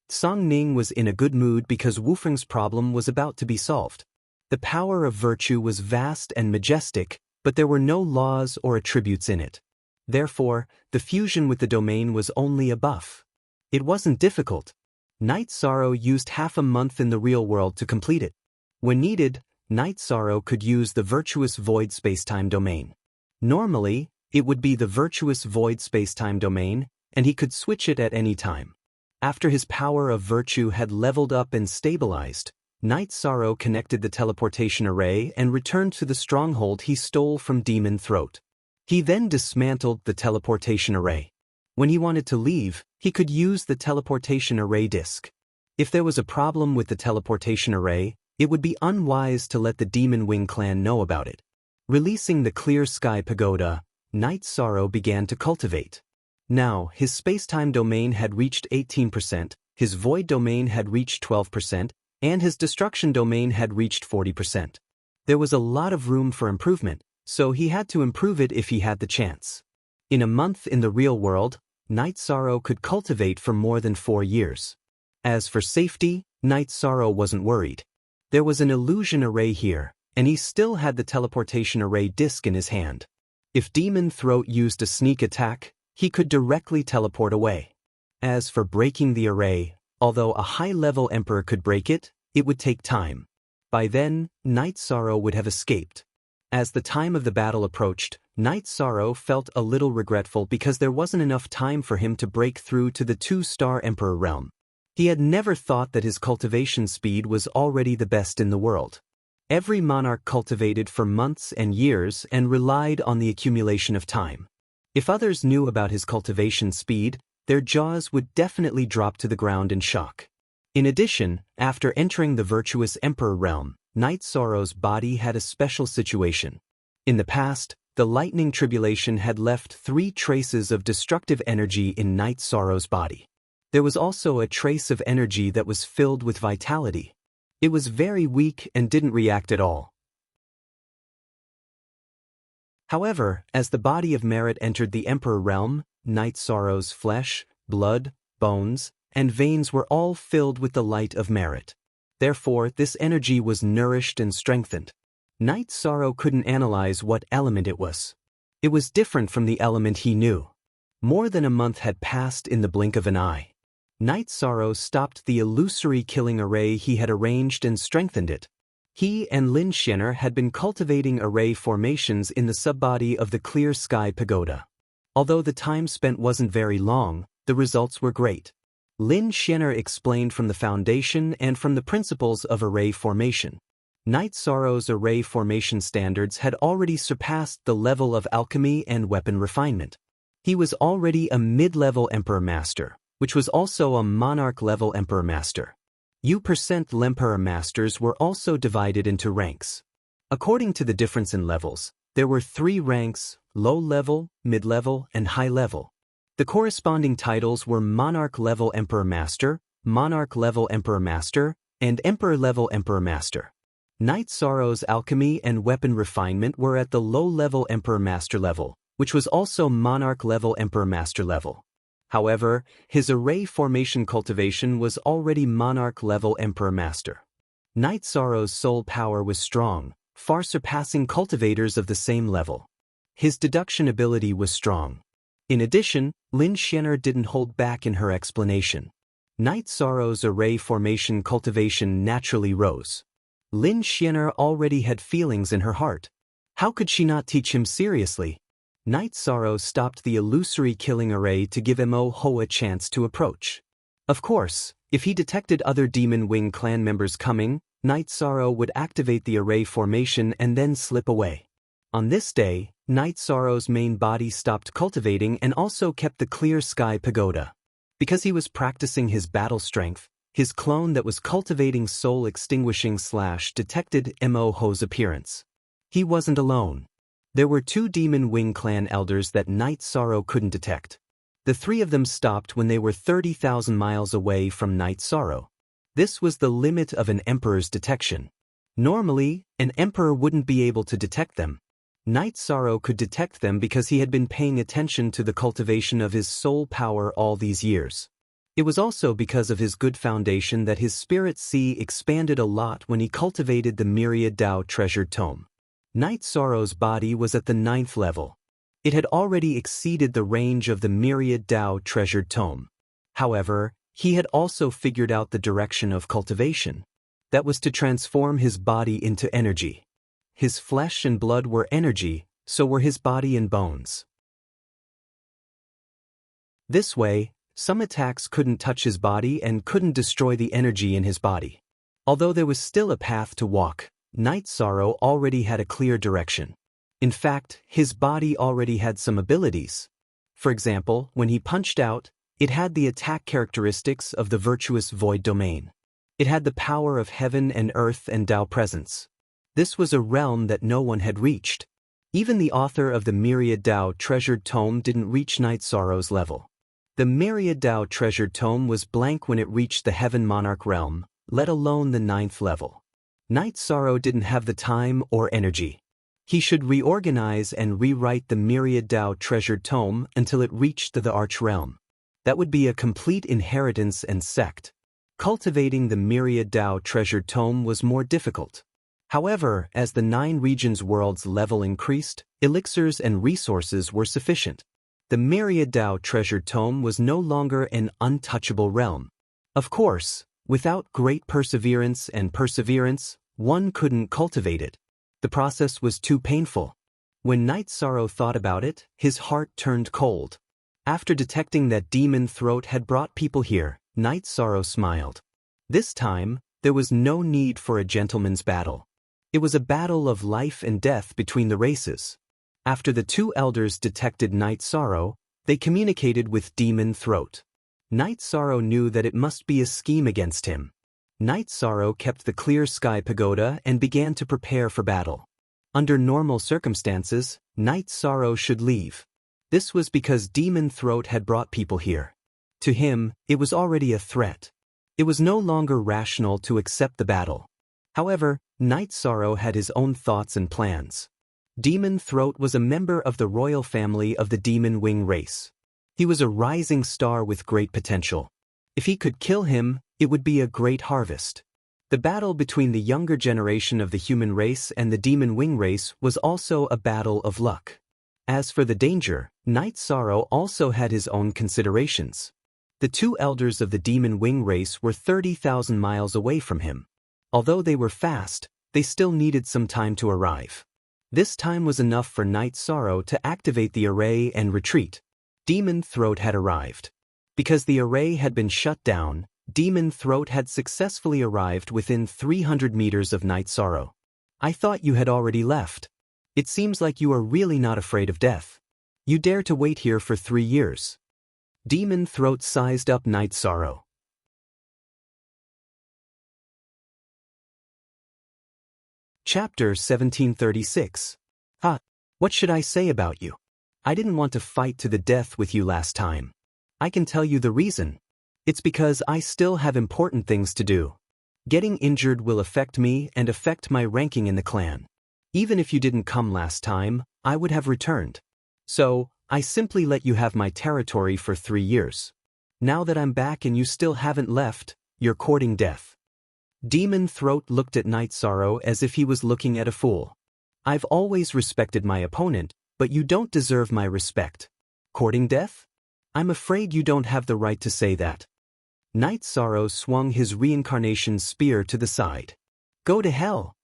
Song Ning was in a good mood because Wu Feng's problem was about to be solved. The power of virtue was vast and majestic, but there were no laws or attributes in it. Therefore, the fusion with the domain was only a buff. It wasn't difficult. Night Sorrow used half a month in the real world to complete it. When needed, Night Sorrow could use the virtuous void spacetime domain. Normally, it would be the virtuous void spacetime domain, and he could switch it at any time. After his power of virtue had leveled up and stabilized, Night Sorrow connected the teleportation array and returned to the stronghold he stole from Demon Throat. He then dismantled the teleportation array. When he wanted to leave, he could use the teleportation array disk. If there was a problem with the teleportation array, it would be unwise to let the Demon Wing clan know about it. Releasing the Clear Sky Pagoda, Night Sorrow began to cultivate. Now, his spacetime domain had reached 18%, his void domain had reached 12%, and his destruction domain had reached 40%. There was a lot of room for improvement, so he had to improve it if he had the chance. In a month in the real world, Night Sorrow could cultivate for more than 4 years. As for safety, Night Sorrow wasn't worried. There was an illusion array here, and he still had the teleportation array disk in his hand. If Demon Throat used a sneak attack, he could directly teleport away. As for breaking the array, although a high-level emperor could break it, it would take time. By then, Night Sorrow would have escaped. As the time of the battle approached, Night Sorrow felt a little regretful because there wasn't enough time for him to break through to the 2-star Emperor realm. He had never thought that his cultivation speed was already the best in the world. Every monarch cultivated for months and years and relied on the accumulation of time. If others knew about his cultivation speed, their jaws would definitely drop to the ground in shock. In addition, after entering the virtuous Emperor realm, Night Sorrow's body had a special situation. In the past, the lightning tribulation had left 3 traces of destructive energy in Night Sorrow's body. There was also a trace of energy that was filled with vitality. It was very weak and didn't react at all. However, as the body of Merit entered the Emperor realm, Night Sorrow's flesh, blood, bones, and veins were all filled with the light of Merit. Therefore, this energy was nourished and strengthened. Night Sorrow couldn't analyze what element it was. It was different from the element he knew. More than a month had passed in the blink of an eye. Night Sorrow stopped the illusory killing array he had arranged and strengthened it. He and Lin Xianer had been cultivating array formations in the subbody of the Clear Sky Pagoda. Although the time spent wasn't very long, the results were great. Lin Xianer explained from the foundation and from the principles of array formation. Night Sorrow's array formation standards had already surpassed the level of alchemy and weapon refinement. He was already a mid-level Emperor Master, which was also a Monarch-level Emperor Master. U% Emperor Masters were also divided into ranks. According to the difference in levels, there were 3 ranks: low-level, mid-level, and high-level. The corresponding titles were Monarch-level Emperor Master, Monarch-level Emperor Master, and Emperor-level Emperor Master. Night Sorrow's alchemy and weapon refinement were at the low-level Emperor Master level, which was also Monarch-level Emperor Master level. However, his array formation cultivation was already Monarch-level Emperor Master. Night Sorrow's soul power was strong, far surpassing cultivators of the same level. His deduction ability was strong. In addition, Lin Xianer didn't hold back in her explanation. Night Sorrow's array formation cultivation naturally rose. Lin Xianer already had feelings in her heart. How could she not teach him seriously? Night Sorrow stopped the illusory killing array to give Mo Ho a chance to approach. Of course, if he detected other Demon Wing clan members coming, Night Sorrow would activate the array formation and then slip away. On this day, Night Sorrow's main body stopped cultivating and also kept the Clear Sky Pagoda. Because he was practicing his battle strength, his clone that was cultivating soul extinguishing / detected Mo Ho's appearance. He wasn't alone. There were 2 Demon Wing clan elders that Night Sorrow couldn't detect. The 3 of them stopped when they were 30,000 miles away from Night Sorrow. This was the limit of an emperor's detection. Normally, an emperor wouldn't be able to detect them. Night Sorrow could detect them because he had been paying attention to the cultivation of his soul power all these years. It was also because of his good foundation that his spirit sea expanded a lot when he cultivated the Myriad Tao treasured tome. Night Sorrow's body was at the 9th level. It had already exceeded the range of the Myriad Tao treasured tome. However, he had also figured out the direction of cultivation. That was to transform his body into energy. His flesh and blood were energy, so were his body and bones. This way, some attacks couldn't touch his body and couldn't destroy the energy in his body. Although there was still a path to walk, Night Sorrow already had a clear direction. In fact, his body already had some abilities. For example, when he punched out, it had the attack characteristics of the virtuous void domain. It had the power of heaven and earth and Tao presence. This was a realm that no one had reached. Even the author of the Myriad Tao treasured tome didn't reach Night Sorrow's level. The Myriad Tao treasured tome was blank when it reached the Heaven Monarch realm, let alone the 9th level. Night Sorrow didn't have the time or energy. He should reorganize and rewrite the Myriad Tao treasured tome until it reached the Arch realm. That would be a complete inheritance and sect. Cultivating the Myriad Tao treasured tome was more difficult. However, as the 9 regions world's level increased, elixirs and resources were sufficient. The Myriad Tao treasured tome was no longer an untouchable realm. Of course, without great perseverance, one couldn't cultivate it. The process was too painful. When Night Sorrow thought about it, his heart turned cold. After detecting that Demon Throat had brought people here, Night Sorrow smiled. This time, there was no need for a gentleman's battle. It was a battle of life and death between the races. After the 2 elders detected Night Sorrow, they communicated with Demon Throat. Night Sorrow knew that it must be a scheme against him. Night Sorrow kept the clear sky pagoda and began to prepare for battle. Under normal circumstances, Night Sorrow should leave. This was because Demon Throat had brought people here. To him, it was already a threat. It was no longer rational to accept the battle. However, Night Sorrow had his own thoughts and plans. Demon Throat was a member of the royal family of the Demon Wing race. He was a rising star with great potential. If he could kill him, it would be a great harvest. The battle between the younger generation of the human race and the Demon Wing race was also a battle of luck. As for the danger, Night Sorrow also had his own considerations. The two elders of the Demon Wing race were 30,000 miles away from him. Although they were fast, they still needed some time to arrive. This time was enough for Night Sorrow to activate the array and retreat. Demon Throat had arrived. Because the array had been shut down, Demon Throat had successfully arrived within 300 meters of Night Sorrow. I thought you had already left. It seems like you are really not afraid of death. You dare to wait here for 3 years. Demon Throat sized up Night Sorrow. Chapter 1736. What should I say about you? I didn't want to fight to the death with you last time. I can tell you the reason. It's because I still have important things to do. Getting injured will affect me and affect my ranking in the clan. Even if you didn't come last time, I would have returned. So, I simply let you have my territory for 3 years. Now that I'm back and you still haven't left, you're courting death. Demon Throat looked at Night Sorrow as if he was looking at a fool. I've always respected my opponent, but you don't deserve my respect. Courting death? I'm afraid you don't have the right to say that. Night Sorrow swung his reincarnation spear to the side. Go to hell.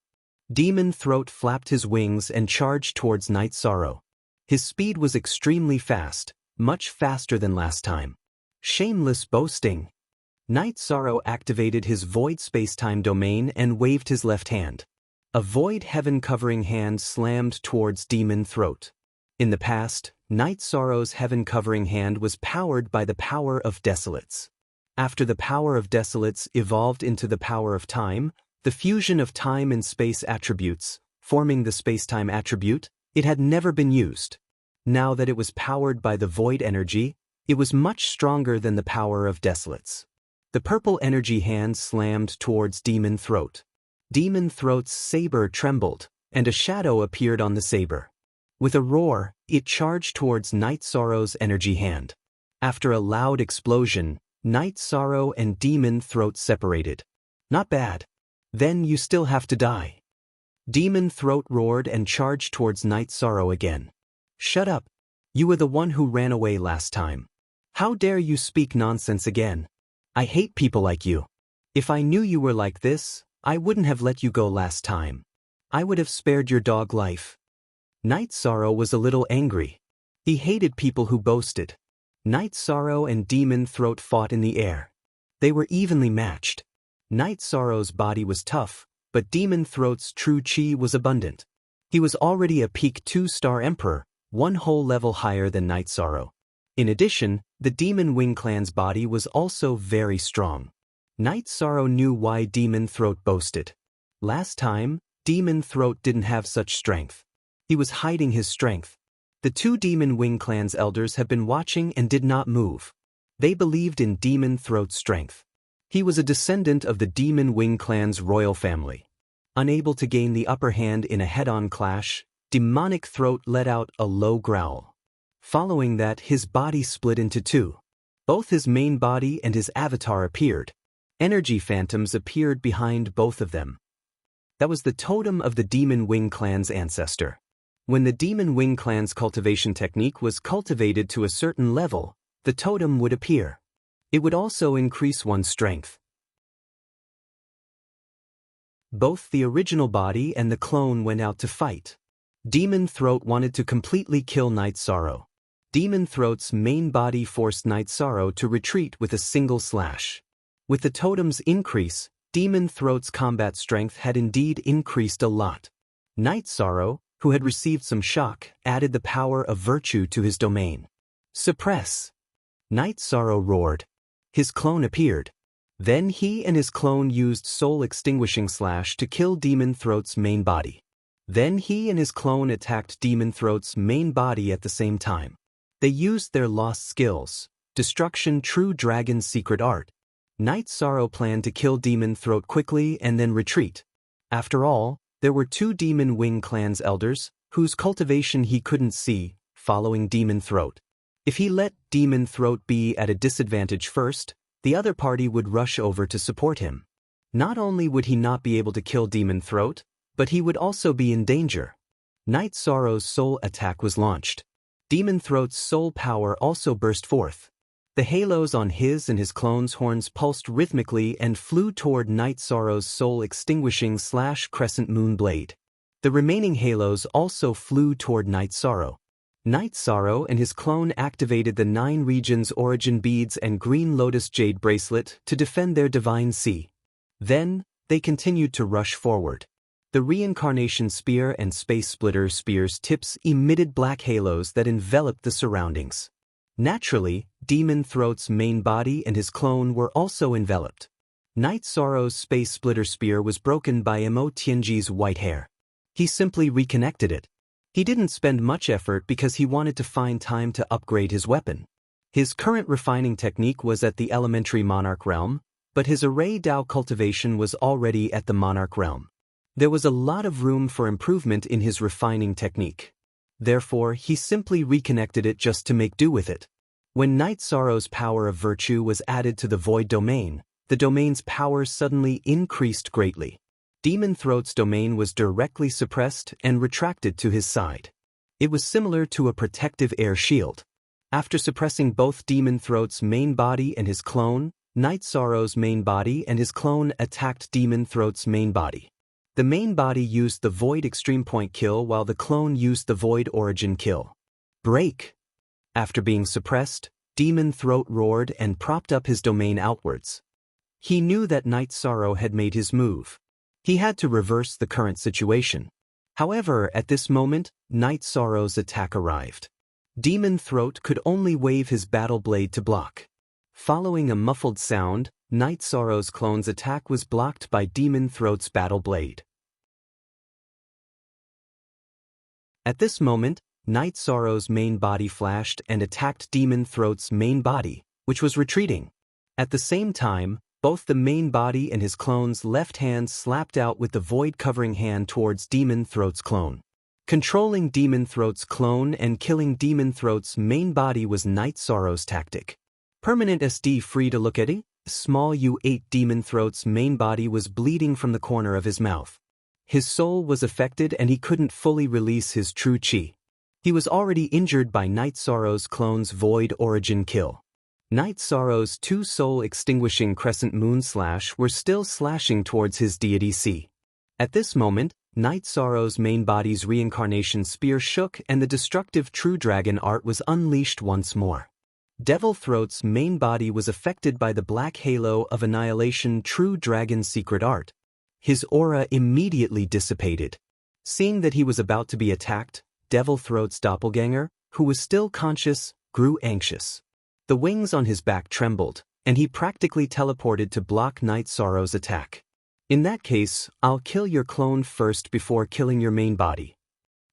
Demon Throat flapped his wings and charged towards Night Sorrow. His speed was extremely fast, much faster than last time. Shameless boasting. Night Sorrow activated his void spacetime domain and waved his left hand. A void heaven-covering hand slammed towards Demon Throat. In the past, Night Sorrow's heaven-covering hand was powered by the power of Desolates. After the power of Desolates evolved into the power of time, the fusion of time and space attributes, forming the spacetime attribute, it had never been used. Now that it was powered by the void energy, it was much stronger than the power of Desolates. The purple energy hand slammed towards Demon Throat. Demon Throat's saber trembled, and a shadow appeared on the saber. With a roar, it charged towards Night Sorrow's energy hand. After a loud explosion, Night Sorrow and Demon Throat separated. Not bad. Then you still have to die. Demon Throat roared and charged towards Night Sorrow again. Shut up. You were the one who ran away last time. How dare you speak nonsense again? I hate people like you. If I knew you were like this, I wouldn't have let you go last time. I would have spared your dog life. Night Sorrow was a little angry. He hated people who boasted. Night Sorrow and Demon Throat fought in the air. They were evenly matched. Night Sorrow's body was tough, but Demon Throat's true chi was abundant. He was already a peak 2-star emperor, 1 whole level higher than Night Sorrow. In addition, the Demon Wing clan's body was also very strong. Night Sorrow knew why Demon Throat boasted. Last time, Demon Throat didn't have such strength. He was hiding his strength. The 2 Demon Wing clan's elders have been watching and did not move. They believed in Demon Throat's strength. He was a descendant of the Demon Wing clan's royal family. Unable to gain the upper hand in a head-on clash, Demonic Throat let out a low growl. Following that, his body split into 2. Both his main body and his avatar appeared. Energy phantoms appeared behind both of them. That was the totem of the Demon Wing clan's ancestor. When the Demon Wing clan's cultivation technique was cultivated to a certain level, the totem would appear. It would also increase one's strength. Both the original body and the clone went out to fight. Demon Throat wanted to completely kill Night Sorrow. Demon Throat's main body forced Night Sorrow to retreat with a single slash. With the totem's increase, Demon Throat's combat strength had indeed increased a lot. Night Sorrow, who had received some shock, added the power of virtue to his domain. Suppress! Night Sorrow roared. His clone appeared. Then he and his clone used Soul Extinguishing Slash to kill Demon Throat's main body. Then he and his clone attacked Demon Throat's main body at the same time. They used their lost skills, Destruction True Dragon's Secret Art. Night Sorrow planned to kill Demon Throat quickly and then retreat. After all, there were 2 Demon Wing Clan's elders, whose cultivation he couldn't see, following Demon Throat. If he let Demon Throat be at a disadvantage first, the other party would rush over to support him. Not only would he not be able to kill Demon Throat, but he would also be in danger. Night Sorrow's soul attack was launched. Demon Throat's soul power also burst forth. The halos on his and his clone's horns pulsed rhythmically and flew toward Night Sorrow's Soul Extinguishing Slash Crescent Moon Blade. The remaining halos also flew toward Night Sorrow. Night Sorrow and his clone activated the 9 Regions Origin Beads and Green Lotus Jade Bracelet to defend their Divine Sea. Then, they continued to rush forward. The Reincarnation Spear and Space Splitter Spear's tips emitted black halos that enveloped the surroundings. Naturally, Demon Throat's main body and his clone were also enveloped. Night Sorrow's Space Splitter Spear was broken by Mo Tianji's white hair. He simply reconnected it. He didn't spend much effort because he wanted to find time to upgrade his weapon. His current refining technique was at the Elementary Monarch realm, but his Array Dao cultivation was already at the Monarch realm. There was a lot of room for improvement in his refining technique. Therefore, he simply reconnected it just to make do with it. When Night Sorrow's power of virtue was added to the Void Domain, the domain's power suddenly increased greatly. Demon Throat's domain was directly suppressed and retracted to his side. It was similar to a protective air shield. After suppressing both Demon Throat's main body and his clone, Night Sorrow's main body and his clone attacked Demon Throat's main body. The main body used the Void Extreme Point kill while the clone used the Void Origin kill. Break! After being suppressed, Demon Throat roared and propped up his domain outwards. He knew that Night Sorrow had made his move. He had to reverse the current situation. However, at this moment, Night Sorrow's attack arrived. Demon Throat could only wave his battle blade to block. Following a muffled sound, Night Sorrow's clone's attack was blocked by Demon Throat's battle blade. At this moment, Night Sorrow's main body flashed and attacked Demon Throat's main body, which was retreating. At the same time, both the main body and his clone's left hand slapped out with the void-covering hand towards Demon Throat's clone. Controlling Demon Throat's clone and killing Demon Throat's main body was Night Sorrow's tactic. Permanent SD free to look at it. Small U8 Demon Throat's main body was bleeding from the corner of his mouth. His soul was affected and he couldn't fully release his true chi. He was already injured by Night Sorrow's clone's Void Origin kill. Night Sorrow's 2 Soul Extinguishing Crescent Moon Slash were still slashing towards his deity C. At this moment, Night Sorrow's main body's Reincarnation Spear shook and the destructive True Dragon art was unleashed once more. Devil Throat's main body was affected by the black halo of Annihilation True Dragon's secret art. His aura immediately dissipated. Seeing that he was about to be attacked, Devil Throat's doppelganger, who was still conscious, grew anxious. The wings on his back trembled, and he practically teleported to block Night Sorrow's attack. In that case, I'll kill your clone first before killing your main body.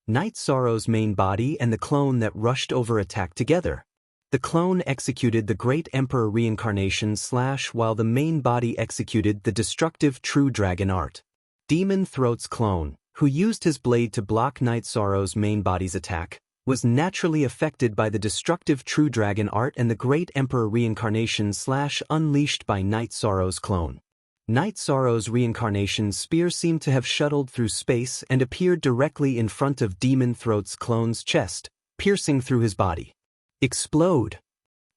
Night Sorrow's main body and the clone that rushed over attacked together. The clone executed the Great Emperor Reincarnation Slash while the main body executed the destructive True Dragon art. Demon Throat's clone, who used his blade to block Night Sorrow's main body's attack, was naturally affected by the destructive True Dragon art and the Great Emperor Reincarnation Slash unleashed by Night Sorrow's clone. Night Sorrow's Reincarnation Spear seemed to have shuttled through space and appeared directly in front of Demon Throat's clone's chest, piercing through his body. Explode!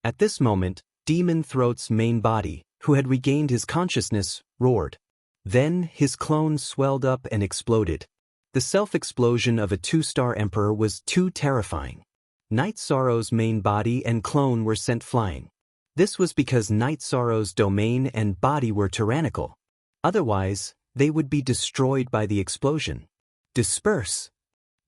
At this moment, Demon Throat's main body, who had regained his consciousness, roared. Then, his clone swelled up and exploded. The self-explosion of a 2-star emperor was too terrifying. Night Sorrow's main body and clone were sent flying. This was because Night Sorrow's domain and body were tyrannical. Otherwise, they would be destroyed by the explosion. Disperse!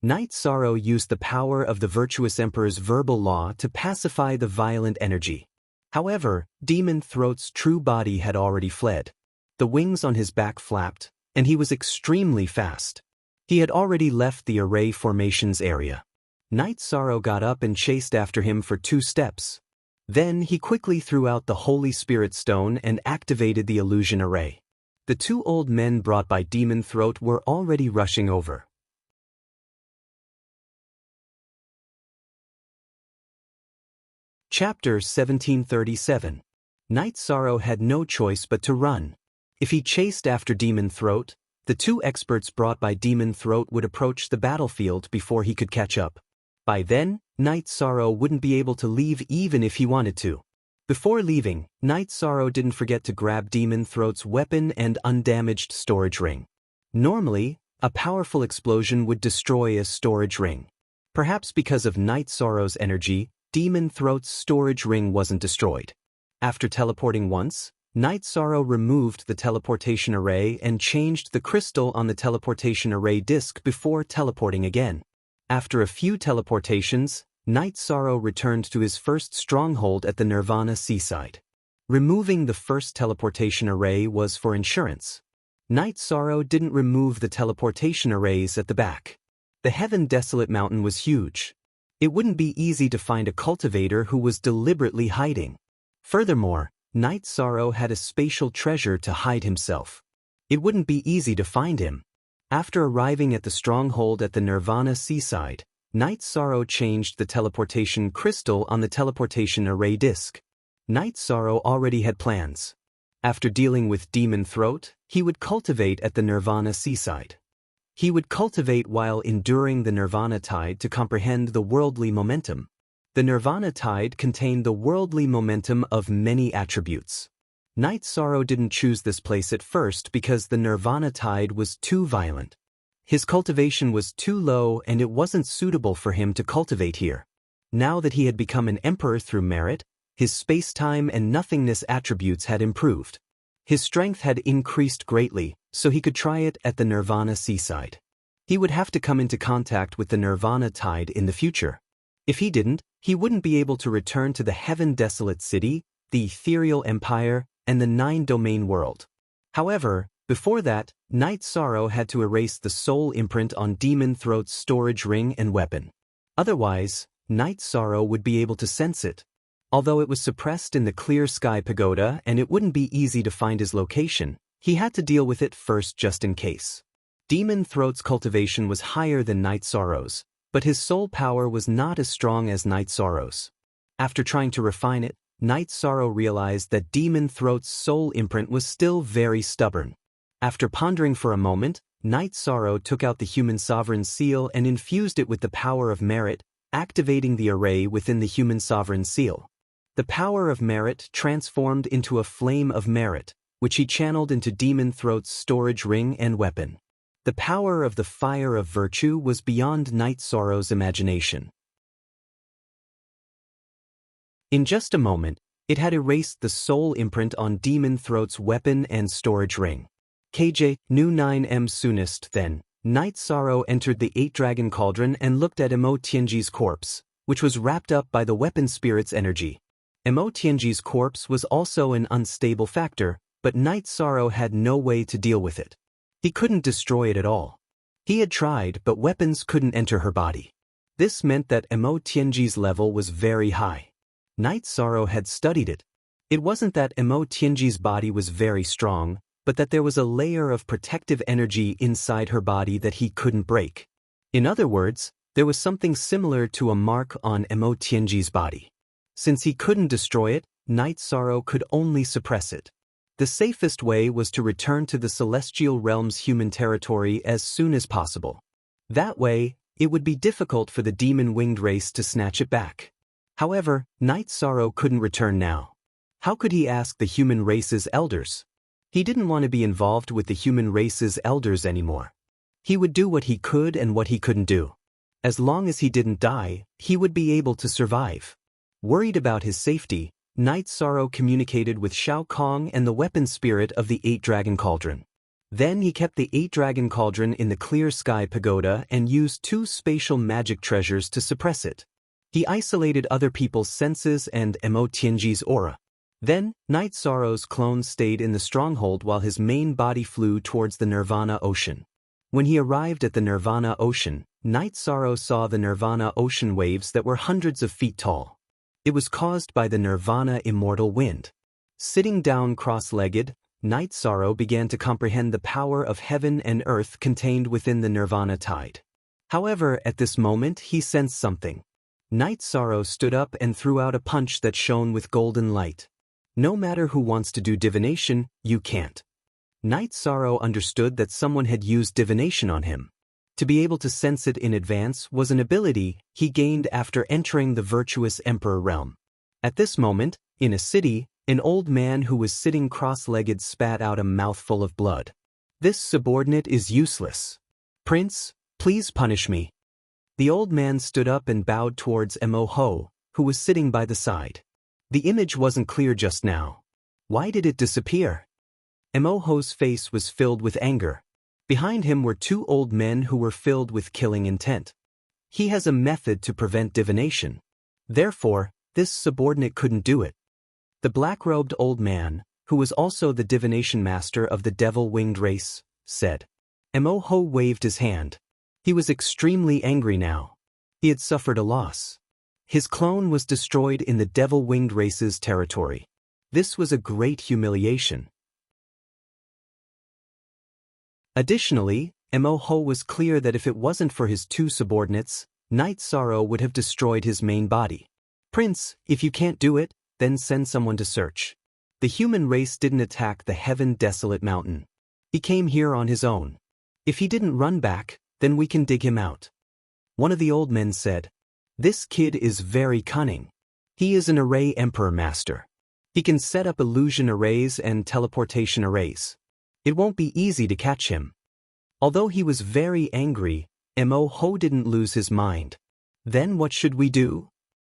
Night Sorrow used the power of the virtuous emperor's verbal law to pacify the violent energy. However, Demon Throat's true body had already fled. The wings on his back flapped, and he was extremely fast. He had already left the array formations area. Night Sorrow got up and chased after him for 2 steps. Then he quickly threw out the Holy Spirit Stone and activated the illusion array. The 2 old men brought by Demon Throat were already rushing over. Chapter 1737. Night Sorrow had no choice but to run. If he chased after Demon Throat, the 2 experts brought by Demon Throat would approach the battlefield before he could catch up. By then, Night Sorrow wouldn't be able to leave even if he wanted to. Before leaving, Night Sorrow didn't forget to grab Demon Throat's weapon and undamaged storage ring. Normally, a powerful explosion would destroy a storage ring. Perhaps because of Night Sorrow's energy, Demon Throat's storage ring wasn't destroyed. After teleporting once, Night Sorrow removed the teleportation array and changed the crystal on the teleportation array disk before teleporting again. After a few teleportations, Night Sorrow returned to his first stronghold at the Nirvana seaside. Removing the first teleportation array was for insurance. Night Sorrow didn't remove the teleportation arrays at the back. The Heaven Desolate Mountain was huge. It wouldn't be easy to find a cultivator who was deliberately hiding. Furthermore, Night Sorrow had a spatial treasure to hide himself. It wouldn't be easy to find him. After arriving at the stronghold at the Nirvana seaside, Night Sorrow changed the teleportation crystal on the teleportation array disk. Night Sorrow already had plans. After dealing with Demon Throat, he would cultivate at the Nirvana seaside. He would cultivate while enduring the Nirvana tide to comprehend the worldly momentum. The Nirvana tide contained the worldly momentum of many attributes. Night Sorrow didn't choose this place at first because the Nirvana tide was too violent. His cultivation was too low and it wasn't suitable for him to cultivate here. Now that he had become an emperor through merit, his space-time and nothingness attributes had improved. His strength had increased greatly, so he could try it at the Nirvana seaside. He would have to come into contact with the Nirvana tide in the future. If he didn't, he wouldn't be able to return to the Heaven Desolate City, the Ethereal Empire, and the 9-domain world. However, before that, Night Sorrow had to erase the soul imprint on Demon Throat's storage ring and weapon. Otherwise, Night Sorrow would be able to sense it. Although it was suppressed in the Clear Sky Pagoda and it wouldn't be easy to find his location, he had to deal with it first just in case. Demon Throat's cultivation was higher than Night Sorrow's, but his soul power was not as strong as Night Sorrow's. After trying to refine it, Night Sorrow realized that Demon Throat's soul imprint was still very stubborn. After pondering for a moment, Night Sorrow took out the Human Sovereign Seal and infused it with the power of merit, activating the array within the Human Sovereign Seal. The power of merit transformed into a flame of merit, which he channeled into Demon Throat's storage ring and weapon. The power of the fire of virtue was beyond Night Sorrow's imagination. In just a moment, it had erased the soul imprint on Demon Throat's weapon and storage ring. KJ, Nu 9M soonest then, Night Sorrow entered the 8-dragon cauldron and looked at Emo Tianji's corpse, which was wrapped up by the weapon spirit's energy. Emo Tianji's corpse was also an unstable factor, but Night Sorrow had no way to deal with it. He couldn't destroy it at all. He had tried, but weapons couldn't enter her body. This meant that Emo Tianji's level was very high. Night Sorrow had studied it. It wasn't that Emo Tianji's body was very strong, but that there was a layer of protective energy inside her body that he couldn't break. In other words, there was something similar to a mark on Emo Tianji's body. Since he couldn't destroy it, Night Sorrow could only suppress it. The safest way was to return to the Celestial Realm's human territory as soon as possible. That way, it would be difficult for the demon-winged race to snatch it back. However, Night Sorrow couldn't return now. How could he ask the human race's elders? He didn't want to be involved with the human race's elders anymore. He would do what he could and what he couldn't do. As long as he didn't die, he would be able to survive. Worried about his safety, Night Sorrow communicated with Shao Kong and the weapon spirit of the 8-dragon cauldron. Then he kept the 8-dragon cauldron in the Clear Sky Pagoda and used 2 spatial magic treasures to suppress it. He isolated other people's senses and Mo Tianji's aura. Then, Night Sorrow's clone stayed in the stronghold while his main body flew towards the Nirvana Ocean. When he arrived at the Nirvana Ocean, Night Sorrow saw the Nirvana Ocean waves that were hundreds of feet tall. It was caused by the Nirvana immortal wind. Sitting down cross-legged, Night Sorrow began to comprehend the power of heaven and earth contained within the Nirvana tide. However, at this moment he sensed something. Night Sorrow stood up and threw out a punch that shone with golden light. No matter who wants to do divination, you can't. Night Sorrow understood that someone had used divination on him. To be able to sense it in advance was an ability he gained after entering the virtuous Emperor realm. At this moment, in a city, an old man who was sitting cross-legged spat out a mouthful of blood. This subordinate is useless. Prince, please punish me. The old man stood up and bowed towards Mo Ho, who was sitting by the side. The image wasn't clear just now. Why did it disappear? Mo Ho's face was filled with anger. Behind him were two old men who were filled with killing intent. He has a method to prevent divination. Therefore, this subordinate couldn't do it. The black-robed old man, who was also the divination master of the devil-winged race, said. Mo Ho waved his hand. He was extremely angry now. He had suffered a loss. His clone was destroyed in the devil-winged race's territory. This was a great humiliation. Additionally, Mo Ho was clear that if it wasn't for his two subordinates, Night Sorrow would have destroyed his main body. Prince, if you can't do it, then send someone to search. The human race didn't attack the heaven-desolate mountain. He came here on his own. If he didn't run back, then we can dig him out. One of the old men said. This kid is very cunning. He is an array emperor master. He can set up illusion arrays and teleportation arrays. It won't be easy to catch him. Although he was very angry, Mo Ho didn't lose his mind. Then what should we do?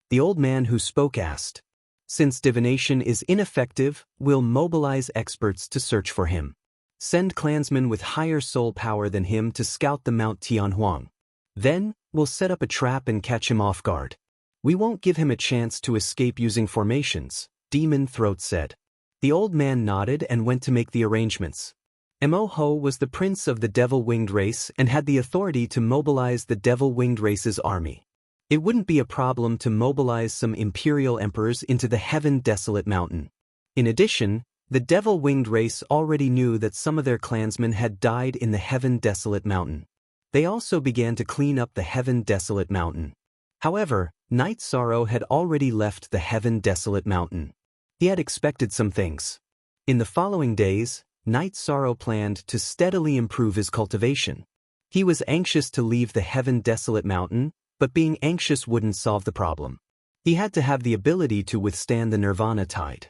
The old man who spoke asked. Since divination is ineffective, we'll mobilize experts to search for him. Send clansmen with higher soul power than him to scout the Mount Tianhuang. Then, we'll set up a trap and catch him off guard. We won't give him a chance to escape using formations, Demon Throat said. The old man nodded and went to make the arrangements. Mo Ho was the prince of the devil-winged race and had the authority to mobilize the devil-winged race's army. It wouldn't be a problem to mobilize some imperial emperors into the heaven-desolate mountain. In addition, the devil-winged race already knew that some of their clansmen had died in the heaven-desolate mountain. They also began to clean up the heaven-desolate mountain. However, Night Sorrow had already left the heaven-desolate mountain. He had expected some things. In the following days, Night Sorrow planned to steadily improve his cultivation. He was anxious to leave the heaven-desolate mountain, but being anxious wouldn't solve the problem. He had to have the ability to withstand the Nirvana tide.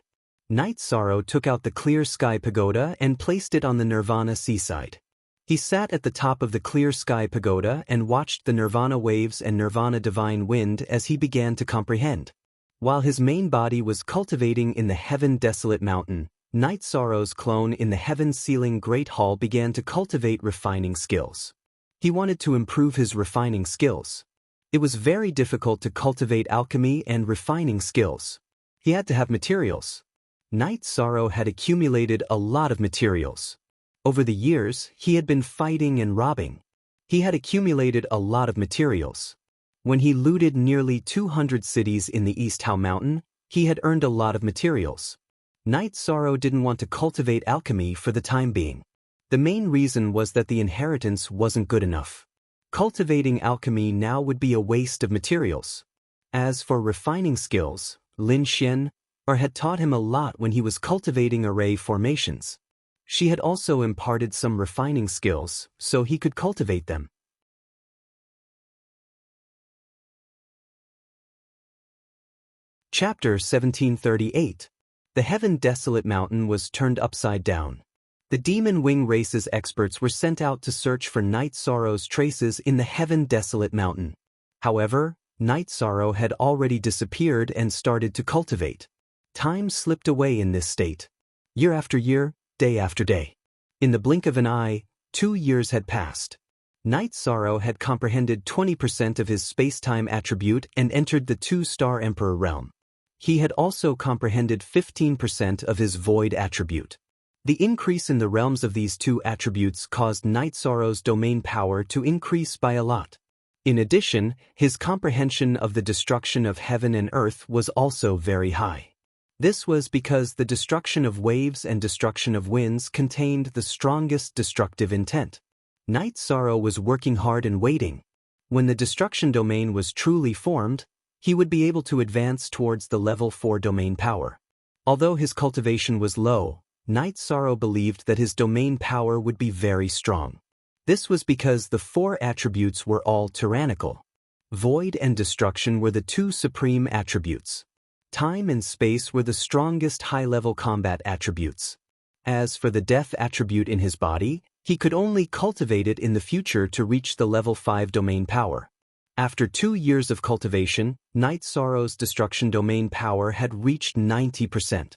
Night Sorrow took out the Clear Sky Pagoda and placed it on the Nirvana seaside. He sat at the top of the Clear Sky Pagoda and watched the Nirvana waves and Nirvana divine wind as he began to comprehend. While his main body was cultivating in the heaven-desolate mountain, Night Sorrow's clone in the heaven-sealing Great Hall began to cultivate refining skills. He wanted to improve his refining skills. It was very difficult to cultivate alchemy and refining skills. He had to have materials. Night Sorrow had accumulated a lot of materials. Over the years, he had been fighting and robbing. He had accumulated a lot of materials. When he looted nearly 200 cities in the East Hao Mountain, he had earned a lot of materials. Night Sorrow didn't want to cultivate alchemy for the time being. The main reason was that the inheritance wasn't good enough. Cultivating alchemy now would be a waste of materials. As for refining skills, Lin Xian had taught him a lot when he was cultivating array formations. She had also imparted some refining skills so he could cultivate them. Chapter 1738. The heaven-desolate mountain was turned upside down. The demon wing race's experts were sent out to search for Night Sorrow's traces in the heaven-desolate mountain. However, Night Sorrow had already disappeared and started to cultivate. Time slipped away in this state. Year after year, day after day. In the blink of an eye, 2 years had passed. Night Sorrow had comprehended 20% of his space-time attribute and entered the 2-star Emperor realm. He had also comprehended 15% of his void attribute. The increase in the realms of these two attributes caused Night Sorrow's domain power to increase by a lot. In addition, his comprehension of the destruction of heaven and earth was also very high. This was because the destruction of waves and destruction of winds contained the strongest destructive intent. Night Sorrow was working hard and waiting. When the destruction domain was truly formed, he would be able to advance towards the level 4 domain power. Although his cultivation was low, Night Sorrow believed that his domain power would be very strong. This was because the 4 attributes were all tyrannical. Void and destruction were the 2 supreme attributes. Time and space were the strongest high-level combat attributes. As for the death attribute in his body, he could only cultivate it in the future to reach the level 5 domain power. After 2 years of cultivation, Night Sorrow's destruction domain power had reached 90%.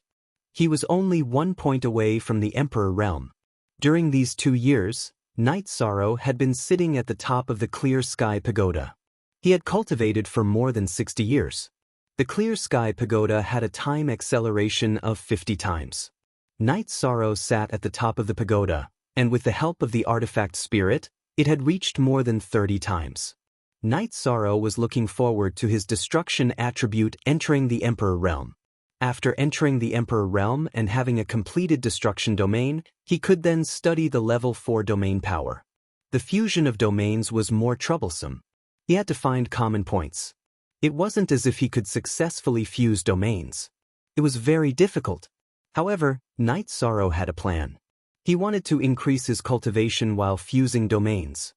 He was only 1 point away from the Emperor realm. During these 2 years, Night Sorrow had been sitting at the top of the Clear Sky Pagoda. He had cultivated for more than 60 years. The Clear Sky Pagoda had a time acceleration of 50 times. Night Sorrow sat at the top of the pagoda, and with the help of the artifact spirit, it had reached more than 30 times. Night Sorrow was looking forward to his destruction attribute entering the Emperor realm. After entering the Emperor realm and having a completed destruction domain, he could then study the level 4 domain power. The fusion of domains was more troublesome. He had to find common points. It wasn't as if he could successfully fuse domains. It was very difficult. However, Night Sorrow had a plan. He wanted to increase his cultivation while fusing domains.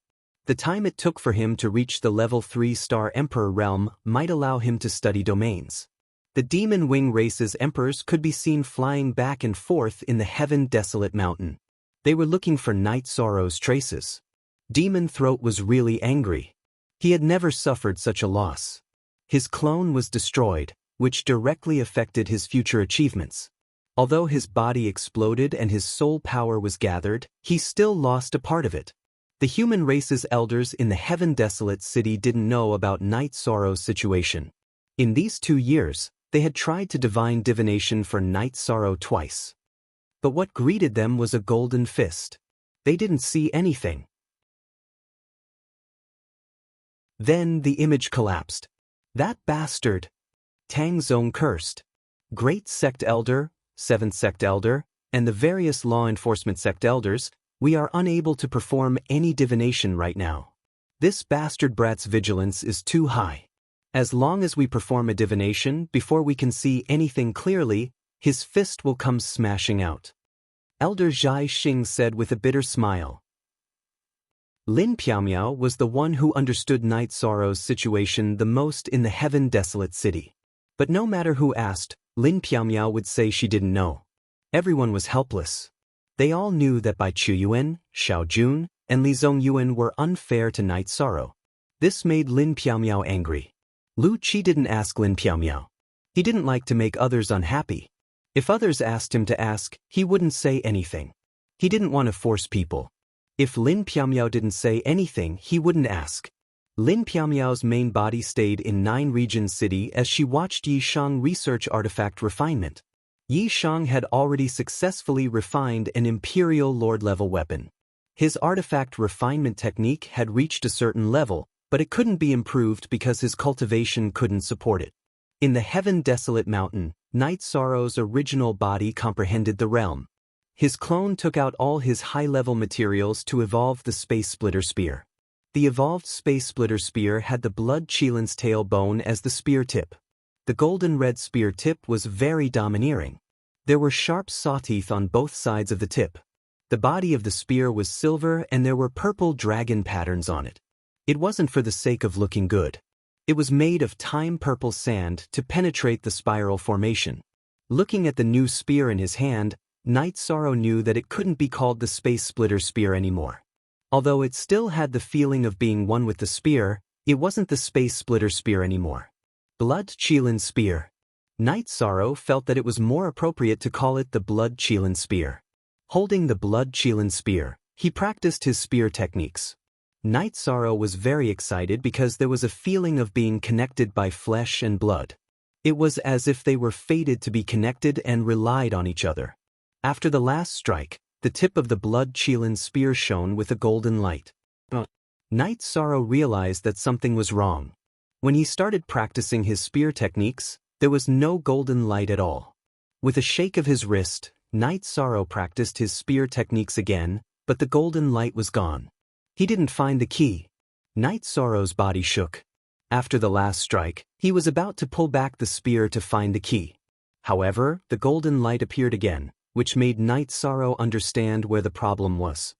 The time it took for him to reach the level 3-star Emperor realm might allow him to study domains. The Demon Wing race's emperors could be seen flying back and forth in the Heaven Desolate Mountain. They were looking for Night Sorrow's traces. Demon Throat was really angry. He had never suffered such a loss. His clone was destroyed, which directly affected his future achievements. Although his body exploded and his soul power was gathered, he still lost a part of it. The human race's elders in the Heaven Desolate City didn't know about Night Sorrow's situation. In these 2 years, they had tried to divine divination for Night Sorrow twice. But what greeted them was a golden fist. They didn't see anything. Then the image collapsed. That bastard! Tang Zong cursed. Great Sect Elder, 7th Sect Elder, and the various law enforcement sect elders, we are unable to perform any divination right now. This bastard brat's vigilance is too high. As long as we perform a divination before we can see anything clearly, his fist will come smashing out. Elder Zhai Xing said with a bitter smile. Lin Piaomiao was the one who understood Night Sorrow's situation the most in the Heaven Desolate City. But no matter who asked, Lin Piaomiao would say she didn't know. Everyone was helpless. They all knew that Bai Chuyuan, Xiao Jun, and Li Zongyuan were unfair to Night Sorrow. This made Lin Piaomiao angry. Lu Qi didn't ask Lin Piaomiao. He didn't like to make others unhappy. If others asked him to ask, he wouldn't say anything. He didn't want to force people. If Lin Piaomiao didn't say anything, he wouldn't ask. Lin Piaomiao's main body stayed in 9 Region City as she watched Yi Shang research artifact refinement. Yi Shang had already successfully refined an Imperial Lord-level weapon. His artifact refinement technique had reached a certain level, but it couldn't be improved because his cultivation couldn't support it. In the Heaven Desolate Mountain, Night Sorrow's original body comprehended the realm. His clone took out all his high-level materials to evolve the Space Splitter Spear. The evolved Space Splitter Spear had the Blood Chilin's tail bone as the spear tip. The golden-red spear tip was very domineering. There were sharp saw teeth on both sides of the tip. The body of the spear was silver and there were purple dragon patterns on it. It wasn't for the sake of looking good. It was made of time-purple sand to penetrate the spiral formation. Looking at the new spear in his hand, Night Sorrow knew that it couldn't be called the Space Splitter Spear anymore. Although it still had the feeling of being one with the spear, it wasn't the Space Splitter Spear anymore. Blood Chilin Spear. Night Sorrow felt that it was more appropriate to call it the Blood Chilin Spear. Holding the Blood Chilin Spear, he practiced his spear techniques. Night Sorrow was very excited because there was a feeling of being connected by flesh and blood. It was as if they were fated to be connected and relied on each other. After the last strike, the tip of the blood Qilin spear shone with a golden light. Night Sorrow realized that something was wrong. When he started practicing his spear techniques, there was no golden light at all. With a shake of his wrist, Night Sorrow practiced his spear techniques again, but the golden light was gone. He didn't find the key. Night Sorrow's body shook. After the last strike, he was about to pull back the spear to find the key. However, the golden light appeared again, which made Night Sorrow understand where the problem was.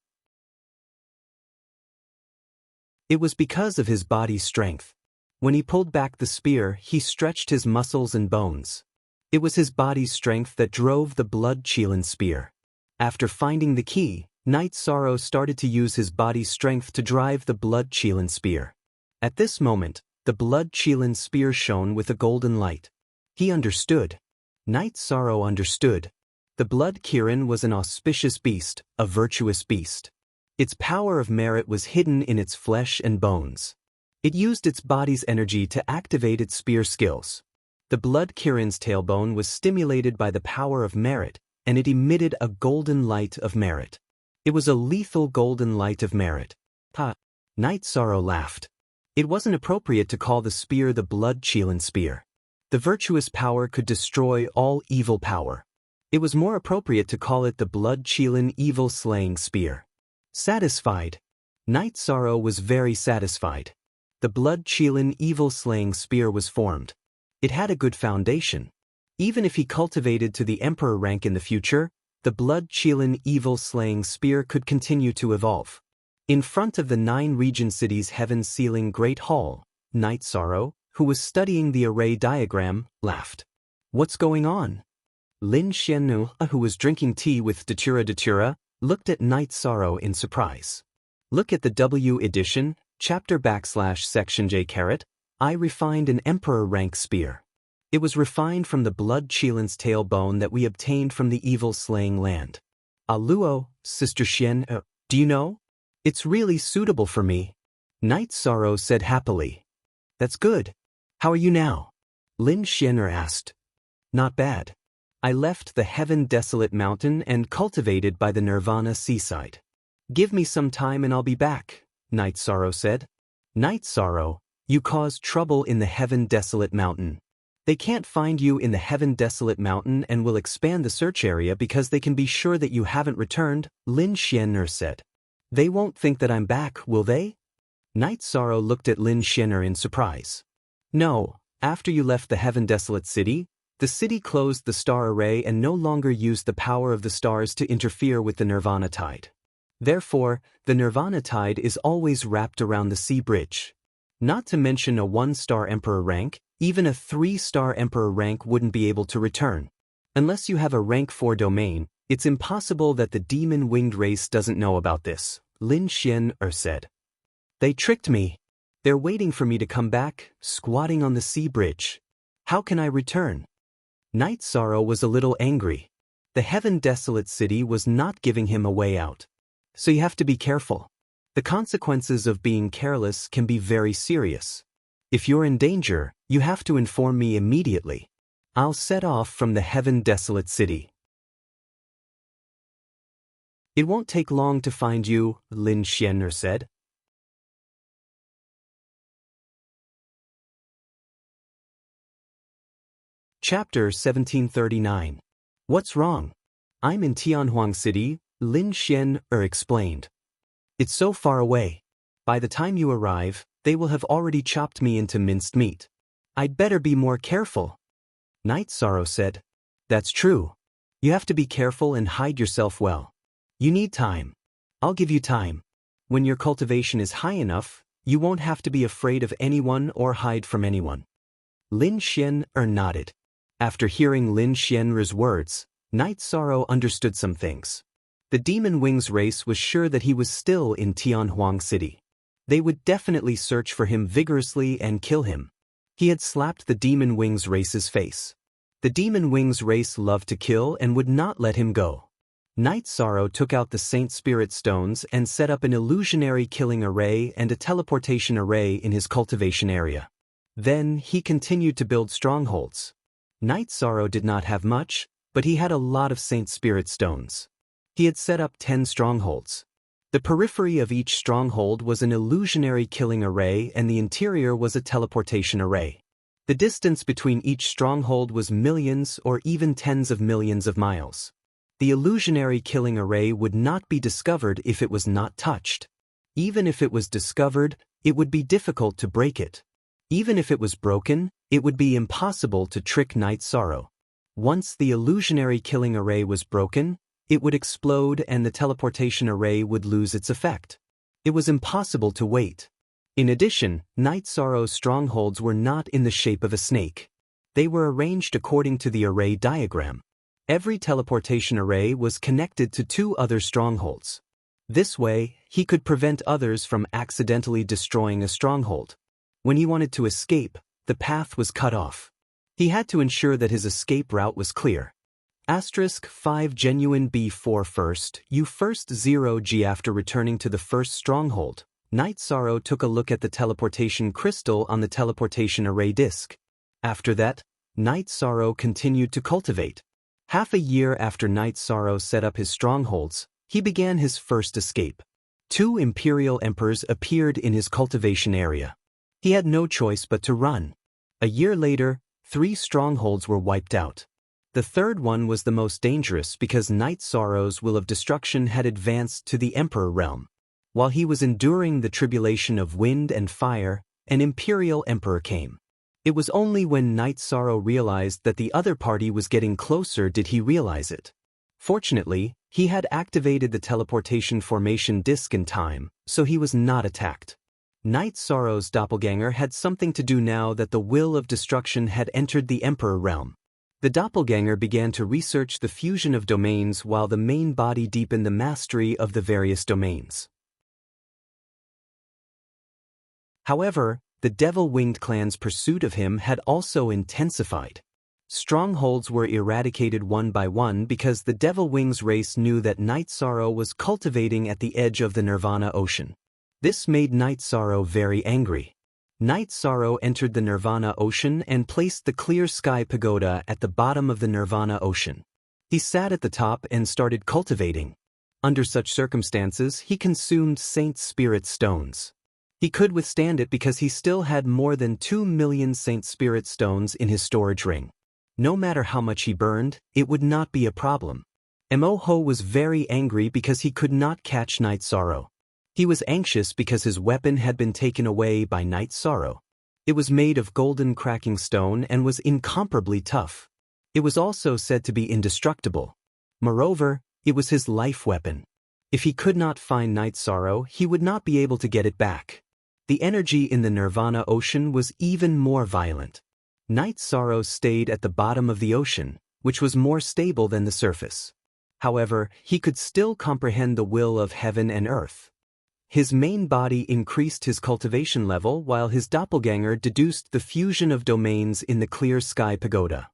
It was because of his body's strength. When he pulled back the spear, he stretched his muscles and bones. It was his body's strength that drove the blood Qilin spear. After finding the key, Night Sorrow started to use his body's strength to drive the blood Qilin spear. At this moment, the blood Qilin spear shone with a golden light. He understood. Night Sorrow understood. The blood Qilin was an auspicious beast, a virtuous beast. Its power of merit was hidden in its flesh and bones. It used its body's energy to activate its spear skills. The blood Qilin's tailbone was stimulated by the power of merit, and it emitted a golden light of merit. It was a lethal golden light of merit. Night Sorrow laughed. It wasn't appropriate to call the spear the blood Qilin spear. The virtuous power could destroy all evil power. It was more appropriate to call it the blood Qilin evil-slaying spear. Satisfied. Night Sorrow was very satisfied. The blood Qilin evil-slaying spear was formed. It had a good foundation. Even if he cultivated to the emperor rank in the future, the blood Qilin evil-slaying spear could continue to evolve. In front of the 9 region cities' heaven-sealing Great Hall, Night Sorrow, who was studying the array diagram, laughed. What's going on? Lin Xiannu, who was drinking tea with Datura, looked at Night Sorrow in surprise. Look at the W edition, chapter/section J caret. I refined an emperor rank spear. It was refined from the blood Qilin's tailbone that we obtained from the evil-slaying land. Luo, Sister Xian, do you know? It's really suitable for me. Night Sorrow said happily. That's good. How are you now? Lin Xian'er asked. Not bad. I left the heaven-desolate mountain and cultivated by the Nirvana seaside. Give me some time and I'll be back, Night Sorrow said. Night Sorrow, you caused trouble in the heaven-desolate mountain. They can't find you in the heaven-desolate mountain and will expand the search area because they can be sure that you haven't returned, Lin Xian'er said. They won't think that I'm back, will they? Night Sorrow looked at Lin Xian'er in surprise. No, after you left the heaven-desolate city, the city closed the star array and no longer used the power of the stars to interfere with the Nirvana tide. Therefore, the Nirvana tide is always wrapped around the sea bridge. Not to mention a 1-star emperor rank, even a 3-star emperor rank wouldn't be able to return. Unless you have a rank 4 domain, it's impossible that the demon-winged race doesn't know about this, Lin Xian'er said. They tricked me. They're waiting for me to come back, squatting on the sea bridge. How can I return? Night Sorrow was a little angry. The heaven-desolate city was not giving him a way out. So you have to be careful. The consequences of being careless can be very serious. If you're in danger, you have to inform me immediately. I'll set off from the heaven-desolate city. It won't take long to find you, Lin Xian'er said. Chapter 1739. What's wrong? I'm in Tianhuang City, Lin Xian'er explained. It's so far away. By the time you arrive, they will have already chopped me into minced meat. I'd better be more careful. Night Sorrow said. That's true. You have to be careful and hide yourself well. You need time. I'll give you time. When your cultivation is high enough, you won't have to be afraid of anyone or hide from anyone. Lin Xian'er nodded. After hearing Lin Xian'er's words, Night Sorrow understood some things. The Demon Wings race was sure that he was still in Tianhuang City. They would definitely search for him vigorously and kill him. He had slapped the Demon Wings race's face. The Demon Wings race loved to kill and would not let him go. Night Sorrow took out the Saint Spirit Stones and set up an illusionary killing array and a teleportation array in his cultivation area. Then he continued to build strongholds. Night Sorrow did not have much, but he had a lot of Saint Spirit Stones. He had set up 10 strongholds. The periphery of each stronghold was an illusionary killing array and the interior was a teleportation array. The distance between each stronghold was millions or even tens of millions of miles. The illusionary killing array would not be discovered if it was not touched. Even if it was discovered, it would be difficult to break it. Even if it was broken, it would be impossible to trick Night Sorrow. Once the illusionary killing array was broken, it would explode and the teleportation array would lose its effect. It was impossible to wait. In addition, Night Sorrow's strongholds were not in the shape of a snake. They were arranged according to the array diagram. Every teleportation array was connected to 2 other strongholds. This way, he could prevent others from accidentally destroying a stronghold. When he wanted to escape, the path was cut off. He had to ensure that his escape route was clear. *5 Genuine B4 First, U first 0G After returning to the first stronghold, Night Sorrow took a look at the teleportation crystal on the teleportation array disk. After that, Night Sorrow continued to cultivate. Half a year after Night Sorrow set up his strongholds, he began his first escape. 2 Imperial Emperors appeared in his cultivation area. He had no choice but to run. A year later, 3 strongholds were wiped out. The third one was the most dangerous because Night Sorrow's will of destruction had advanced to the Emperor realm. While he was enduring the tribulation of wind and fire, an Imperial Emperor came. It was only when Night Sorrow realized that the other party was getting closer did he realize it. Fortunately, he had activated the teleportation formation disk in time, so he was not attacked. Night Sorrow's doppelganger had something to do now that the will of destruction had entered the Emperor realm. The doppelganger began to research the fusion of domains while the main body deepened the mastery of the various domains. However, the Devil-Winged clan's pursuit of him had also intensified. Strongholds were eradicated one by one because the Devil-Wing's race knew that Night Sorrow was cultivating at the edge of the Nirvana Ocean. This made Night Sorrow very angry. Night Sorrow entered the Nirvana Ocean and placed the Clear Sky Pagoda at the bottom of the Nirvana Ocean. He sat at the top and started cultivating. Under such circumstances, he consumed Saint Spirit Stones. He could withstand it because he still had more than 2 million Saint Spirit Stones in his storage ring. No matter how much he burned, it would not be a problem. Emoho was very angry because he could not catch Night Sorrow. He was anxious because his weapon had been taken away by Night Sorrow. It was made of golden cracking stone and was incomparably tough. It was also said to be indestructible. Moreover, it was his life weapon. If he could not find Night Sorrow, he would not be able to get it back. The energy in the Nirvana Ocean was even more violent. Night Sorrow stayed at the bottom of the ocean, which was more stable than the surface. However, he could still comprehend the will of heaven and earth. His main body increased his cultivation level while his doppelganger deduced the fusion of domains in the Clear Sky Pagoda.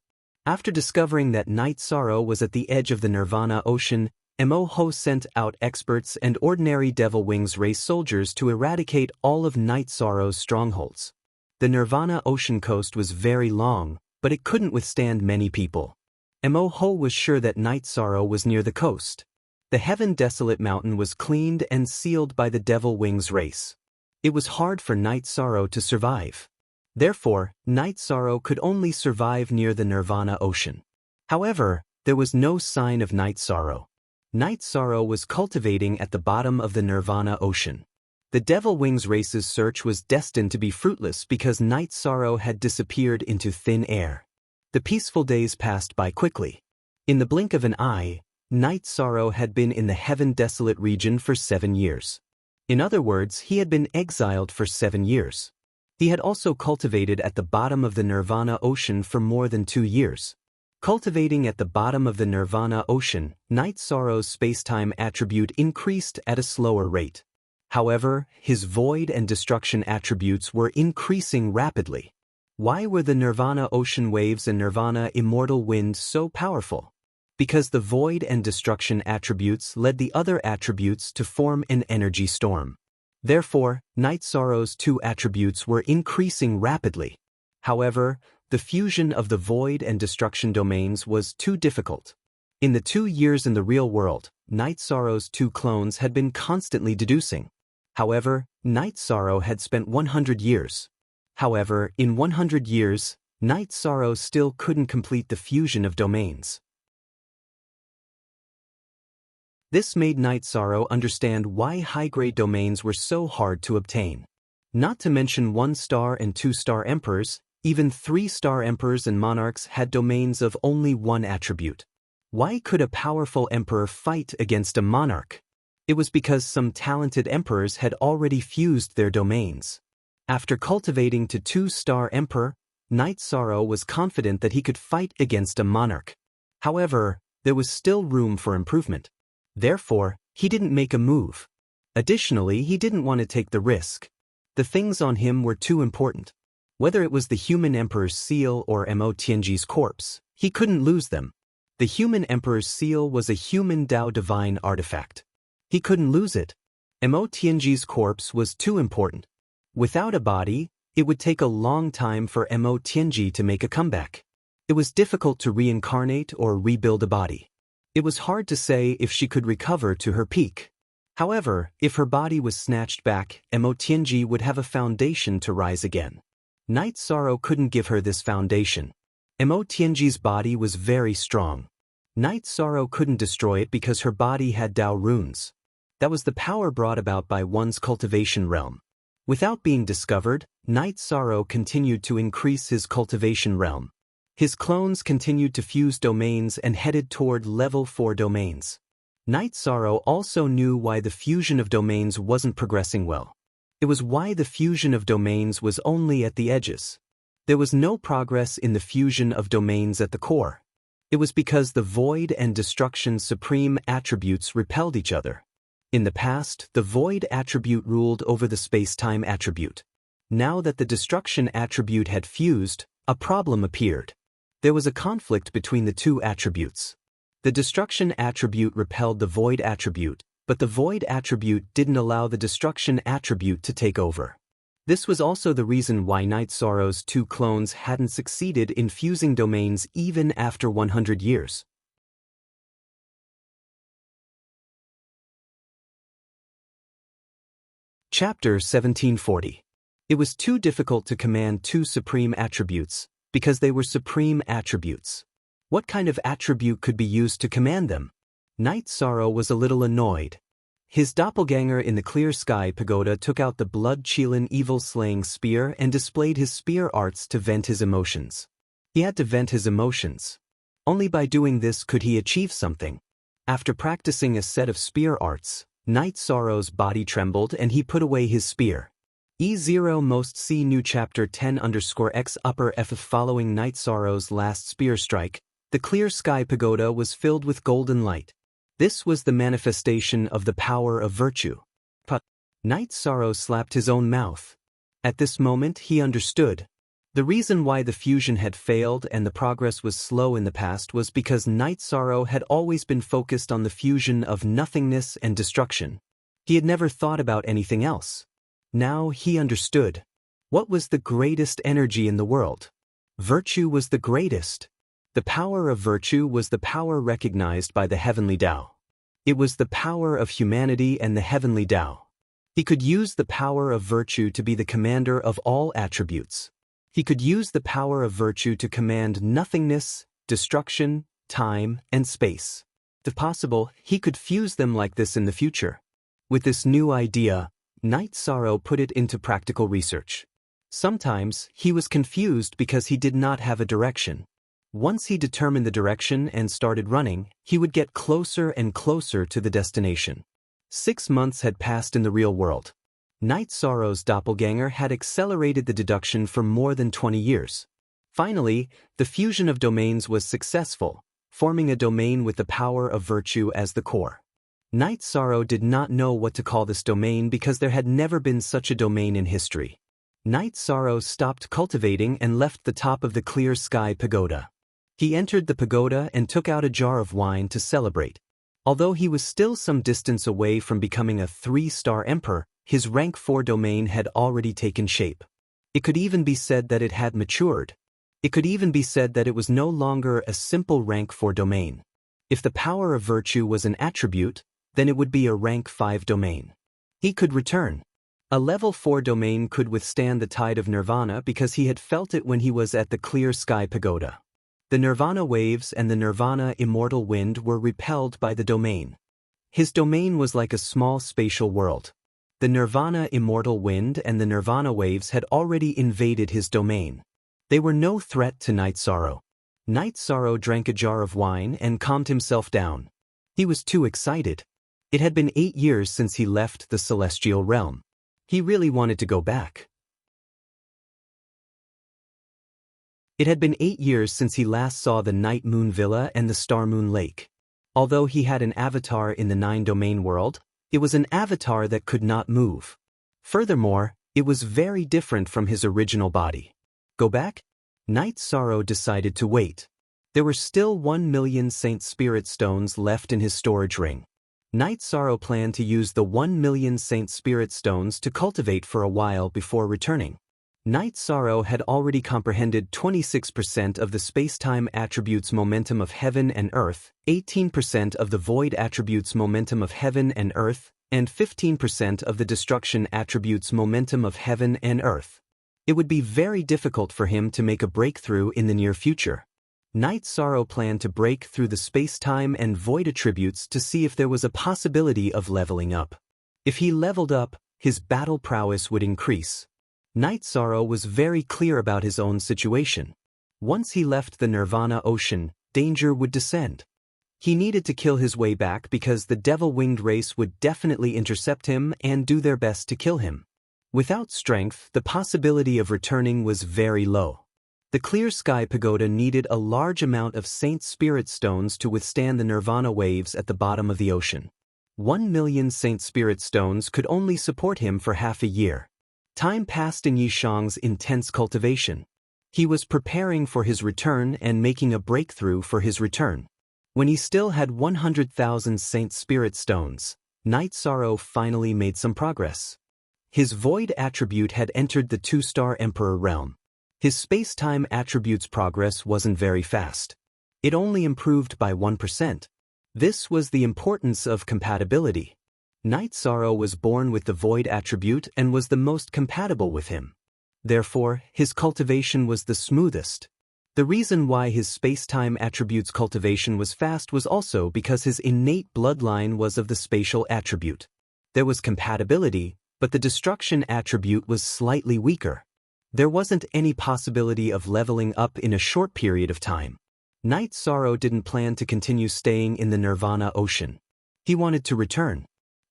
After discovering that Night Sorrow was at the edge of the Nirvana Ocean, Emoho sent out experts and ordinary Devil-Wing's race soldiers to eradicate all of Night Sorrow's strongholds. The Nirvana Ocean coast was very long, but it couldn't withstand many people. Emoho was sure that Night Sorrow was near the coast. The Heaven Desolate Mountain was cleaned and sealed by the Devil-Wing's race. It was hard for Night Sorrow to survive. Therefore, Night Sorrow could only survive near the Nirvana Ocean. However, there was no sign of Night Sorrow. Night Sorrow was cultivating at the bottom of the Nirvana Ocean. The Devil-Wing's race's search was destined to be fruitless because Night Sorrow had disappeared into thin air. The peaceful days passed by quickly. In the blink of an eye, Night Sorrow had been in the Heaven Desolate region for 7 years. In other words, he had been exiled for 7 years. He had also cultivated at the bottom of the Nirvana Ocean for more than 2 years. Cultivating at the bottom of the Nirvana Ocean, Night Sorrow's space-time attribute increased at a slower rate. However, his void and destruction attributes were increasing rapidly. Why were the Nirvana Ocean waves and Nirvana Immortal Wind so powerful? because the void and destruction attributes led the other attributes to form an energy storm. Therefore, Night Sorrow's two attributes were increasing rapidly. However, the fusion of the void and destruction domains was too difficult. In the 2 years in the real world, Night Sorrow's two clones had been constantly deducing. However, Night Sorrow had spent 100 years. However, in 100 years, Night Sorrow still couldn't complete the fusion of domains. This made Night Sorrow understand why high-grade domains were so hard to obtain. Not to mention 1-star and 2-star emperors, even 3-star emperors and monarchs had domains of only one attribute. Why could a powerful emperor fight against a monarch? It was because some talented emperors had already fused their domains. After cultivating to 2-star emperor, Night Sorrow was confident that he could fight against a monarch. However, there was still room for improvement. Therefore, he didn't make a move. Additionally, he didn't want to take the risk. The things on him were too important. Whether it was the human emperor's seal or Mo Tianji's corpse, he couldn't lose them. The human emperor's seal was a human Dao divine artifact. He couldn't lose it. Mo Tianji's corpse was too important. Without a body, it would take a long time for Mo Tianji to make a comeback. It was difficult to reincarnate or rebuild a body. It was hard to say if she could recover to her peak. However, if her body was snatched back, Mo Tianji would have a foundation to rise again. Night Sorrow couldn't give her this foundation. Mo Tianji's body was very strong. Night Sorrow couldn't destroy it because her body had Dao runes. That was the power brought about by one's cultivation realm. Without being discovered, Night Sorrow continued to increase his cultivation realm. His clones continued to fuse domains and headed toward level 4 domains. Night Sorrow also knew why the fusion of domains wasn't progressing well. It was why the fusion of domains was only at the edges. There was no progress in the fusion of domains at the core. It was because the void and destruction supreme attributes repelled each other. In the past, the void attribute ruled over the space-time attribute. Now that the destruction attribute had fused, a problem appeared. There was a conflict between the two attributes. The destruction attribute repelled the void attribute, but the void attribute didn't allow the destruction attribute to take over. This was also the reason why Night Sorrow's two clones hadn't succeeded in fusing domains even after 100 years. Chapter 1740. It was too difficult to command two supreme attributes, because they were supreme attributes. What kind of attribute could be used to command them? Night Sorrow was a little annoyed. His doppelganger in the clear sky pagoda took out the blood-Qilin evil-slaying spear and displayed his spear arts to vent his emotions. He had to vent his emotions. Only by doing this could he achieve something. After practicing a set of spear arts, Night Sorrow's body trembled and he put away his spear. E0 most see new chapter 10_x upper F. Following Night Sorrow's last spear strike, the clear sky pagoda was filled with golden light. This was the manifestation of the power of virtue. Night Sorrow slapped his own mouth. At this moment he understood. The reason why the fusion had failed and the progress was slow in the past was because Night Sorrow had always been focused on the fusion of nothingness and destruction. He had never thought about anything else. Now he understood. What was the greatest energy in the world? Virtue was the greatest. The power of virtue was the power recognized by the heavenly Tao. It was the power of humanity and the heavenly Tao. He could use the power of virtue to be the commander of all attributes. He could use the power of virtue to command nothingness, destruction, time, and space. If possible, he could fuse them like this in the future. With this new idea, Night Sorrow put it into practical research. Sometimes, he was confused because he did not have a direction. Once he determined the direction and started running, he would get closer and closer to the destination. 6 months had passed in the real world. Night Sorrow's doppelganger had accelerated the deduction for more than 20 years. Finally, the fusion of domains was successful, forming a domain with the power of virtue as the core. Night Sorrow did not know what to call this domain because there had never been such a domain in history. Night Sorrow stopped cultivating and left the top of the clear sky pagoda. He entered the pagoda and took out a jar of wine to celebrate. Although he was still some distance away from becoming a 3-star emperor, his rank 4 domain had already taken shape. It could even be said that it had matured. It could even be said that it was no longer a simple rank 4 domain. If the power of virtue was an attribute, then it would be a rank 5 domain. He could return. A level 4 domain could withstand the tide of nirvana because he had felt it when he was at the clear sky pagoda. The nirvana waves and the nirvana immortal wind were repelled by the domain. His domain was like a small spatial world. The nirvana immortal wind and the nirvana waves had already invaded his domain. They were no threat to Night Sorrow. Night Sorrow drank a jar of wine and calmed himself down. He was too excited. It had been 8 years since he left the celestial realm. He really wanted to go back. It had been 8 years since he last saw the Night Moon Villa and the Star Moon Lake. Although he had an avatar in the 9-domain world, it was an avatar that could not move. Furthermore, it was very different from his original body. Go back? Night Sorrow decided to wait. There were still 1 million Saint Spirit Stones left in his storage ring. Night Sorrow planned to use the 1 million Saint Spirit Stones to cultivate for a while before returning. Night Sorrow had already comprehended 26% of the space-time attributes momentum of heaven and earth, 18% of the void attributes momentum of heaven and earth, and 15% of the destruction attributes momentum of heaven and earth. It would be very difficult for him to make a breakthrough in the near future. Night Sorrow planned to break through the space-time and void attributes to see if there was a possibility of leveling up. If he leveled up, his battle prowess would increase. Night Sorrow was very clear about his own situation. Once he left the Nirvana Ocean, danger would descend. He needed to kill his way back because the devil-winged race would definitely intercept him and do their best to kill him. Without strength, the possibility of returning was very low. The Clear Sky Pagoda needed a large amount of Saint Spirit Stones to withstand the Nirvana waves at the bottom of the ocean. 1 million Saint Spirit Stones could only support him for half a year. Time passed in Yishang's intense cultivation. He was preparing for his return and making a breakthrough for his return. When he still had 100,000 Saint Spirit Stones, Night Sorrow finally made some progress. His void attribute had entered the 2-star Emperor realm. His space-time attribute's progress wasn't very fast. It only improved by 1%. This was the importance of compatibility. Night Sorrow was born with the void attribute and was the most compatible with him. Therefore, his cultivation was the smoothest. The reason why his space-time attribute's cultivation was fast was also because his innate bloodline was of the spatial attribute. There was compatibility, but the destruction attribute was slightly weaker. There wasn't any possibility of leveling up in a short period of time. Night Sorrow didn't plan to continue staying in the Nirvana Ocean. He wanted to return.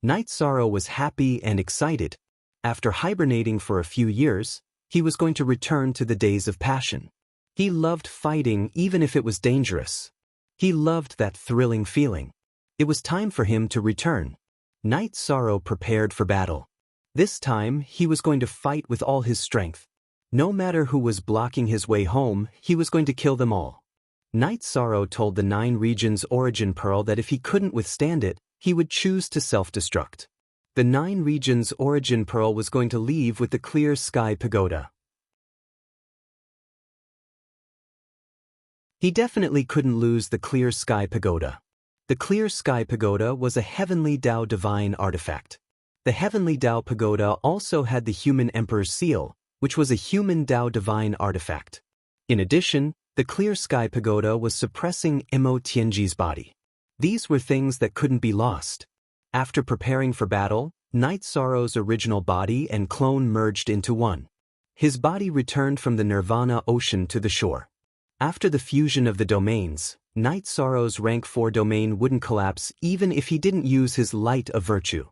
Night Sorrow was happy and excited. After hibernating for a few years, he was going to return to the days of passion. He loved fighting even if it was dangerous. He loved that thrilling feeling. It was time for him to return. Night Sorrow prepared for battle. This time, he was going to fight with all his strength. No matter who was blocking his way home, he was going to kill them all. Night Sorrow told the 9 Regions Origin Pearl that if he couldn't withstand it, he would choose to self-destruct. The 9 Regions Origin Pearl was going to leave with the Clear Sky Pagoda. He definitely couldn't lose the Clear Sky Pagoda. The Clear Sky Pagoda was a Heavenly Tao Divine artifact. The Heavenly Tao Pagoda also had the Human Emperor's Seal, which was a Human Tao Divine artifact. In addition, the Clear Sky Pagoda was suppressing Mo Tianji's body. These were things that couldn't be lost. After preparing for battle, Night Sorrow's original body and clone merged into one. His body returned from the Nirvana Ocean to the shore. After the fusion of the domains, Night Sorrow's rank 4 domain wouldn't collapse even if he didn't use his light of virtue.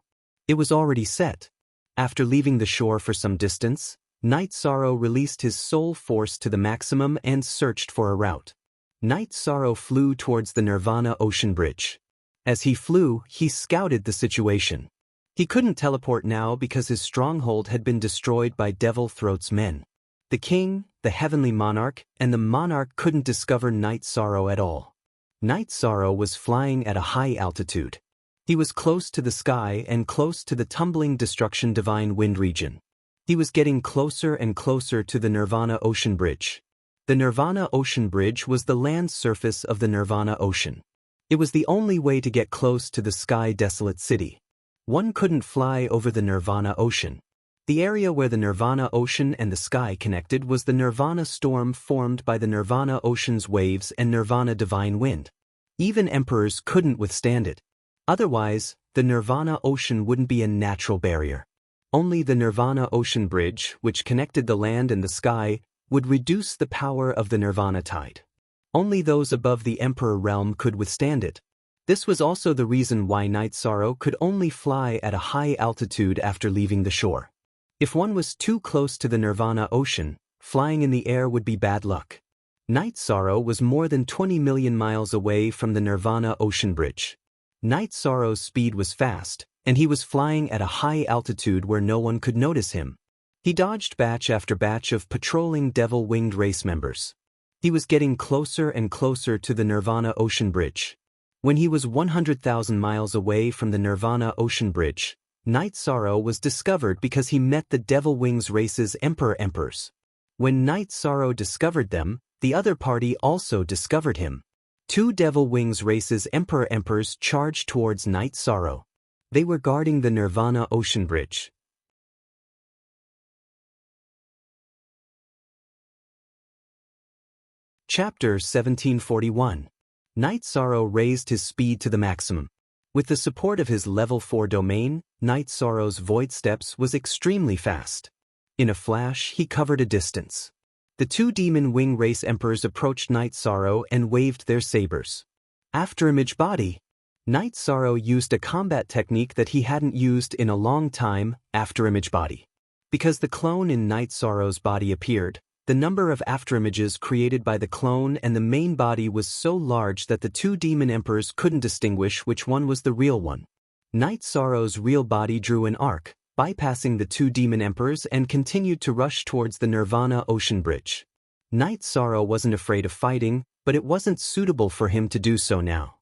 It was already set. After leaving the shore for some distance, Night Sorrow released his soul force to the maximum and searched for a route. Night Sorrow flew towards the Nirvana Ocean Bridge. As he flew, he scouted the situation. He couldn't teleport now because his stronghold had been destroyed by Devil Throat's men. The king, the heavenly monarch, and the monarch couldn't discover Night Sorrow at all. Night Sorrow was flying at a high altitude. He was close to the sky and close to the tumbling destruction divine wind region. He was getting closer and closer to the Nirvana Ocean Bridge. The Nirvana Ocean Bridge was the land surface of the Nirvana Ocean. It was the only way to get close to the sky desolate city. One couldn't fly over the Nirvana Ocean. The area where the Nirvana Ocean and the sky connected was the Nirvana storm formed by the Nirvana Ocean's waves and Nirvana divine wind. Even emperors couldn't withstand it. Otherwise, the Nirvana Ocean wouldn't be a natural barrier. Only the Nirvana Ocean Bridge, which connected the land and the sky, would reduce the power of the Nirvana tide. Only those above the Emperor realm could withstand it. This was also the reason why Night Sorrow could only fly at a high altitude after leaving the shore. If one was too close to the Nirvana Ocean, flying in the air would be bad luck. Night Sorrow was more than 20 million miles away from the Nirvana Ocean Bridge. Night Sorrow's speed was fast, and he was flying at a high altitude where no one could notice him. He dodged batch after batch of patrolling devil-winged race members. He was getting closer and closer to the Nirvana Ocean Bridge. When he was 100,000 miles away from the Nirvana Ocean Bridge, Night Sorrow was discovered because he met the Devil Wings race's Emperors. When Night Sorrow discovered them, the other party also discovered him. Two Devil Wings race's Emperors charged towards Night Sorrow. They were guarding the Nirvana Ocean Bridge. Chapter 1741. Night Sorrow raised his speed to the maximum. With the support of his level 4 domain, Night Sorrow's void steps was extremely fast. In a flash, he covered a distance. The two Demon Wing Race Emperors approached Night Sorrow and waved their sabers. Afterimage Body. Night Sorrow used a combat technique that he hadn't used in a long time, Afterimage Body. Because the clone in Night Sorrow's body appeared, the number of afterimages created by the clone and the main body was so large that the two Demon Emperors couldn't distinguish which one was the real one. Night Sorrow's real body drew an arc, bypassing the two Demon Emperors and continued to rush towards the Nirvana Ocean Bridge. Night Sorrow wasn't afraid of fighting, but it wasn't suitable for him to do so now.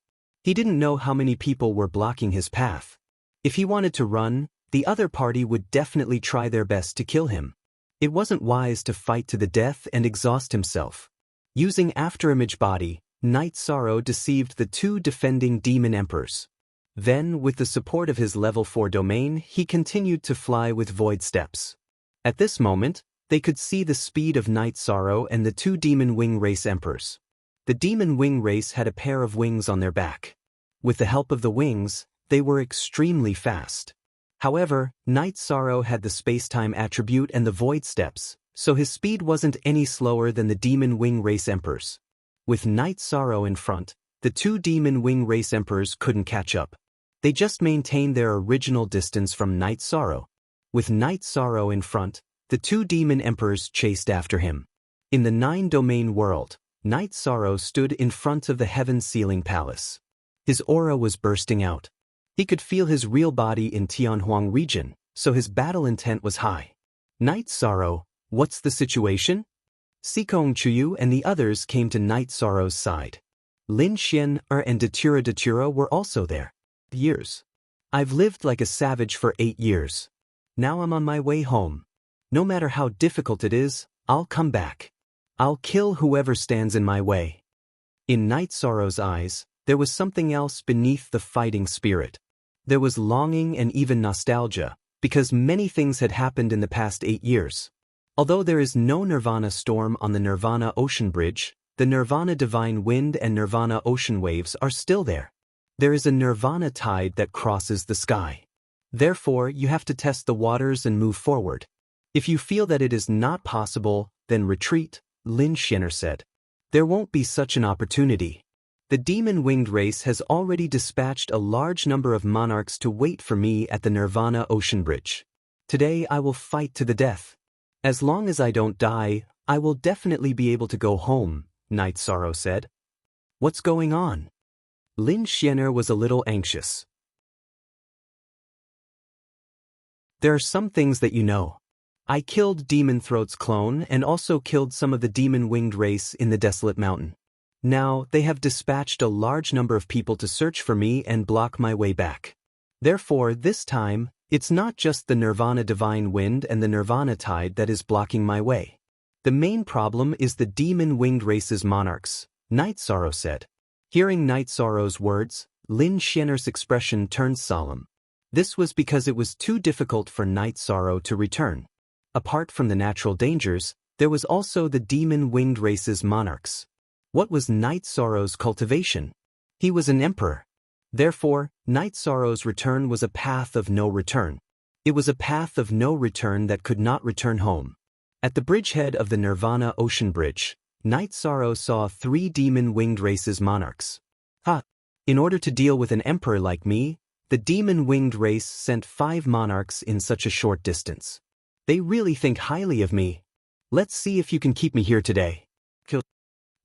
He didn't know how many people were blocking his path. If he wanted to run, the other party would definitely try their best to kill him. It wasn't wise to fight to the death and exhaust himself. Using Afterimage Body, Night Sorrow deceived the two defending Demon Emperors. Then, with the support of his level 4 domain, he continued to fly with void steps. At this moment, they could see the speed of Night Sorrow and the two Demon Wing Race Emperors. The Demon Wing Race had a pair of wings on their back. With the help of the wings, they were extremely fast. However, Night Sorrow had the space-time attribute and the void steps, so his speed wasn't any slower than the Demon Wing Race Emperors. With Night Sorrow in front, the two Demon Wing Race Emperors couldn't catch up. They just maintained their original distance from Night Sorrow. With Night Sorrow in front, the two Demon Emperors chased after him. In the 9-domain world, Night Sorrow stood in front of the Heaven Sealing Palace. His aura was bursting out. He could feel his real body in Tianhuang region, so his battle intent was high. Night Sorrow, what's the situation? Sikong Chuyu and the others came to Night Sorrow's side. Lin Xian and Datura were also there. Years. I've lived like a savage for 8 years. Now I'm on my way home. No matter how difficult it is, I'll come back. I'll kill whoever stands in my way. In Night Sorrow's eyes, there was something else beneath the fighting spirit. There was longing and even nostalgia, because many things had happened in the past 8 years. Although there is no Nirvana storm on the Nirvana Ocean Bridge, the Nirvana Divine Wind and Nirvana Ocean Waves are still there. There is a Nirvana tide that crosses the sky. Therefore, you have to test the waters and move forward. If you feel that it is not possible, then retreat, Lin Xianer said. There won't be such an opportunity. The demon-winged race has already dispatched a large number of monarchs to wait for me at the Nirvana Ocean Bridge. Today I will fight to the death. As long as I don't die, I will definitely be able to go home, Night Sorrow said. What's going on? Lin Xianer was a little anxious. There are some things that you know. I killed Demon Throat's clone and also killed some of the demon-winged race in the Desolate Mountain. Now, they have dispatched a large number of people to search for me and block my way back. Therefore, this time, it's not just the Nirvana Divine Wind and the Nirvana Tide that is blocking my way. The main problem is the demon-winged race's monarchs, Night Sorrow said. Hearing Night Sorrow's words, Lin Xianer's expression turned solemn. This was because it was too difficult for Night Sorrow to return. Apart from the natural dangers, there was also the demon-winged race's monarchs. What was Night Sorrow's cultivation? He was an emperor. Therefore, Night Sorrow's return was a path of no return. It was a path of no return that could not return home. At the bridgehead of the Nirvana Ocean Bridge, Night Sorrow saw 3 demon-winged race's monarchs. In order to deal with an emperor like me, the demon-winged race sent 5 monarchs in such a short distance. They really think highly of me. Let's see if you can keep me here today.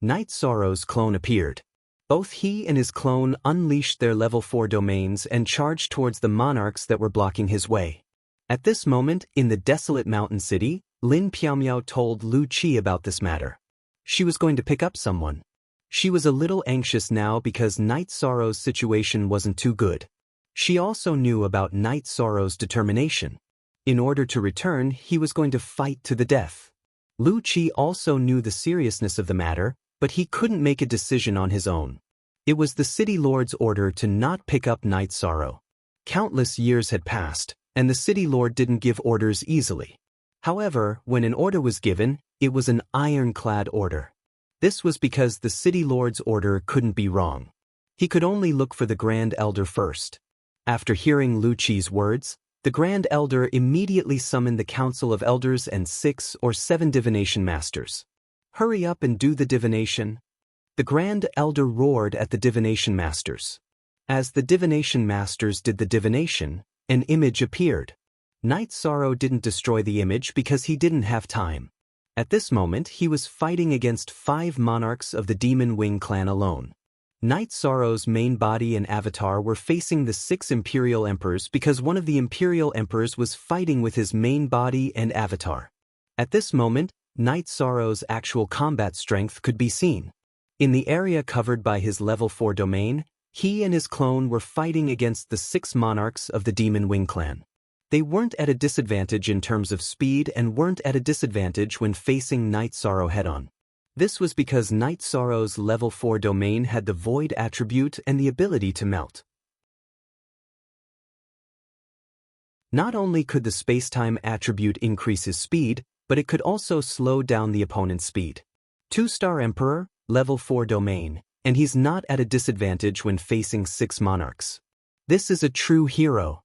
Night Sorrow's clone appeared. Both he and his clone unleashed their level 4 domains and charged towards the monarchs that were blocking his way. At this moment, in the desolate mountain city, Lin Piaomiao told Lu Qi about this matter. She was going to pick up someone. She was a little anxious now because Night Sorrow's situation wasn't too good. She also knew about Night Sorrow's determination. In order to return, he was going to fight to the death. Lu Qi also knew the seriousness of the matter, but he couldn't make a decision on his own. It was the City Lord's order to not pick up Night Sorrow. Countless years had passed, and the City Lord didn't give orders easily. However, when an order was given, it was an ironclad order. This was because the City Lord's order couldn't be wrong. He could only look for the Grand Elder first. After hearing Lu Qi's words, the Grand Elder immediately summoned the Council of Elders and 6 or 7 divination masters. Hurry up and do the divination. The Grand Elder roared at the divination masters. As the divination masters did the divination, an image appeared. Night Sorrow didn't destroy the image because he didn't have time. At this moment, he was fighting against 5 monarchs of the Demon Wing clan alone. Night Sorrow's main body and avatar were facing the 6 Imperial Emperors because one of the Imperial Emperors was fighting with his main body and avatar. At this moment, Night Sorrow's actual combat strength could be seen. In the area covered by his level 4 domain, he and his clone were fighting against the 6 monarchs of the Demon Wing clan. They weren't at a disadvantage in terms of speed and weren't at a disadvantage when facing Night Sorrow head-on. This was because Night Sorrow's level 4 domain had the Void attribute and the ability to melt. Not only could the space-time attribute increase his speed, but it could also slow down the opponent's speed. 2-star Emperor, level 4 domain, and he's not at a disadvantage when facing 6 monarchs. This is a true hero.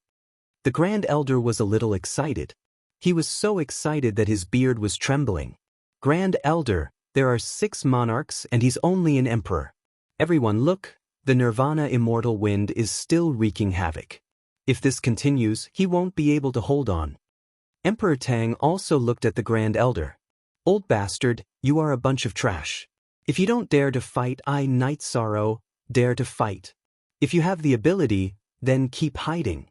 The Grand Elder was a little excited. He was so excited that his beard was trembling. Grand Elder, there are 6 monarchs and he's only an emperor. Everyone look, the Nirvana Immortal Wind is still wreaking havoc. If this continues, he won't be able to hold on. Emperor Tang also looked at the Grand Elder. Old bastard, you are a bunch of trash. If you don't dare to fight, I, Night Sorrow, dare to fight. If you have the ability, then keep hiding.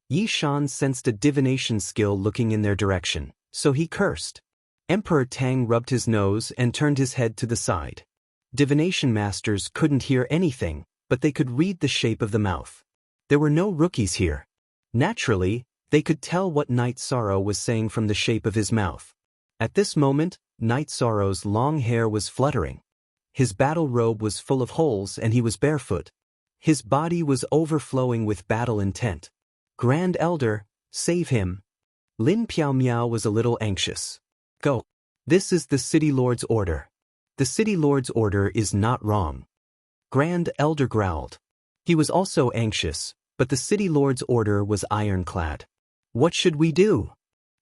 Yi Shan sensed a divination skill looking in their direction, so he cursed. Emperor Tang rubbed his nose and turned his head to the side. Divination masters couldn't hear anything, but they could read the shape of the mouth. There were no rookies here. Naturally, they could tell what Night Sorrow was saying from the shape of his mouth. At this moment, Night Sorrow's long hair was fluttering. His battle robe was full of holes and he was barefoot. His body was overflowing with battle intent. Grand Elder, save him. Lin Piaomiao was a little anxious. Go. This is the City Lord's order. The City Lord's order is not wrong. Grand Elder growled. He was also anxious, but the City Lord's order was ironclad. What should we do?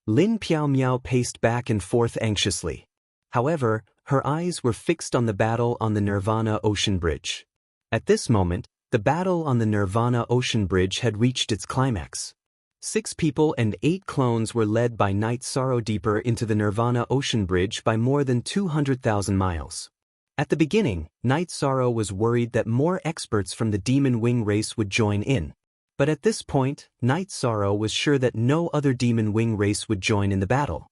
Lin Piaomiao paced back and forth anxiously. However, her eyes were fixed on the battle on the Nirvana Ocean Bridge. At this moment, the battle on the Nirvana Ocean Bridge had reached its climax. 6 people and 8 clones were led by Night Sorrow deeper into the Nirvana Ocean Bridge by more than 200,000 miles. At the beginning, Night Sorrow was worried that more experts from the Demon Wing race would join in. But at this point, Night Sorrow was sure that no other Demon Wing race would join in the battle.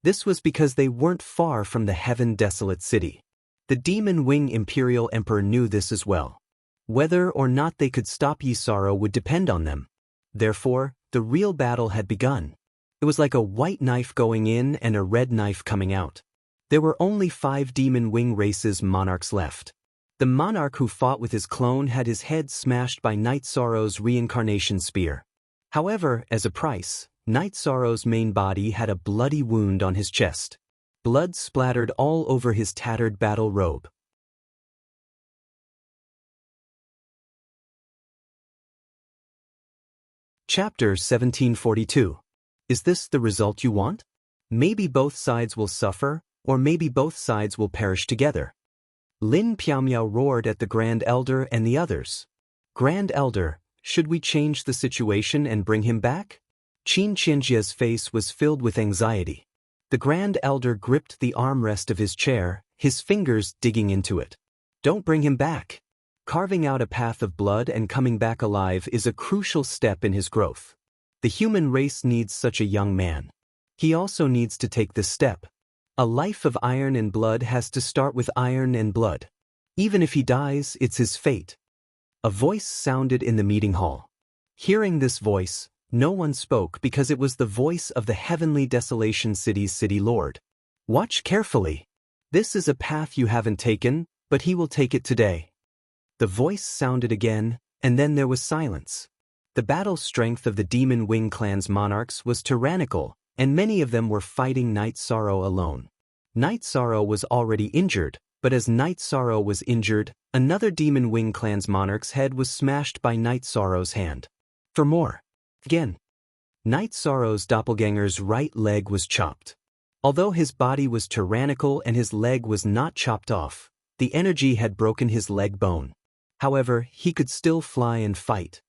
This was because they weren't far from the heaven-desolate city. The Demon Wing Imperial Emperor knew this as well. Whether or not they could stop Ysaro would depend on them. Therefore, the real battle had begun. It was like a white knife going in and a red knife coming out. There were only 5 Demon Wing races monarchs left. The monarch who fought with his clone had his head smashed by Night Sorrow's reincarnation spear. However, as a price, Night Sorrow's main body had a bloody wound on his chest. Blood splattered all over his tattered battle robe. Chapter 1742. Is this the result you want? Maybe both sides will suffer, or maybe both sides will perish together. Lin Piaomiao roared at the Grand Elder and the others. Grand Elder, should we change the situation and bring him back? Qin Qianjia's face was filled with anxiety. The Grand Elder gripped the armrest of his chair, his fingers digging into it. Don't bring him back. Carving out a path of blood and coming back alive is a crucial step in his growth. The human race needs such a young man. He also needs to take this step. A life of iron and blood has to start with iron and blood. Even if he dies, it's his fate. A voice sounded in the meeting hall. Hearing this voice, no one spoke because it was the voice of the Heavenly Desolation City's city lord. Watch carefully. This is a path you haven't taken, but he will take it today. The voice sounded again, and then there was silence. The battle strength of the Demon Wing clan's monarchs was tyrannical, and many of them were fighting Night Sorrow alone. Night Sorrow was already injured, but as Night Sorrow was injured, another Demon Wing clan's monarch's head was smashed by Night Sorrow's hand. For more. Again. Night Sorrow's doppelganger's right leg was chopped. Although his body was tyrannical and his leg was not chopped off, the energy had broken his leg bone. However, he could still fly and fight.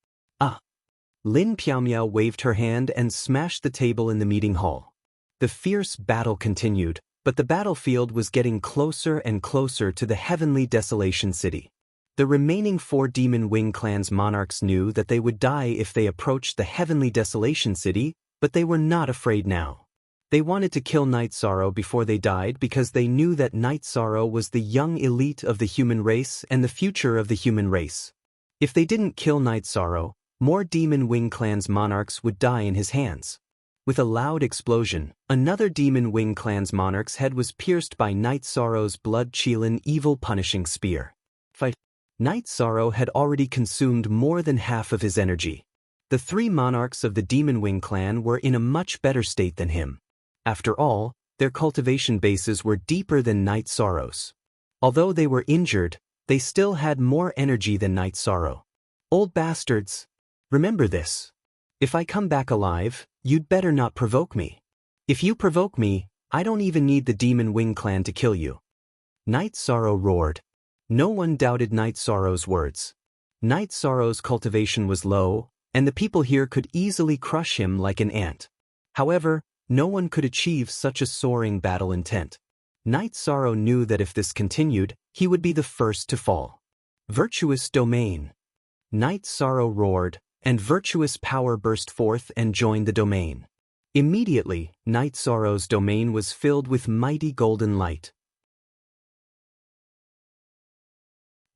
Lin Piaomiao waved her hand and smashed the table in the meeting hall. The fierce battle continued, but the battlefield was getting closer and closer to the Heavenly Desolation City. The remaining 4 Demon Wing clan's monarchs knew that they would die if they approached the Heavenly Desolation City, but they were not afraid now. They wanted to kill Night Sorrow before they died because they knew that Night Sorrow was the young elite of the human race and the future of the human race. If they didn't kill Night Sorrow, more Demon Wing clan's monarchs would die in his hands. With a loud explosion, another Demon Wing clan's monarch's head was pierced by Night Sorrow's blood-chilling evil punishing spear. Night Sorrow had already consumed more than half of his energy. The 3 monarchs of the Demon Wing clan were in a much better state than him. After all, their cultivation bases were deeper than Night Sorrow's. Although they were injured, they still had more energy than Night Sorrow. Old bastards! Remember this. If I come back alive, you'd better not provoke me. If you provoke me, I don't even need the Demon Wing clan to kill you. Night Sorrow roared. No one doubted Night Sorrow's words. Night Sorrow's cultivation was low, and the people here could easily crush him like an ant. However, no one could achieve such a soaring battle intent. Night Sorrow knew that if this continued, he would be the first to fall. Virtuous domain. Night Sorrow roared, and virtuous power burst forth and joined the domain. Immediately, Night Sorrow's domain was filled with mighty golden light.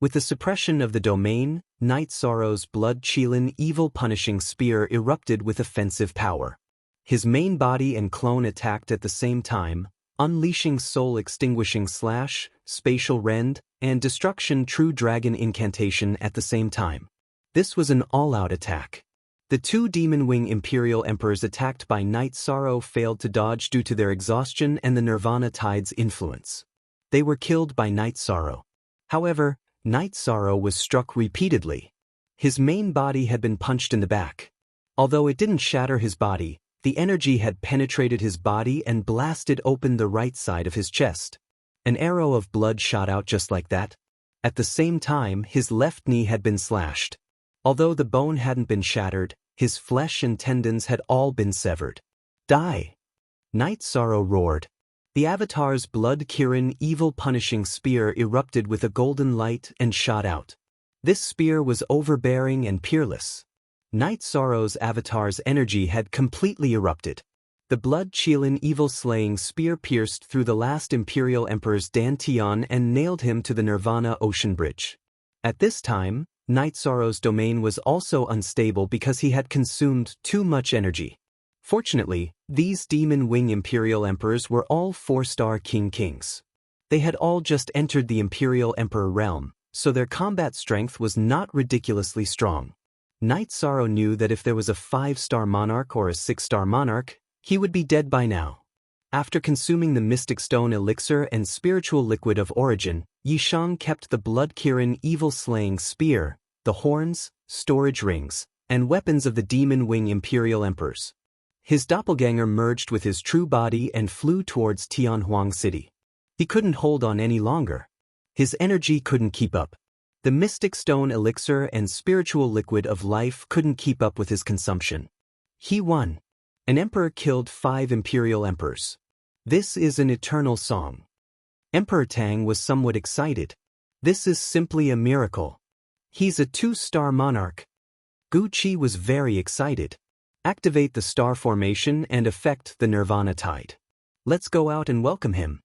With the suppression of the domain, Night Sorrow's blood-chilling evil punishing spear erupted with offensive power. His main body and clone attacked at the same time, unleashing soul-extinguishing slash, spatial rend, and destruction true dragon incantation at the same time. This was an all-out attack. The 2 Demon Wing Imperial Emperors attacked by Night Sorrow failed to dodge due to their exhaustion and the Nirvana Tide's influence. They were killed by Night Sorrow. However, Night Sorrow was struck repeatedly. His main body had been punched in the back. Although it didn't shatter his body, the energy had penetrated his body and blasted open the right side of his chest. An arrow of blood shot out just like that. At the same time, his left knee had been slashed. Although the bone hadn't been shattered, his flesh and tendons had all been severed. Die! Night Sorrow roared. The Avatar's blood-kirin evil punishing spear erupted with a golden light and shot out. This spear was overbearing and peerless. Night Sorrow's Avatar's energy had completely erupted. The blood-Qilin evil-slaying spear pierced through the last Imperial Emperor's dantian and nailed him to the Nirvana Ocean Bridge. At this time, Night Sorrow's domain was also unstable because he had consumed too much energy. Fortunately, these Demon Wing Imperial Emperors were all 4-star kings. They had all just entered the Imperial Emperor realm, so their combat strength was not ridiculously strong. Night Sorrow knew that if there was a 5-star monarch or a 6-star monarch, he would be dead by now. After consuming the Mystic Stone Elixir and Spiritual Liquid of Origin, Yishang kept the blood-Qilin evil-slaying spear, the horns, storage rings, and weapons of the Demon Wing Imperial Emperors. His doppelganger merged with his true body and flew towards Tianhuang City. He couldn't hold on any longer. His energy couldn't keep up. The Mystic Stone Elixir and Spiritual Liquid of Life couldn't keep up with his consumption. He won. An emperor killed 5 Imperial Emperors. This is an eternal song. Emperor Tang was somewhat excited. This is simply a miracle. He's a 2-star monarch. Gu Qi was very excited. Activate the star formation and affect the Nirvana tide. Let's go out and welcome him.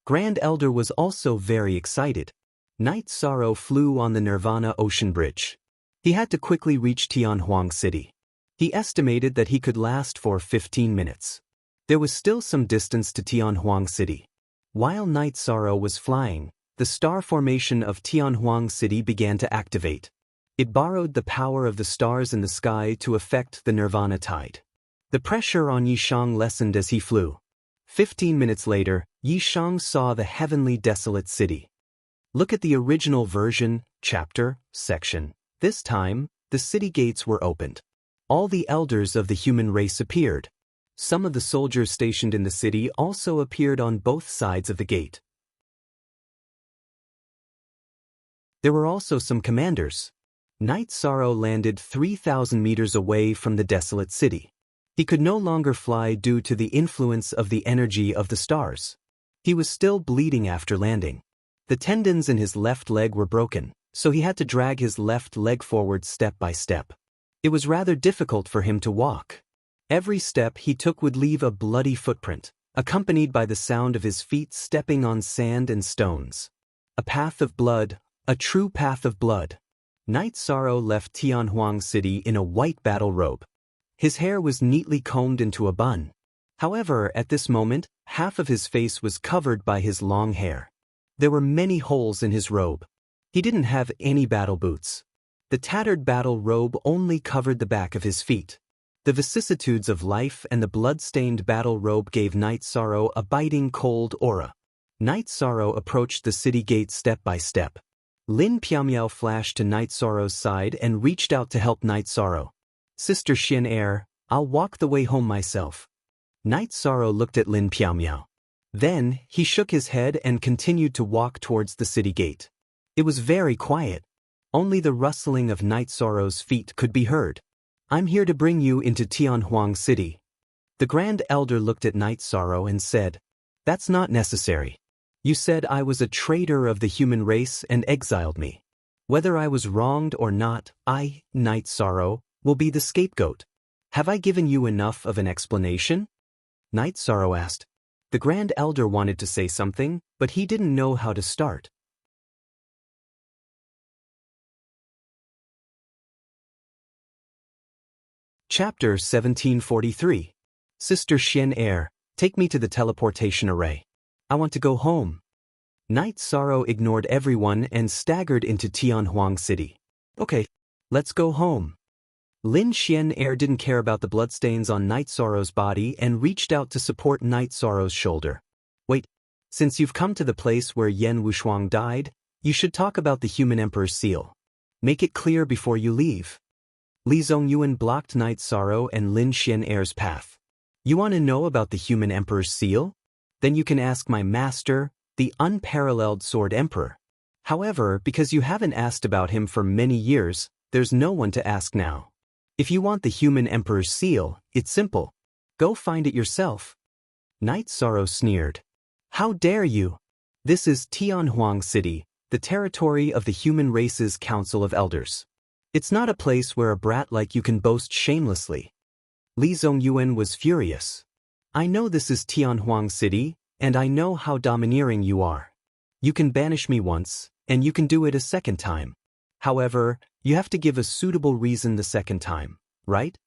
Grand Elder was also very excited. Night Sorrow flew on the Nirvana Ocean Bridge. He had to quickly reach Tianhuang City. He estimated that he could last for 15 minutes. There was still some distance to Tianhuang City. While Night Sorrow was flying, the star formation of Tianhuang City began to activate. It borrowed the power of the stars in the sky to affect the Nirvana tide. The pressure on Yishang lessened as he flew. 15 minutes later, Yishang saw the heavenly desolate city. Look at the original version, chapter, section. This time, the city gates were opened. All the elders of the human race appeared. Some of the soldiers stationed in the city also appeared on both sides of the gate. There were also some commanders. Night Sorrow landed 3,000 meters away from the desolate city. He could no longer fly due to the influence of the energy of the stars. He was still bleeding after landing. The tendons in his left leg were broken, so he had to drag his left leg forward step by step. It was rather difficult for him to walk. Every step he took would leave a bloody footprint, accompanied by the sound of his feet stepping on sand and stones. A path of blood, a true path of blood. Night Sorrow left Tianhuang City in a white battle robe. His hair was neatly combed into a bun. However, at this moment, half of his face was covered by his long hair. There were many holes in his robe. He didn't have any battle boots. The tattered battle robe only covered the back of his feet. The vicissitudes of life and the blood-stained battle robe gave Night Sorrow a biting cold aura. Night Sorrow approached the city gate step by step. Lin Piaomiao flashed to Night Sorrow's side and reached out to help Night Sorrow. Sister Xin Er, I'll walk the way home myself. Night Sorrow looked at Lin Piaomiao. Then, he shook his head and continued to walk towards the city gate. It was very quiet. Only the rustling of Night Sorrow's feet could be heard. I'm here to bring you into Tianhuang City. The Grand Elder looked at Night Sorrow and said, That's not necessary. You said I was a traitor of the human race and exiled me. Whether I was wronged or not, I, Night Sorrow, will be the scapegoat. Have I given you enough of an explanation? Night Sorrow asked. The Grand Elder wanted to say something, but he didn't know how to start. Chapter 1743. Sister Xin Er, take me to the teleportation array. I want to go home. Night Sorrow ignored everyone and staggered into Tianhuang City. Okay, let's go home. Lin Xian Er didn't care about the bloodstains on Night Sorrow's body and reached out to support Night Sorrow's shoulder. Wait, since you've come to the place where Yen Wushuang died, you should talk about the human emperor's seal. Make it clear before you leave. Li Zongyuan blocked Night Sorrow and Lin Xian Er's path. You want to know about the human emperor's seal? Then you can ask my master, the unparalleled Sword Emperor. However, because you haven't asked about him for many years, there's no one to ask now. If you want the human emperor's seal, it's simple. Go find it yourself. Night Sorrow sneered. How dare you? This is Tianhuang City, the territory of the human race's Council of Elders. It's not a place where a brat like you can boast shamelessly. Li Zongyuan was furious. I know this is Tianhuang City, and I know how domineering you are. You can banish me once, and you can do it a second time. However, you have to give a suitable reason the second time, right?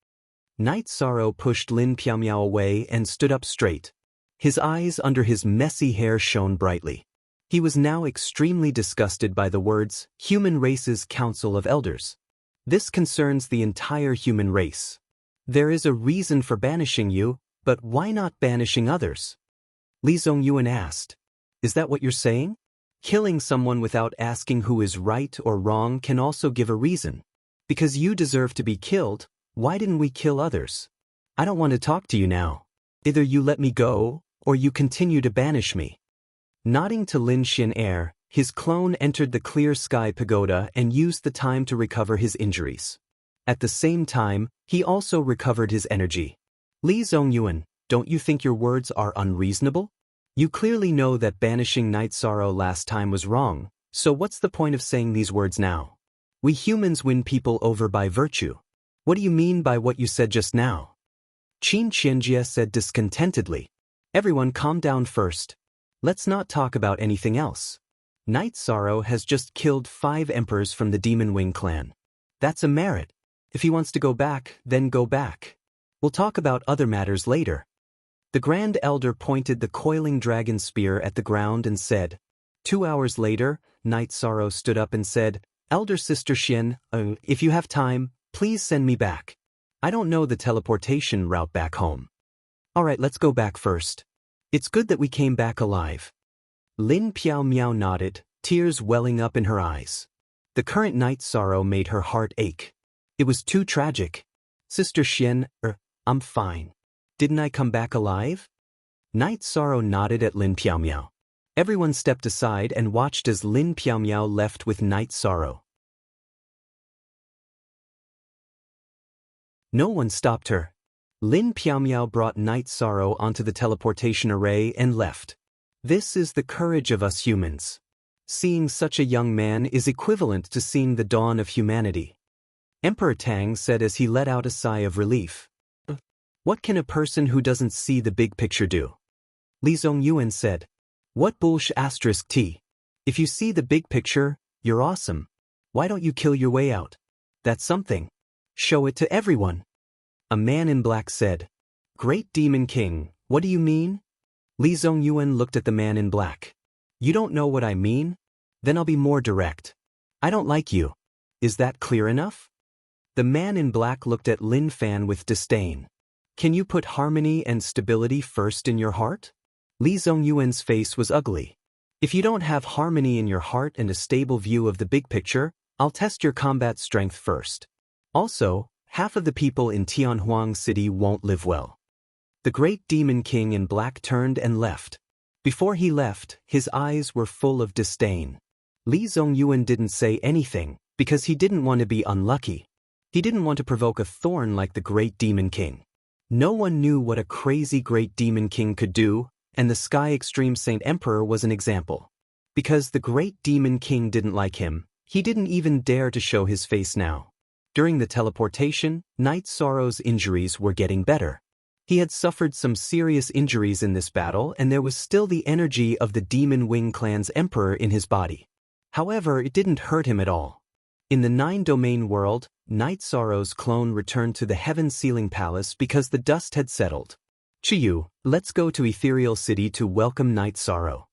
Night Sorrow pushed Lin Piaomiao away and stood up straight. His eyes under his messy hair shone brightly. He was now extremely disgusted by the words, human race's council of elders. This concerns the entire human race. There is a reason for banishing you, but why not banishing others? Li Zongyuan asked. Is that what you're saying? Killing someone without asking who is right or wrong can also give a reason. Because you deserve to be killed, why didn't we kill others? I don't want to talk to you now. Either you let me go, or you continue to banish me. Nodding to Lin Xin, his clone entered the clear sky pagoda and used the time to recover his injuries. At the same time, he also recovered his energy. Li Zongyuan, don't you think your words are unreasonable? You clearly know that banishing Night Sorrow last time was wrong, so what's the point of saying these words now? We humans win people over by virtue. What do you mean by what you said just now? Qin Qianjie said discontentedly. Everyone calm down first. Let's not talk about anything else. Night Sorrow has just killed 5 emperors from the Demon Wing clan. That's a merit. If he wants to go back, then go back. We'll talk about other matters later. The Grand Elder pointed the coiling dragon spear at the ground and said. 2 hours later, Night Sorrow stood up and said, Elder Sister Xin, if you have time, please send me back. I don't know the teleportation route back home. Alright, let's go back first. It's good that we came back alive. Lin Piaomiao nodded, tears welling up in her eyes. The current Night Sorrow made her heart ache. It was too tragic. Sister Xin, I'm fine. Didn't I come back alive? Night Sorrow nodded at Lin Piaomiao. Everyone stepped aside and watched as Lin Piaomiao left with Night Sorrow. No one stopped her. Lin Piaomiao brought Night Sorrow onto the teleportation array and left. This is the courage of us humans. Seeing such a young man is equivalent to seeing the dawn of humanity. Emperor Tang said as he let out a sigh of relief. What can a person who doesn't see the big picture do? Li Zongyuan said. What bullsh***? If you see the big picture, you're awesome. Why don't you kill your way out? That's something. Show it to everyone. A man in black said. Great Demon King, what do you mean? Li Zongyuan looked at the man in black. You don't know what I mean? Then I'll be more direct. I don't like you. Is that clear enough? The man in black looked at Lin Fan with disdain. Can you put harmony and stability first in your heart? Li Zongyuan's face was ugly. If you don't have harmony in your heart and a stable view of the big picture, I'll test your combat strength first. Also, half of the people in Tianhuang City won't live well. The great Demon King in black turned and left. Before he left, his eyes were full of disdain. Li Zongyuan didn't say anything, because he didn't want to be unlucky. He didn't want to provoke a thorn like the great Demon King. No one knew what a crazy great Demon King could do, and the Sky Extreme Saint Emperor was an example. Because the great Demon King didn't like him, he didn't even dare to show his face now. During the teleportation, Night Sorrow's injuries were getting better. He had suffered some serious injuries in this battle, and there was still the energy of the Demon Wing clan's emperor in his body. However, it didn't hurt him at all. In the 9-domain world, Night Sorrow's clone returned to the Heaven Ceiling Palace because the dust had settled. Chiyu, let's go to Ethereal City to welcome Night Sorrow.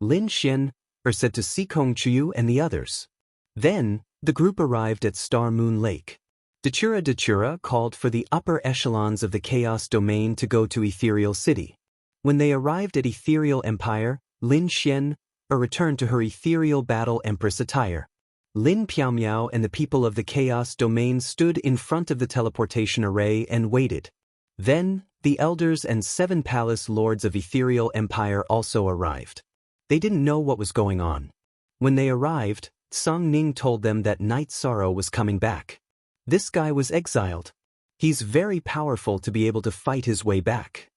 Lin Xin said to Sikong Chiyu and the others. Then, the group arrived at Star Moon Lake. Dachura called for the upper echelons of the Chaos Domain to go to Ethereal City. When they arrived at Ethereal Empire, Lin Xin returned to her Ethereal Battle Empress attire. Lin Piaomiao and the people of the Chaos Domain stood in front of the teleportation array and waited. Then, the elders and 7 palace lords of Ethereal Empire also arrived. They didn't know what was going on. When they arrived, Song Ning told them that Night Sorrow was coming back. This guy was exiled. He's very powerful to be able to fight his way back.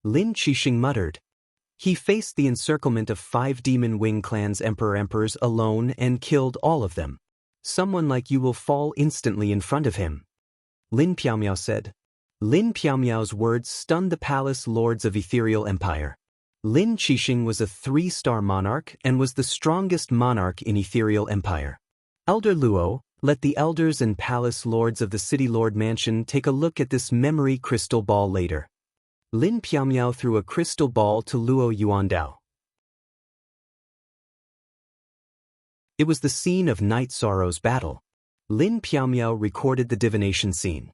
Lin Qixing muttered. He faced the encirclement of 5 Demon Wing clan's emperors alone and killed all of them. Someone like you will fall instantly in front of him. Lin Piaomiao said. Lin Piaomiao's words stunned the palace lords of Ethereal Empire. Lin Qixing was a 3-star monarch and was the strongest monarch in Ethereal Empire. Elder Luo, let the elders and palace lords of the City Lord Mansion take a look at this memory crystal ball later. Lin Piaomiao threw a crystal ball to Luo Yuandao. It was the scene of Night Sorrow's battle. Lin Piaomiao recorded the divination scene.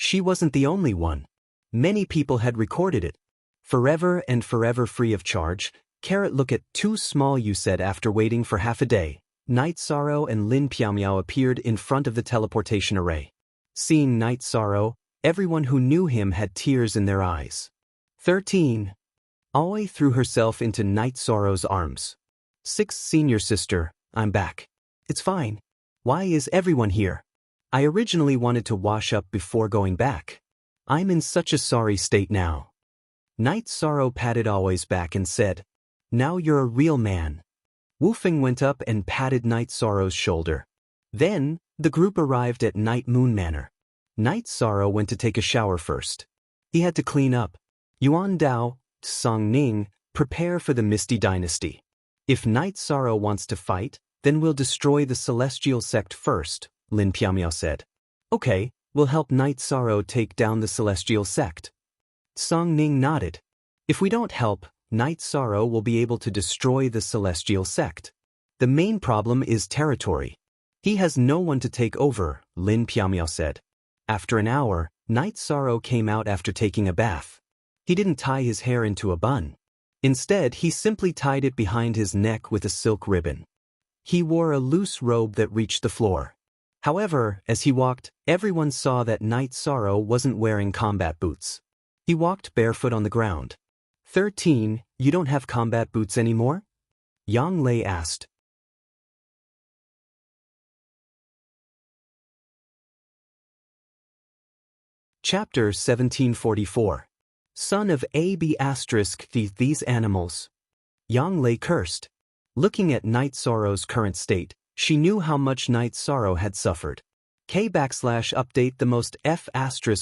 She wasn't the only one. Many people had recorded it. Forever and forever free of charge. Look at too small, you said after waiting for half a day. Night Sorrow and Lin Piaomiao appeared in front of the teleportation array. Seeing Night Sorrow, everyone who knew him had tears in their eyes. 13. Aoi threw herself into Night Sorrow's arms. 6. Senior sister, I'm back. It's fine. Why is everyone here? I originally wanted to wash up before going back. I'm in such a sorry state now. Night Sorrow patted Aoi's back and said, now you're a real man. Wu Feng went up and patted Night Sorrow's shoulder. Then, the group arrived at Night Moon Manor. Night Sorrow went to take a shower first. He had to clean up. Yuan Dao, Song Ning, prepare for the Misty Dynasty. If Night Sorrow wants to fight, then we'll destroy the Celestial Sect first, Lin Piaomiao said. Okay, we'll help Night Sorrow take down the Celestial Sect. Song Ning nodded. If we don't help, Night Sorrow will be able to destroy the Celestial Sect. The main problem is territory. He has no one to take over, Lin Piaomiao said. After an hour, Night Sorrow came out after taking a bath. He didn't tie his hair into a bun. Instead, he simply tied it behind his neck with a silk ribbon. He wore a loose robe that reached the floor. However, as he walked, everyone saw that Night Sorrow wasn't wearing combat boots. He walked barefoot on the ground. 13. You don't have combat boots anymore? Yang Lei asked. Chapter 1744. Son of AB***, these animals. Yang Lei cursed. Looking at Night Sorrow's current state, she knew how much Night Sorrow had suffered. K\update the most F***,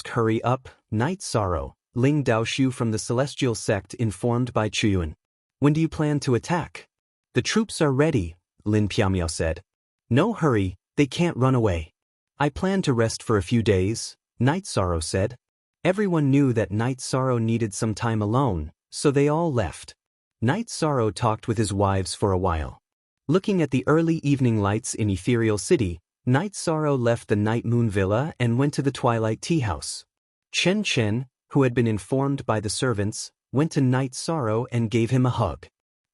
hurry up, Night Sorrow. Ling Daoshu from the Celestial Sect informed by Chuyuan. When do you plan to attack? The troops are ready, Lin Piaomiao said. No hurry, they can't run away. I plan to rest for a few days, Night Sorrow said. Everyone knew that Night Sorrow needed some time alone, so they all left. Night Sorrow talked with his wives for a while. Looking at the early evening lights in Ethereal City, Night Sorrow left the Night Moon Villa and went to the Twilight Tea House. Chen Chen, who had been informed by the servants, went to Night Sorrow and gave him a hug.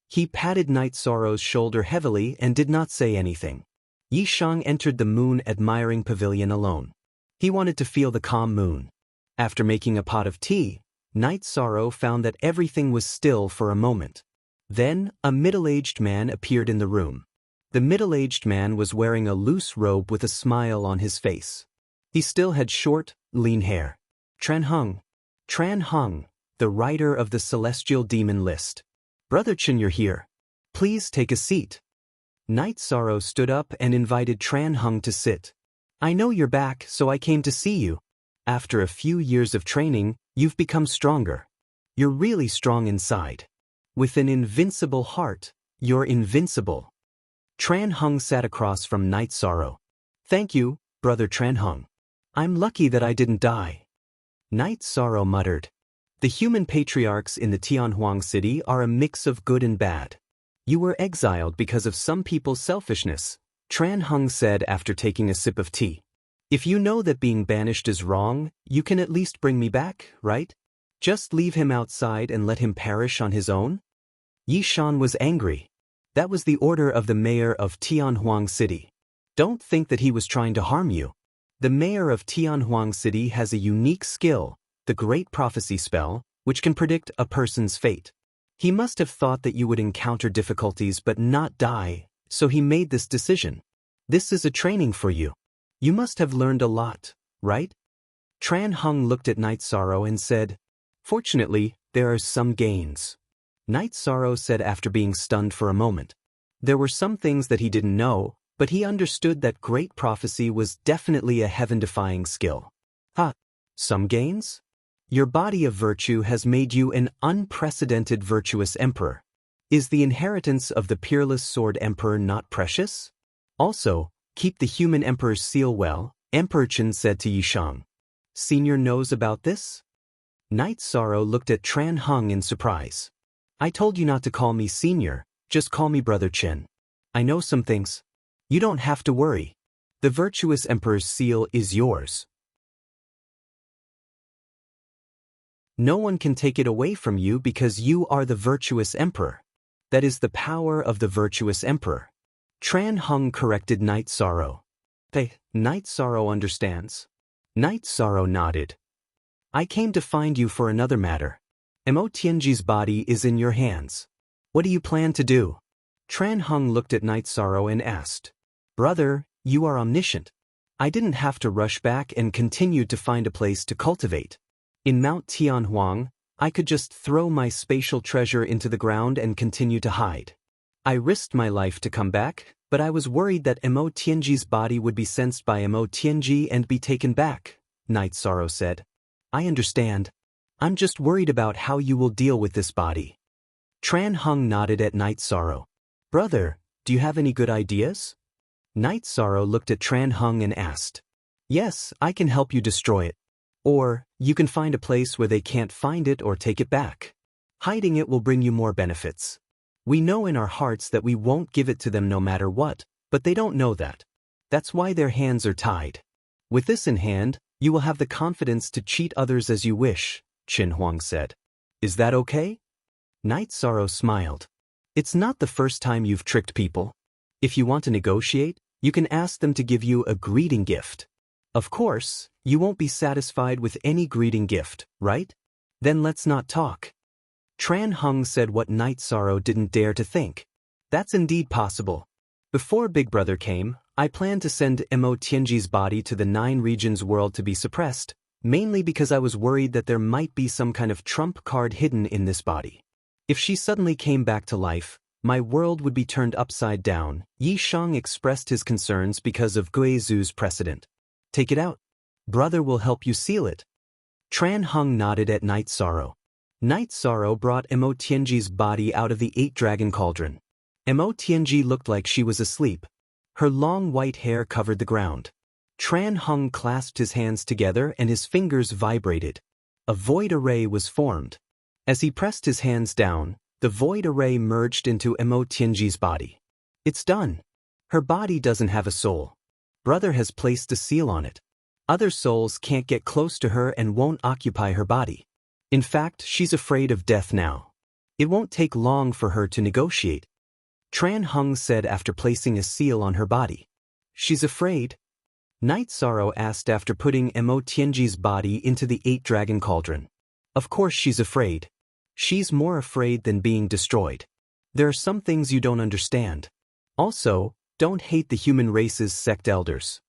He patted Night Sorrow's shoulder heavily and did not say anything. Yi Shang entered the Moon Admiring Pavilion alone. He wanted to feel the calm moon. After making a pot of tea, Night Sorrow found that everything was still for a moment. Then, a middle-aged man appeared in the room. The middle-aged man was wearing a loose robe with a smile on his face. He still had short, lean hair. Tran Hung, the writer of the Celestial Demon List. Brother Chen, you're here. Please take a seat. Night Sorrow stood up and invited Tran Hung to sit. I know you're back, so I came to see you. After a few years of training, you've become stronger. You're really strong inside. With an invincible heart, you're invincible. Tran Hung sat across from Night Sorrow. Thank you, Brother Tran Hung. I'm lucky that I didn't die. Night Sorrow muttered. The human patriarchs in the Tianhuang city are a mix of good and bad. You were exiled because of some people's selfishness, Tran Hung said after taking a sip of tea. If you know that being banished is wrong, you can at least bring me back, right? Just leave him outside and let him perish on his own? Yi Shan was angry. That was the order of the mayor of Tianhuang City. Don't think that he was trying to harm you. The mayor of Tianhuang City has a unique skill, the Great Prophecy spell, which can predict a person's fate. He must have thought that you would encounter difficulties but not die, so he made this decision. This is a training for you. You must have learned a lot, right? Tran Hung looked at Night Sorrow and said, Fortunately, there are some gains. Night Sorrow said after being stunned for a moment. There were some things that he didn't know, but he understood that Great Prophecy was definitely a heaven-defying skill. Some gains? Your body of virtue has made you an unprecedented virtuous emperor. Is the inheritance of the peerless sword emperor not precious? Also, keep the human emperor's seal well, Emperor Chen said to Yishang. Senior knows about this? Knight Sorrow looked at Tran Hung in surprise. I told you not to call me senior, just call me Brother Chen. I know some things. You don't have to worry. The virtuous emperor's seal is yours. No one can take it away from you because you are the virtuous emperor. That is the power of the virtuous emperor. Tran Hung corrected Knight Sorrow. Knight Sorrow understands. Knight Sorrow nodded. I came to find you for another matter. Mo Tianji's body is in your hands. What do you plan to do? Tran Hung looked at Knight Sorrow and asked. Brother, you are omniscient. I didn't have to rush back and continued to find a place to cultivate. In Mount Tianhuang, I could just throw my spatial treasure into the ground and continue to hide. I risked my life to come back, but I was worried that Mo Tianji's body would be sensed by Mo Tianji and be taken back, Knight Sorrow said. I understand. I'm just worried about how you will deal with this body. Tran Hung nodded at Knight Sorrow. Brother, do you have any good ideas? Knight Sorrow looked at Tran Hung and asked. Yes, I can help you destroy it. Or, you can find a place where they can't find it or take it back. Hiding it will bring you more benefits. We know in our hearts that we won't give it to them no matter what, but they don't know that. That's why their hands are tied. With this in hand, you will have the confidence to cheat others as you wish, Qin Huang said. Is that okay? Knight Sorrow smiled. It's not the first time you've tricked people. If you want to negotiate, you can ask them to give you a greeting gift. Of course, you won't be satisfied with any greeting gift, right? Then let's not talk. Tran Hung said what Knight Sorrow didn't dare to think. That's indeed possible. Before Big Brother came, I planned to send Mo Tianji's body to the 9 regions world to be suppressed, mainly because I was worried that there might be some kind of trump card hidden in this body. If she suddenly came back to life, my world would be turned upside down. Yi Shang expressed his concerns because of Guizu's precedent. Take it out. Brother will help you seal it. Tran Hung nodded at Knight Sorrow. Knight Sorrow brought Mo Tianji's body out of the 8-dragon cauldron. Mo Tianji looked like she was asleep. Her long white hair covered the ground. Tran Hung clasped his hands together and his fingers vibrated. A void array was formed. As he pressed his hands down, the void array merged into Mo Tianji's body. It's done. Her body doesn't have a soul. Brother has placed a seal on it. Other souls can't get close to her and won't occupy her body. In fact, she's afraid of death now. It won't take long for her to negotiate. Tran Hung said after placing a seal on her body. She's afraid? Knight Sorrow asked after putting Mo Tianji's body into the 8-dragon cauldron. Of course she's afraid. She's more afraid than being destroyed. There are some things you don't understand. Also, don't hate the human race's sect elders.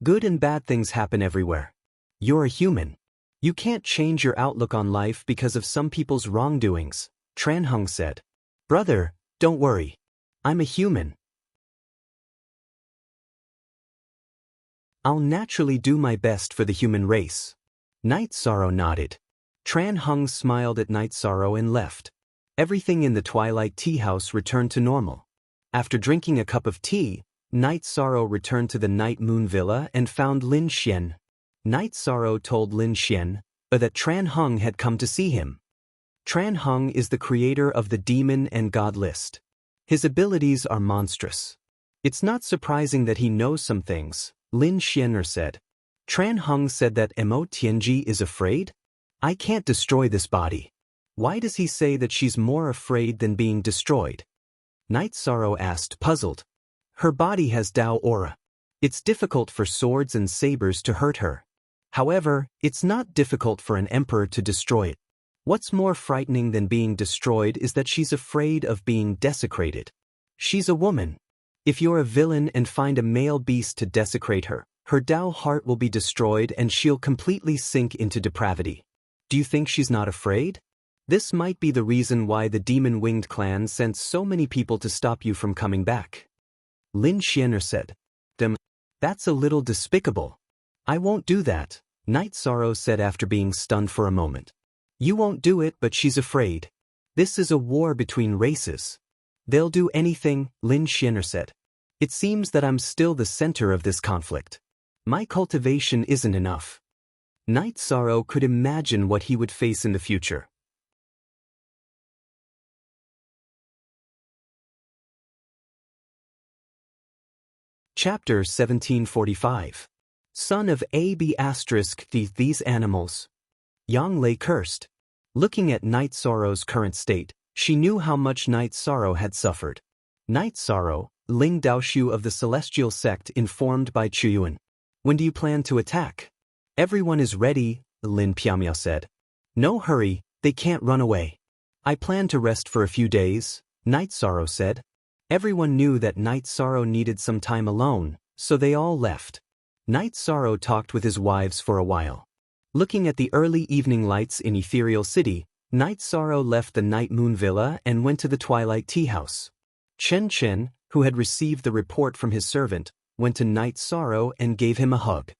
Good and bad things happen everywhere. You're a human. You can't change your outlook on life because of some people's wrongdoings, Tran Hung said. Brother, don't worry. I'm a human. I'll naturally do my best for the human race. Knight Sorrow nodded. Tran Hung smiled at Knight Sorrow and left. Everything in the Twilight Tea House returned to normal. After drinking a cup of tea, Knight Sorrow returned to the Night Moon Villa and found Lin Xian. Knight Sorrow told Lin Xian that Tran Hung had come to see him. Tran Hung is the creator of the demon and god list. His abilities are monstrous. It's not surprising that he knows some things, Lin Xian said. Tran Hung said that Mo Tianji is afraid? I can't destroy this body. Why does he say that she's more afraid than being destroyed? Knight Sorrow asked, puzzled. Her body has Dao aura. It's difficult for swords and sabers to hurt her. However, it's not difficult for an emperor to destroy it. What's more frightening than being destroyed is that she's afraid of being desecrated. She's a woman. If you're a villain and find a male beast to desecrate her, her Dao heart will be destroyed and she'll completely sink into depravity. Do you think she's not afraid? This might be the reason why the demon-winged clan sent so many people to stop you from coming back. Lin Xian said. That's a little despicable. I won't do that, Night Sorrow said after being stunned for a moment. You won't do it, but she's afraid. This is a war between races. They'll do anything, Lin Xian'er said. It seems that I'm still the center of this conflict. My cultivation isn't enough. Night Sorrow could imagine what he would face in the future. Chapter 1745. Son of A.B***. These animals. Yang lay cursed. Looking at Night Sorrow's current state, she knew how much Night Sorrow had suffered. Night Sorrow, Ling Daoshu of the Celestial Sect, informed by Chuyuan. When do you plan to attack? Everyone is ready, Lin Piamiao said. No hurry, they can't run away. I plan to rest for a few days, Night Sorrow said. Everyone knew that Night Sorrow needed some time alone, so they all left. Night Sorrow talked with his wives for a while. Looking at the early evening lights in Ethereal City, Night Sorrow left the Night Moon Villa and went to the Twilight Tea House. Chen Chen, who had received the report from his servant, went to Night Sorrow and gave him a hug.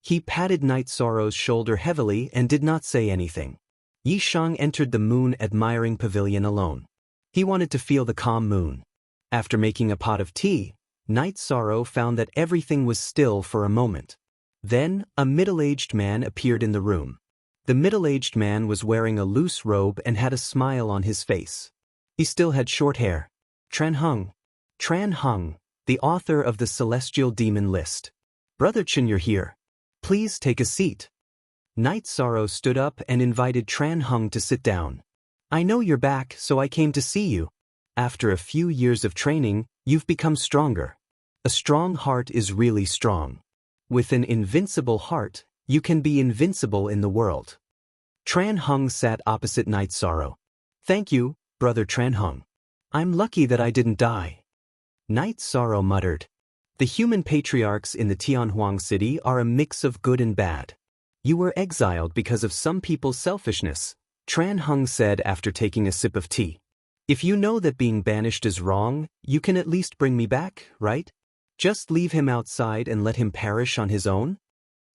He patted Night Sorrow's shoulder heavily and did not say anything. Yi Shang entered the moon-admiring pavilion alone. He wanted to feel the calm moon. After making a pot of tea, Night Sorrow found that everything was still for a moment. Then, a middle-aged man appeared in the room. The middle-aged man was wearing a loose robe and had a smile on his face. He still had short hair. Tran Hung, the author of the Celestial Demon List. Brother Chen, you're here. Please take a seat. Night Sorrow stood up and invited Tran Hung to sit down. I know you're back, so I came to see you. After a few years of training, you've become stronger. A strong heart is really strong. With an invincible heart, you can be invincible in the world. Tran Hung sat opposite Night Sorrow. Thank you, Brother Tran Hung. I'm lucky that I didn't die. Night Sorrow muttered. The human patriarchs in the Tianhuang city are a mix of good and bad. You were exiled because of some people's selfishness, Tran Hung said after taking a sip of tea. If you know that being banished is wrong, you can at least bring me back, right? Just leave him outside and let him perish on his own?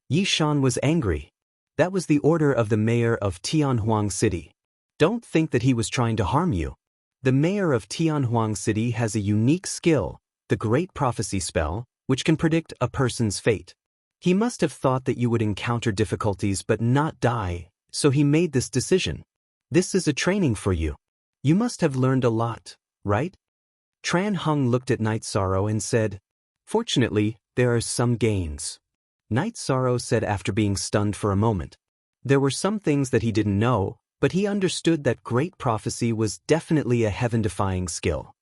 Yi Shan was angry. That was the order of the mayor of Tianhuang City. Don't think that he was trying to harm you. The mayor of Tianhuang City has a unique skill, the Great Prophecy spell, which can predict a person's fate. He must have thought that you would encounter difficulties but not die, so he made this decision. This is a training for you. You must have learned a lot, right? Tran Hung looked at Night Sorrow and said, Fortunately, there are some gains. Night Sorrow said after being stunned for a moment. There were some things that he didn't know, but he understood that Great Prophecy was definitely a heaven-defying skill.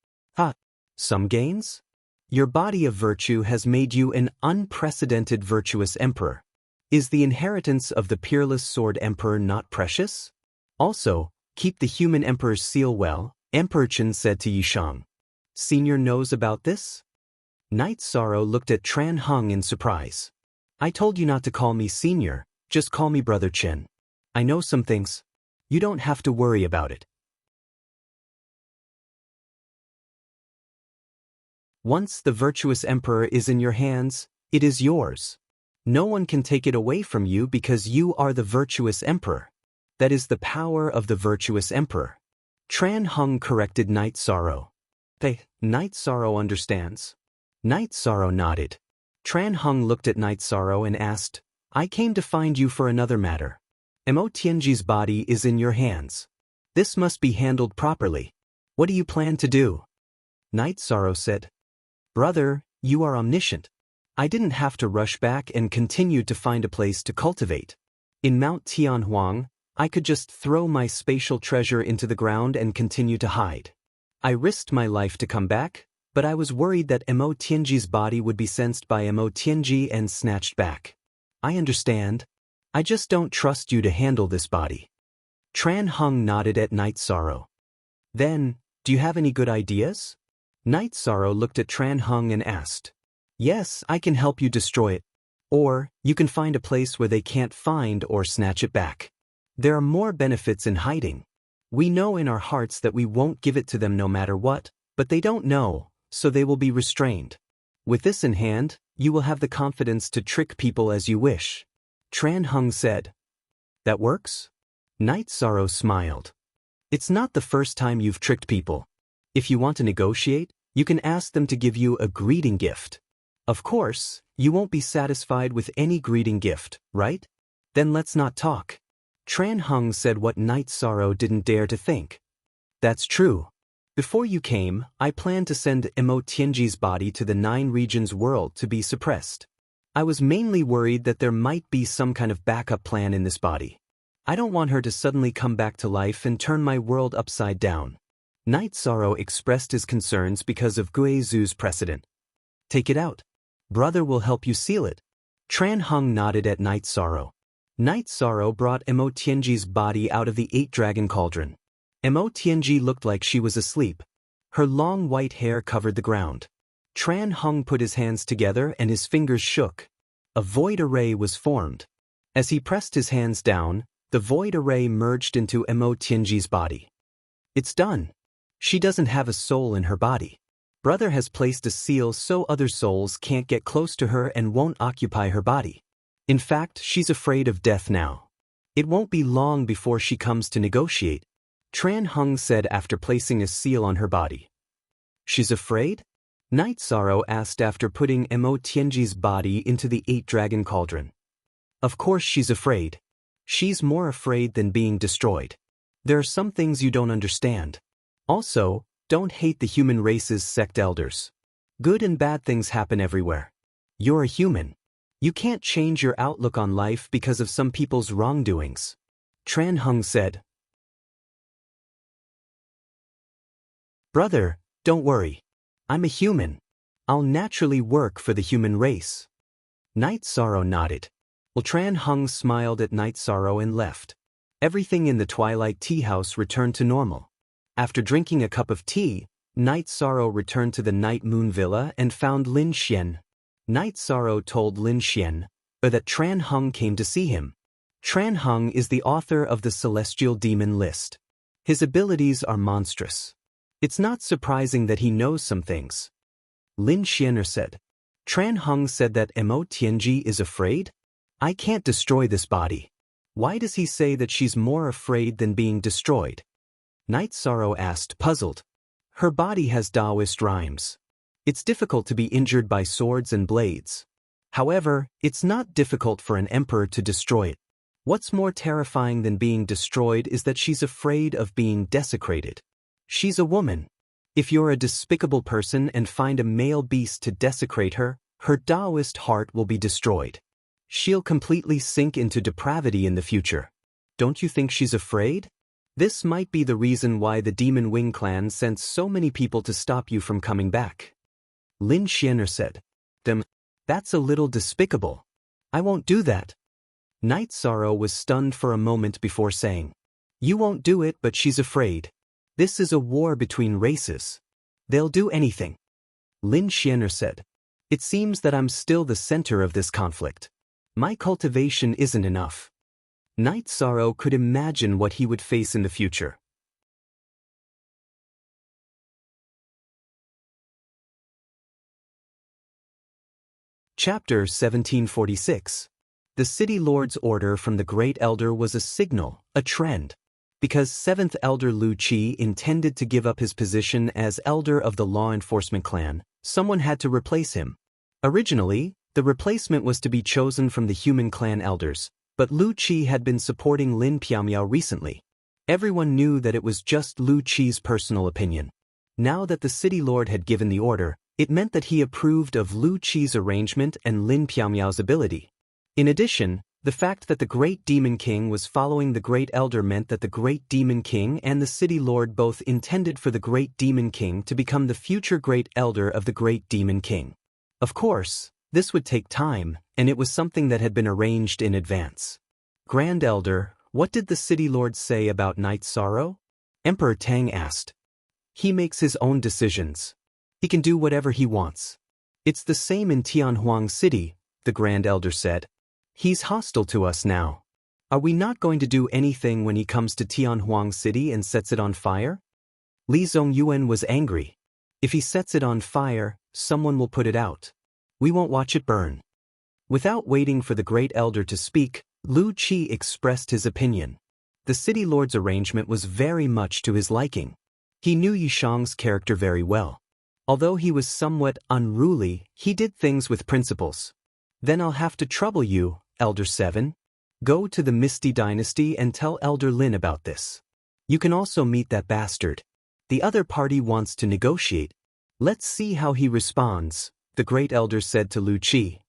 Some gains? Your body of virtue has made you an unprecedented virtuous emperor. Is the inheritance of the peerless sword emperor not precious? Also, keep the human emperor's seal well, Emperor Chen said to Yi Shang. Senior knows about this? Night Sorrow looked at Tran Hung in surprise. I told you not to call me senior, just call me Brother Chen. I know some things. You don't have to worry about it. Once the virtuous emperor is in your hands, it is yours. No one can take it away from you because you are the virtuous emperor. That is the power of the virtuous emperor. Tran Hung corrected Night Sorrow. Night Sorrow understands. Night Sorrow nodded. Tran Hung looked at Night Sorrow and asked, I came to find you for another matter. Mo Tianji's body is in your hands. This must be handled properly. What do you plan to do? Night Sorrow said, Brother, you are omniscient. I didn't have to rush back and continue to find a place to cultivate. In Mount Tianhuang, I could just throw my spatial treasure into the ground and continue to hide. I risked my life to come back, but I was worried that Mo Tianji's body would be sensed by Mo Tianji and snatched back. I understand. I just don't trust you to handle this body. Tran Hung nodded at Night Sorrow. Then, do you have any good ideas? Night Sorrow looked at Tran Hung and asked. Yes, I can help you destroy it. Or, you can find a place where they can't find or snatch it back. There are more benefits in hiding. We know in our hearts that we won't give it to them no matter what, but they don't know, so they will be restrained. With this in hand, you will have the confidence to trick people as you wish. Tran Hung said. That works? Night Sorrow smiled. It's not the first time you've tricked people. If you want to negotiate, you can ask them to give you a greeting gift. Of course, you won't be satisfied with any greeting gift, right? Then let's not talk. Tran Hung said what Night Sorrow didn't dare to think. That's true. Before you came, I planned to send Emo Tianji's body to the 9 regions world to be suppressed. I was mainly worried that there might be some kind of backup plan in this body. I don't want her to suddenly come back to life and turn my world upside down. Night Sorrow expressed his concerns because of Guizu's precedent. Take it out. Brother will help you seal it. Tran Hung nodded at Night Sorrow. Night Sorrow brought Emo Tianji's body out of the 8-dragon cauldron. Emo Tianji looked like she was asleep. Her long white hair covered the ground. Tran Hung put his hands together and his fingers shook. A void array was formed. As he pressed his hands down, the void array merged into Emo Tianji's body. It's done. She doesn't have a soul in her body. Brother has placed a seal so other souls can't get close to her and won't occupy her body. In fact, she's afraid of death now. It won't be long before she comes to negotiate, Tran Hung said after placing a seal on her body. She's afraid? Night Sorrow asked after putting Emo Tianji's body into the 8-dragon cauldron. Of course she's afraid. She's more afraid than being destroyed. There are some things you don't understand. Also, don't hate the human race's sect elders. Good and bad things happen everywhere. You're a human. You can't change your outlook on life because of some people's wrongdoings. Tran Hung said. Brother, don't worry. I'm a human. I'll naturally work for the human race. Night Sorrow nodded. Well, Tran Hung smiled at Night Sorrow and left. Everything in the Twilight Tea House returned to normal. After drinking a cup of tea, Night Sorrow returned to the Night Moon Villa and found Lin Xian. Night Sorrow told Lin Xian that Tran Hung came to see him. Tran Hung is the author of the Celestial Demon List. His abilities are monstrous. It's not surprising that he knows some things. Lin Xian said. Tran Hung said that Emo Tianji is afraid? I can't destroy this body. Why does he say that she's more afraid than being destroyed? Night Sorrow asked, puzzled. Her body has Taoist rhymes. It's difficult to be injured by swords and blades. However, it's not difficult for an emperor to destroy it. What's more terrifying than being destroyed is that she's afraid of being desecrated. She's a woman. If you're a despicable person and find a male beast to desecrate her, her Taoist heart will be destroyed. She'll completely sink into depravity in the future. Don't you think she's afraid? This might be the reason why the Demon Wing clan sent so many people to stop you from coming back. Lin Xian said. That's a little despicable. I won't do that. Night Sorrow was stunned for a moment before saying. You won't do it, but she's afraid. This is a war between races. They'll do anything. Lin Xian said. It seems that I'm still the center of this conflict. My cultivation isn't enough. Night Sorrow could imagine what he would face in the future. Chapter 1746. The City Lord's order from the Great Elder was a signal, a trend. Because 7th Elder Lu Qi intended to give up his position as Elder of the Law Enforcement Clan, someone had to replace him. Originally, the replacement was to be chosen from the human clan elders, but Lu Qi had been supporting Lin Piaomiao recently. Everyone knew that it was just Lu Qi's personal opinion. Now that the City Lord had given the order, it meant that he approved of Lu Qi's arrangement and Lin Piaomiao's ability. In addition, the fact that the Great Demon King was following the Great Elder meant that the Great Demon King and the City Lord both intended for the Great Demon King to become the future Great Elder of the Great Demon King. Of course, this would take time, and it was something that had been arranged in advance. Grand Elder, what did the City Lord say about Night Sorrow? Emperor Tang asked. He makes his own decisions. He can do whatever he wants. It's the same in Tianhuang City, the Grand Elder said. He's hostile to us now. Are we not going to do anything when he comes to Tianhuang City and sets it on fire? Li Zongyuan was angry. If he sets it on fire, someone will put it out. We won't watch it burn. Without waiting for the Great Elder to speak, Lu Qi expressed his opinion. The City Lord's arrangement was very much to his liking. He knew Yishang's character very well. Although he was somewhat unruly, he did things with principles. Then I'll have to trouble you, Elder 7. Go to the Misty Dynasty and tell Elder Lin about this. You can also meet that bastard. The other party wants to negotiate. Let's see how he responds, the Great Elder said to Lu Qi.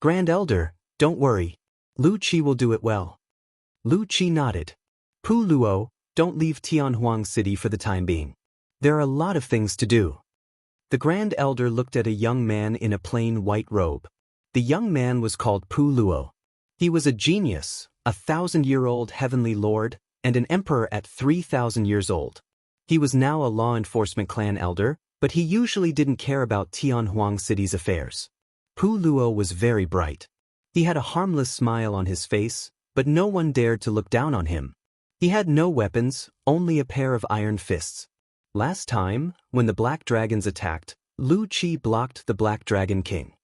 Grand Elder, don't worry. Lu Qi will do it well. Lu Qi nodded. Pu Luo, don't leave Tianhuang City for the time being. There are a lot of things to do. The Grand Elder looked at a young man in a plain white robe. The young man was called Pu Luo. He was a genius, a 1,000-year-old heavenly lord, and an emperor at 3,000 years old. He was now a law enforcement clan elder, but he usually didn't care about Tianhuang City's affairs. Pu Luo was very bright. He had a harmless smile on his face, but no one dared to look down on him. He had no weapons, only a pair of iron fists. Last time, when the Black Dragons attacked, Lu Qi blocked the Black Dragon King.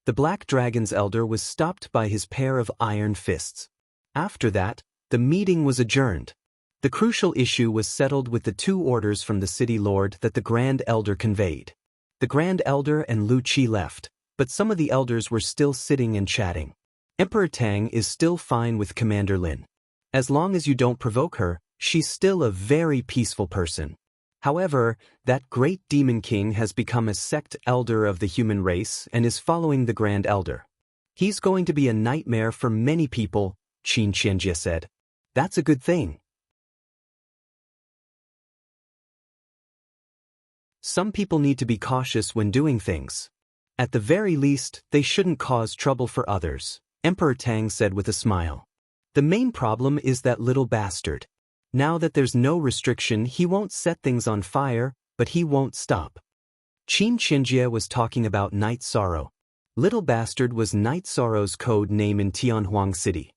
The Black Dragon's elder was stopped by his pair of iron fists. After that, the meeting was adjourned. The crucial issue was settled with the 2 orders from the City Lord that the Grand Elder conveyed. The Grand Elder and Lu Qi left, but some of the elders were still sitting and chatting. Emperor Tang is still fine with Commander Lin. As long as you don't provoke her, she's still a very peaceful person. However, that great demon king has become a sect elder of the human race and is following the Grand Elder. He's going to be a nightmare for many people, Qin Qianjie said. That's a good thing. Some people need to be cautious when doing things. At the very least, they shouldn't cause trouble for others, Emperor Tang said with a smile. The main problem is that little bastard. Now that there's no restriction, he won't set things on fire, but he won't stop. Qin Qianjie was talking about Night Sorrow. Little Bastard was Night Sorrow's code name in Tianhuang City.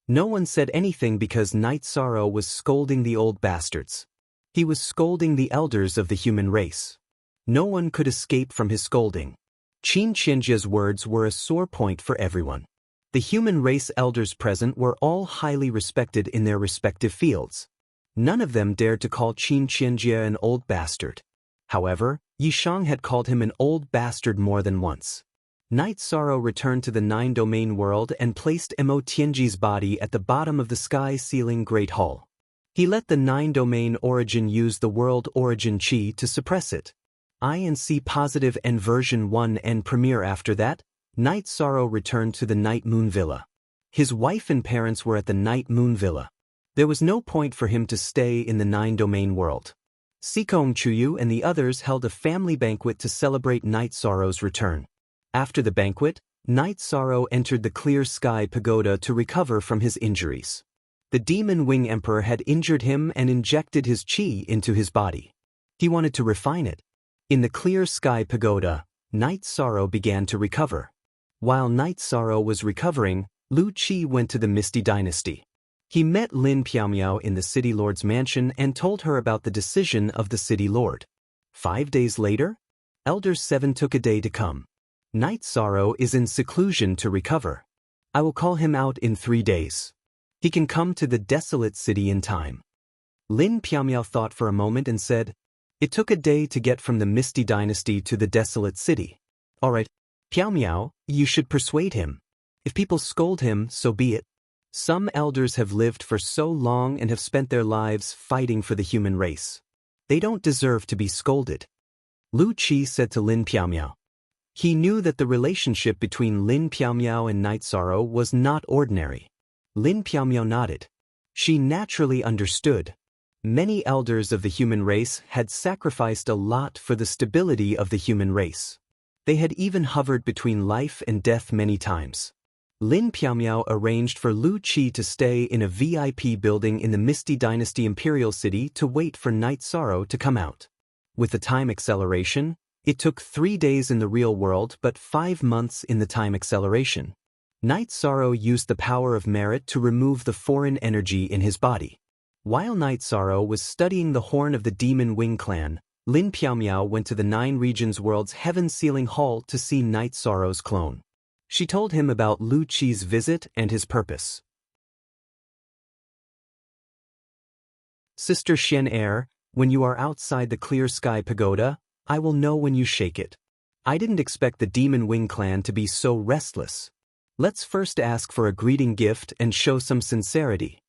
No one said anything because Night Sorrow was scolding the old bastards. He was scolding the elders of the human race. No one could escape from his scolding. Qin Qianjie's words were a sore point for everyone. The human race elders present were all highly respected in their respective fields. None of them dared to call Qin Qianjie an old bastard. However, Yishang had called him an old bastard more than once. Night Sorrow returned to the 9-domain world and placed Mo Tianji's body at the bottom of the sky-ceiling Great Hall. He let the 9-domain origin use the world origin chi to suppress it. INC positive and version 1 and premiere. After that, Night Sorrow returned to the Night Moon Villa. His wife and parents were at the Night Moon Villa. There was no point for him to stay in the 9-domain world. Sikong Chuyu and the others held a family banquet to celebrate Night Sorrow's return. After the banquet, Night Sorrow entered the Clear Sky Pagoda to recover from his injuries. The Demon Wing Emperor had injured him and injected his chi into his body. He wanted to refine it. In the Clear Sky Pagoda, Night Sorrow began to recover. While Night Sorrow was recovering, Lu Qi went to the Misty Dynasty. He met Lin Piaomiao in the City Lord's mansion and told her about the decision of the City Lord. 5 days later, Elder 7 took a day to come. Night Sorrow is in seclusion to recover. I will call him out in 3 days. He can come to the desolate city in time. Lin Piaomiao thought for a moment and said, it took a day to get from the Misty Dynasty to the desolate city. All right, Piaomiao, you should persuade him. If people scold him, so be it. Some elders have lived for so long and have spent their lives fighting for the human race. They don't deserve to be scolded. Lu Qi said to Lin Piaomiao. He knew that the relationship between Lin Piaomiao and Night Sorrow was not ordinary. Lin Piaomiao nodded. She naturally understood. Many elders of the human race had sacrificed a lot for the stability of the human race. They had even hovered between life and death many times. Lin Piaomiao arranged for Lu Qi to stay in a VIP building in the Misty Dynasty Imperial City to wait for Night Sorrow to come out. With the time acceleration, it took 3 days in the real world but 5 months in the time acceleration. Night Sorrow used the power of merit to remove the foreign energy in his body. While Night Sorrow was studying the horn of the Demon Wing clan, Lin Piaomiao went to the 9 Regions World's Heaven Sealing Hall to see Night Sorrow's clone. She told him about Lu Qi's visit and his purpose. Sister Xian, when you are outside the Clear Sky Pagoda, I will know when you shake it. I didn't expect the Demon Wing clan to be so restless. Let's first ask for a greeting gift and show some sincerity.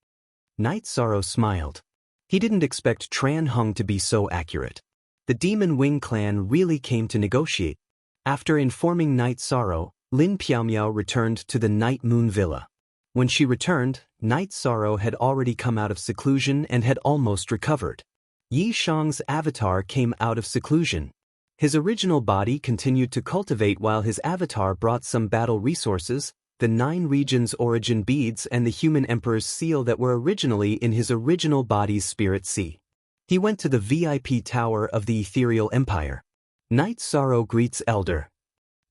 Night Sorrow smiled. He didn't expect Tran Hung to be so accurate. The Demon Wing clan really came to negotiate. After informing Night Sorrow, Lin Piaomiao returned to the Night Moon Villa. When she returned, Night Sorrow had already come out of seclusion and had almost recovered. Yi Shang's avatar came out of seclusion. His original body continued to cultivate while his avatar brought some battle resources, the 9 regions origin beads and the human emperor's seal that were originally in his original body's spirit sea. He went to the VIP tower of the ethereal empire. Night Sorrow greets Elder.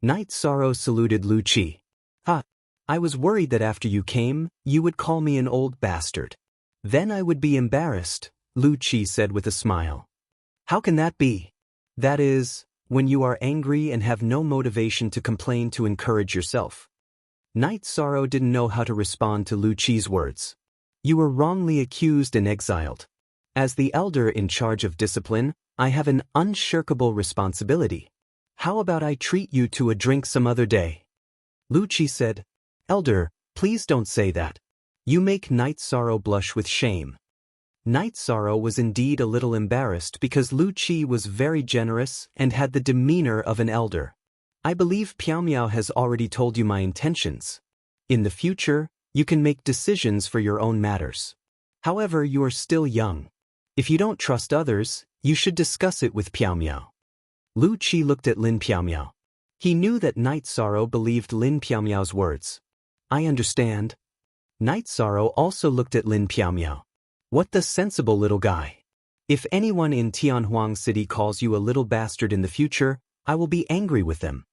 Night Sorrow saluted Lu Qi. I was worried that after you came, you would call me an old bastard. Then I would be embarrassed, Lu Qi said with a smile. How can that be? That is, when you are angry and have no motivation to complain to encourage yourself. Night Sorrow didn't know how to respond to Lu Qi's words. You were wrongly accused and exiled. As the elder in charge of discipline, I have an unshirkable responsibility. How about I treat you to a drink some other day? Lu Qi said, Elder, please don't say that. You make Night Sorrow blush with shame. Night Sorrow was indeed a little embarrassed because Lu Qi was very generous and had the demeanor of an elder. I believe Piaomiao has already told you my intentions. In the future, you can make decisions for your own matters. However, you are still young. If you don't trust others, you should discuss it with Piaomiao. Lu Qi looked at Lin Piaomiao. He knew that Night Sorrow believed Lin Piaomiao's words. I understand. Night Sorrow also looked at Lin Piaomiao. What the sensible little guy. If anyone in Tianhuang City calls you a little bastard in the future, I will be angry with them.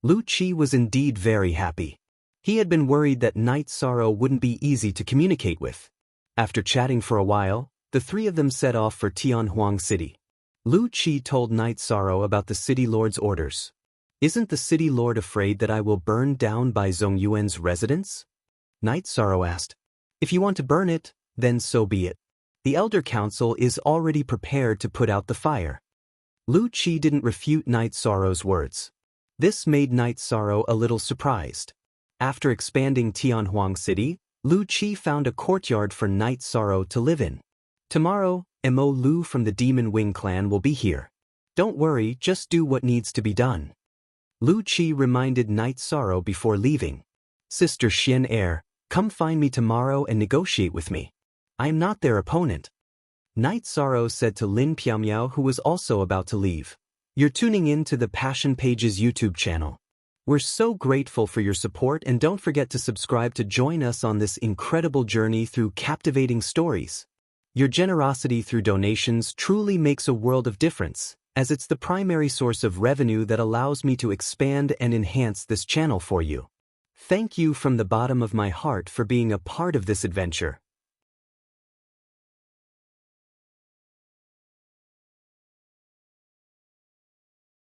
Lu Qi was indeed very happy. He had been worried that Night Sorrow wouldn't be easy to communicate with. After chatting for a while, the 3 of them set off for Tianhuang City. Lu Qi told Night Sorrow about the city lord's orders. Isn't the city lord afraid that I will burn down Bai Zongyuan's residence? Night Sorrow asked. If you want to burn it, then so be it. The Elder Council is already prepared to put out the fire. Lu Qi didn't refute Night Sorrow's words. This made Night Sorrow a little surprised. After expanding Tianhuang City, Lu Qi found a courtyard for Night Sorrow to live in. Tomorrow, Mo Lu from the Demon Wing clan will be here. Don't worry, just do what needs to be done. Lu Qi reminded Night Sorrow before leaving. Sister Xian, come find me tomorrow and negotiate with me. I am not their opponent. Night Sorrow said to Lin Piaomiao, who was also about to leave. You're tuning in to the Passion Pages YouTube channel. We're so grateful for your support and don't forget to subscribe to join us on this incredible journey through captivating stories. Your generosity through donations truly makes a world of difference, as it's the primary source of revenue that allows me to expand and enhance this channel for you. Thank you from the bottom of my heart for being a part of this adventure.